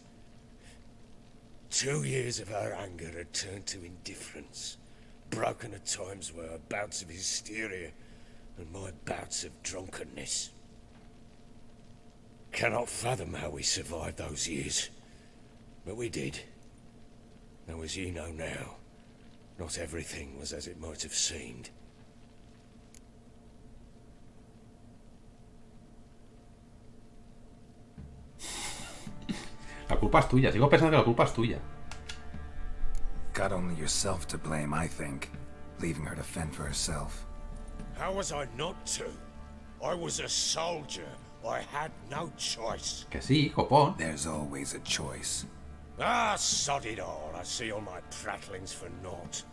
2 years of her anger had turned to indifference, broken at times by her bouts of hysteria and my bouts of drunkenness. Cannot fathom how we survived those years, but we did. Though as ye know now, not everything was as it might have seemed. La culpa es tuya. Sigo pensando que la culpa es tuya. Got only yourself to blame, I think. Leaving her to fend for herself. How was I not to? I was a soldier. I had no choice. Que sí, copón. There's always a choice. Ah, sod it all. I see all my prattlings for naught.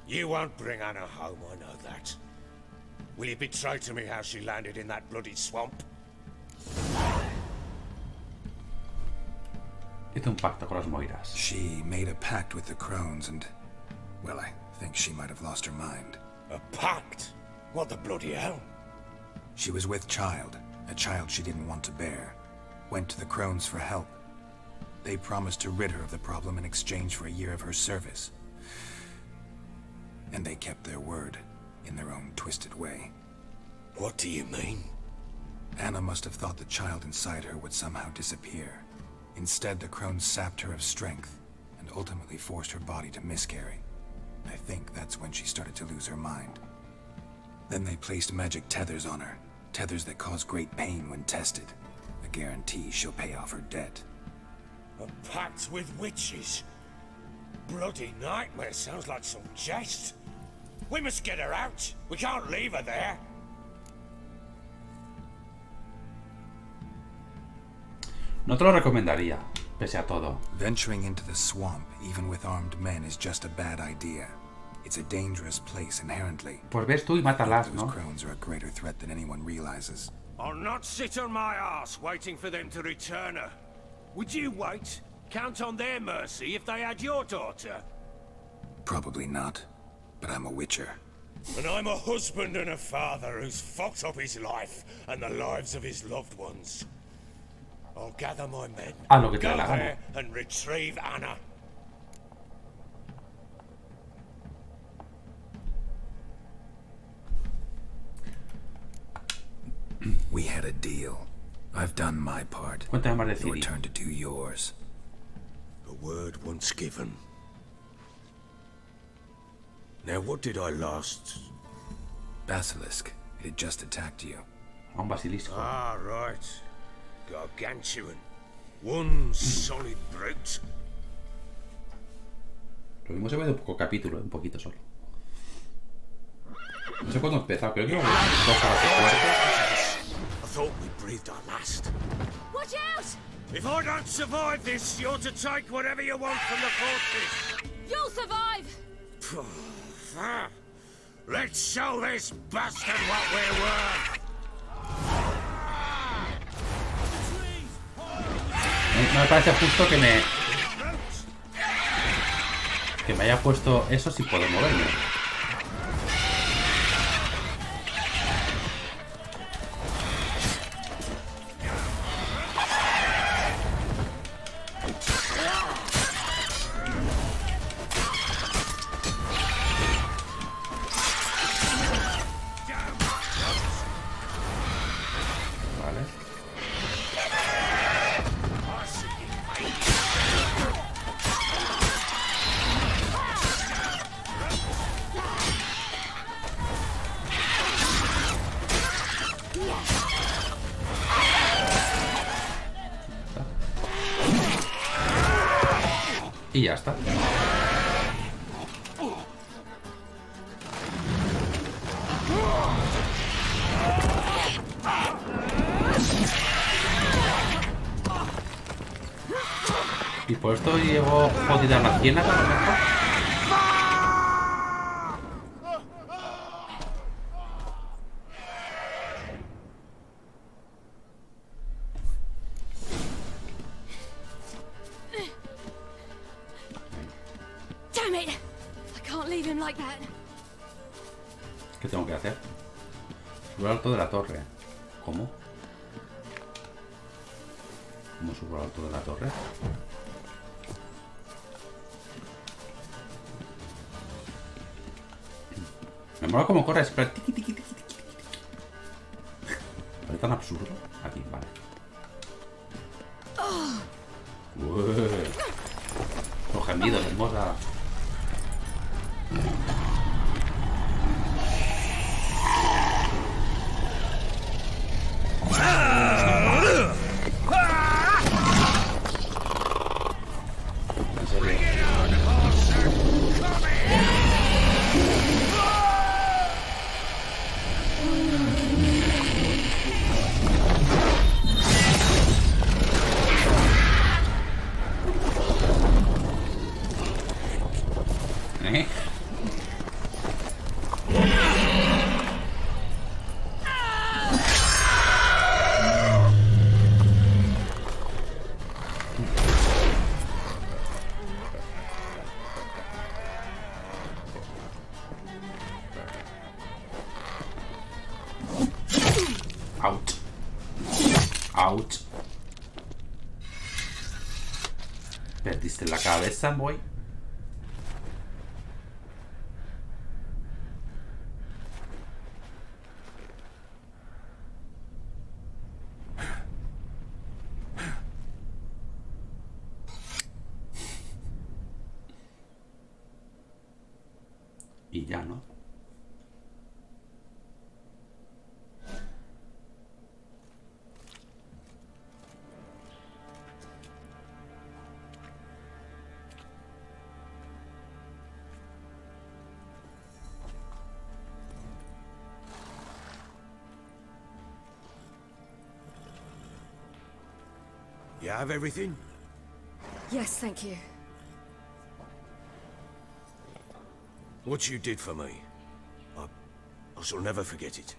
You won't bring Anna home, I know that. Will you betray to me how she landed in that bloody swamp? Hizo un pacto con las Moiras. She made a pact with the crones and... well, I think she might have lost her mind. A pact? What the bloody hell? She was with child, a child she didn't want to bear. Went to the crones for help. They promised to rid her of the problem in exchange for a year of her service. And they kept their word, in their own twisted way. What do you mean? Anna must have thought the child inside her would somehow disappear. Instead, the crones sapped her of strength, and ultimately forced her body to miscarry. I think that's when she started to lose her mind. Then they placed magic tethers on her, tethers that cause great pain when tested. A guarantee she'll pay off her debt. A pact with witches? Bloody nightmare, sounds like some jest. We must get her out. We can't leave her there. No te lo recomendaría, pese a todo. Venturing into the swamp, even with armed men, is just a bad idea. It's a dangerous place inherently. Pues ves tú y mátalas, Those ¿no? crones are a greater threat than anyone realizes. I'll not sit on my ass waiting for them to return her. Would you wait? Count on their mercy if they had your daughter? Probably not, but I'm a witcher. And I'm a husband and a father who's fucked up his life and the lives of his loved ones. I'll gather my men, Lo que te go dé la gana. there and retrieve Anna. We had a deal. I've done my part. Cuéntame más de Your Ciri. turn to do yours. A word once given. Now, what did I last? Basilisk. It had just attacked you. Un basilisco. Ah, right. Gargantuan. One solid brute. Lo mismo se ve de un poco capítulo, un poquito solo. No sé cuándo empezó, creo que 2 horas de cuarto. I thought we breathed our last. Watch out! If I don't survive this, you're to take whatever you want from the fortress. You'll survive! Let's show this bastard what we're worth. No me parece justo que me haya puesto eso si puedo moverme. Y ya está. Y por esto llego jodida a la ciénaga, a lo mejor. Damn it! I can't leave him like that. ¿Qué tengo que hacer? Subir al alto de la torre. ¿Cómo? ¿Cómo subo al alto de la torre? Me mola cómo corre, espera. Tiqui, tiqui, tiqui, tiqui, tiqui. Parece tan absurdo. Aquí, vale. Los gemidos, hermosa. En serio. Out. Out. Perdiste la cabeza, boy. Y ya, ¿no? You have everything? Yes, thank you. What you did for me, I shall never forget it.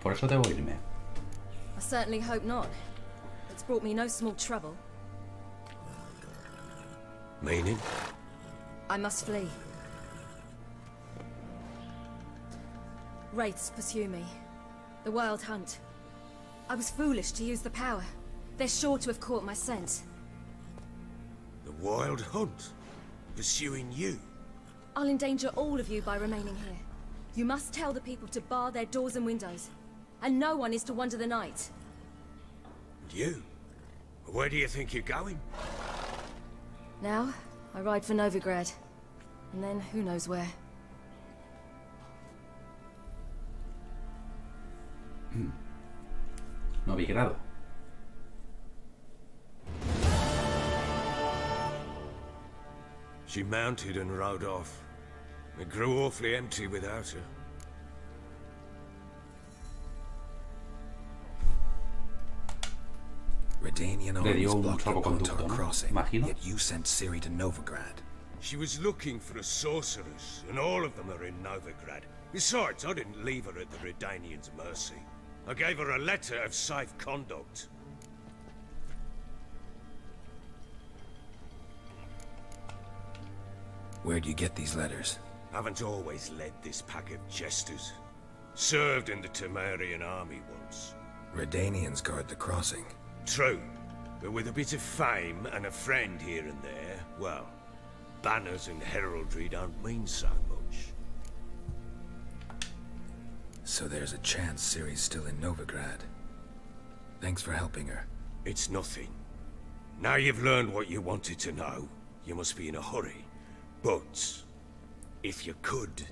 Por eso debo irme. I certainly hope not. It's brought me no small trouble. Meaning? I must flee. Wraiths pursue me. The Wild Hunt. I was foolish to use the power. They're sure to have caught my scent. The Wild Hunt? Pursuing you? I'll endanger all of you by remaining here. You must tell the people to bar their doors and windows, and no one is to wander the night. You? Where do you think you're going? Now, I ride for Novigrad, and then who knows where. Novigrado. She mounted and rode off. It grew awfully empty without her. Redanian armies blocked the Pontar crossing, imagino. yet you sent Ciri to Novigrad. She was looking for a sorceress, and all of them are in Novigrad. Besides, I didn't leave her at the Redanians' mercy. I gave her a letter of safe conduct. Where'd you get these letters? Haven't always led this pack of jesters. Served in the Temerian army once. Redanians guard the crossing. True, but with a bit of fame and a friend here and there, well, banners and heraldry don't mean so much. So there's a chance Ciri's still in Novigrad. Thanks for helping her. It's nothing. Now you've learned what you wanted to know, you must be in a hurry. But, if you could...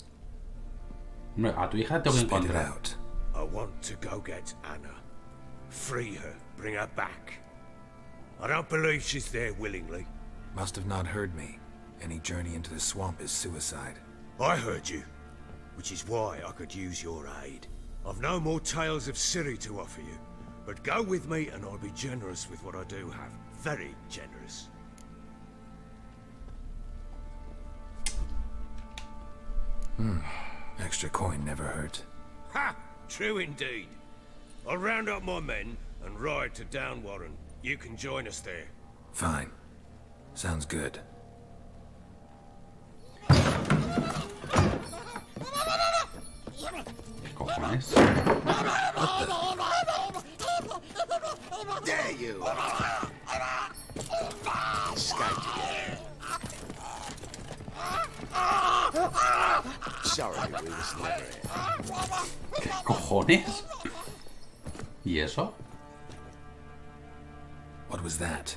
A tu hija tengo que Spit it encontrar. out. I want to go get Anna. Free her, bring her back. I don't believe she's there willingly. Must have not heard me. Any journey into the swamp is suicide. I heard you, which is why I could use your aid. I've no more tales of Ciri to offer you, but go with me and I'll be generous with what I do have. Very generous. Extra coin never hurt. Ha! True indeed. I'll round up my men and ride to Downwarren. You can join us there. Fine. Sounds good. Cojones. There you are. Escaped again. Sorry, we was never here. ¿Qué cojones? ¿Y eso? What was that?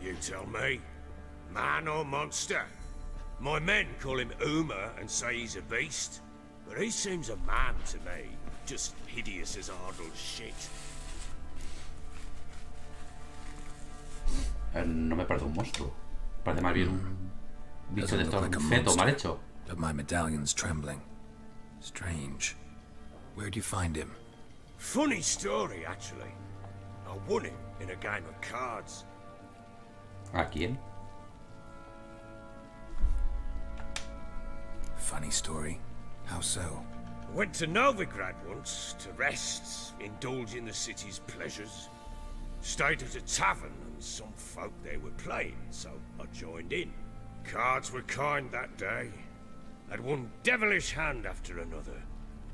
You tell me. Man or monster? My men call him Uma and say he's a beast. But he seems a man to me. Just hideous as Ardle's shit. No me parece un monstruo. Parece más bien un bicho Doesn't de look estos, like a un feto monster, mal hecho. but my medallion's trembling. Strange. Where'd you find him? Funny story, actually. I won him in a game of cards. ¿A quién? Funny story. How so? I went to Novigrad once to rest, indulge in the city's pleasures. Stayed at a tavern and some folk there were playing, so I joined in. Cards were kind that day. Had one devilish hand after another.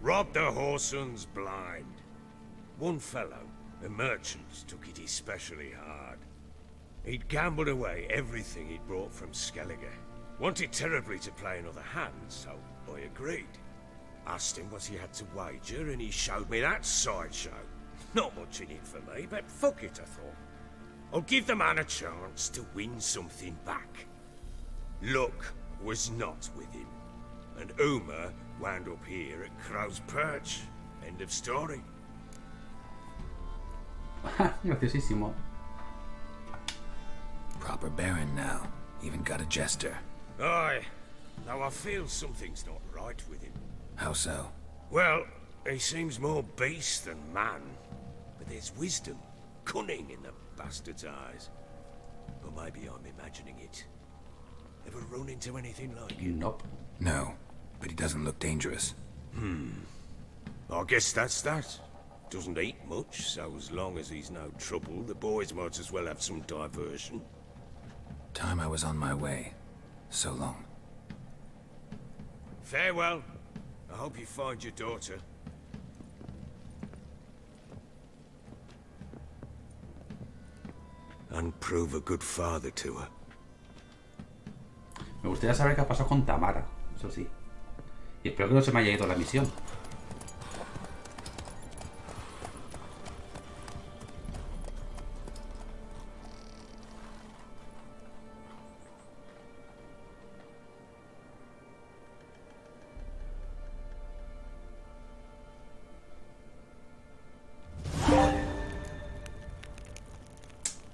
Robbed the whoresons blind. One fellow, a merchant, took it especially hard. He'd gambled away everything he'd brought from Skellige. Wanted terribly to play another hand, so I agreed. Asked him what he had to wager, and he showed me that sideshow. Not much in it for me, but fuck it, I thought. I'll give the man a chance to win something back. Luck was not with him, and Uma wound up here at Crow's Perch. End of story. Graciosísimo. Proper baron now. Even got a jester. Aye, though I feel something's not right with him. How so? Well, he seems more beast than man, but there's wisdom, cunning in the bastard's eyes. Or maybe I'm imagining it. Ever run into anything like it? Nope. No, but he doesn't look dangerous. I guess that's that. Doesn't eat much, so as long as he's no trouble, the boys might as well have some diversion. Time I was on my way. So long. Farewell. I hope you find your daughter. And prove a good father to her. Me gustaría saber qué ha pasado con Tamara, eso sí. Y espero que no se me haya ido la misión.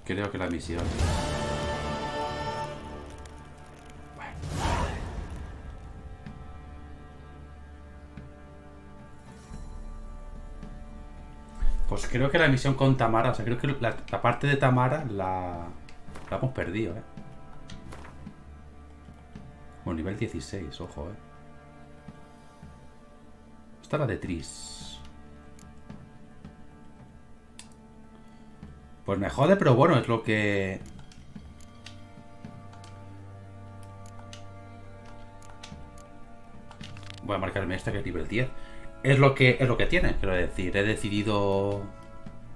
Creo que la misión... Pues creo que la misión con Tamara, o sea, creo que la parte de Tamara la hemos perdido, ¿eh? Bueno, nivel 16, ojo, ¿eh? Esta es la de Tris. Pues me jode, pero bueno, es lo que... Voy a marcarme esta que es nivel 10. Es lo que tiene, quiero decir. He decidido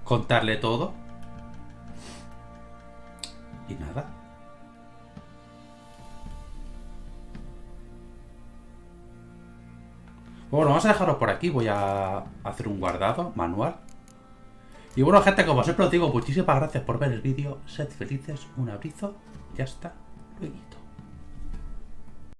contarle todo. Y nada. Bueno, vamos a dejarlo por aquí. Voy a hacer un guardado manual. Y bueno, gente, como siempre os digo, muchísimas gracias por ver el vídeo. Sed felices, un abrazo. Ya está. Luego.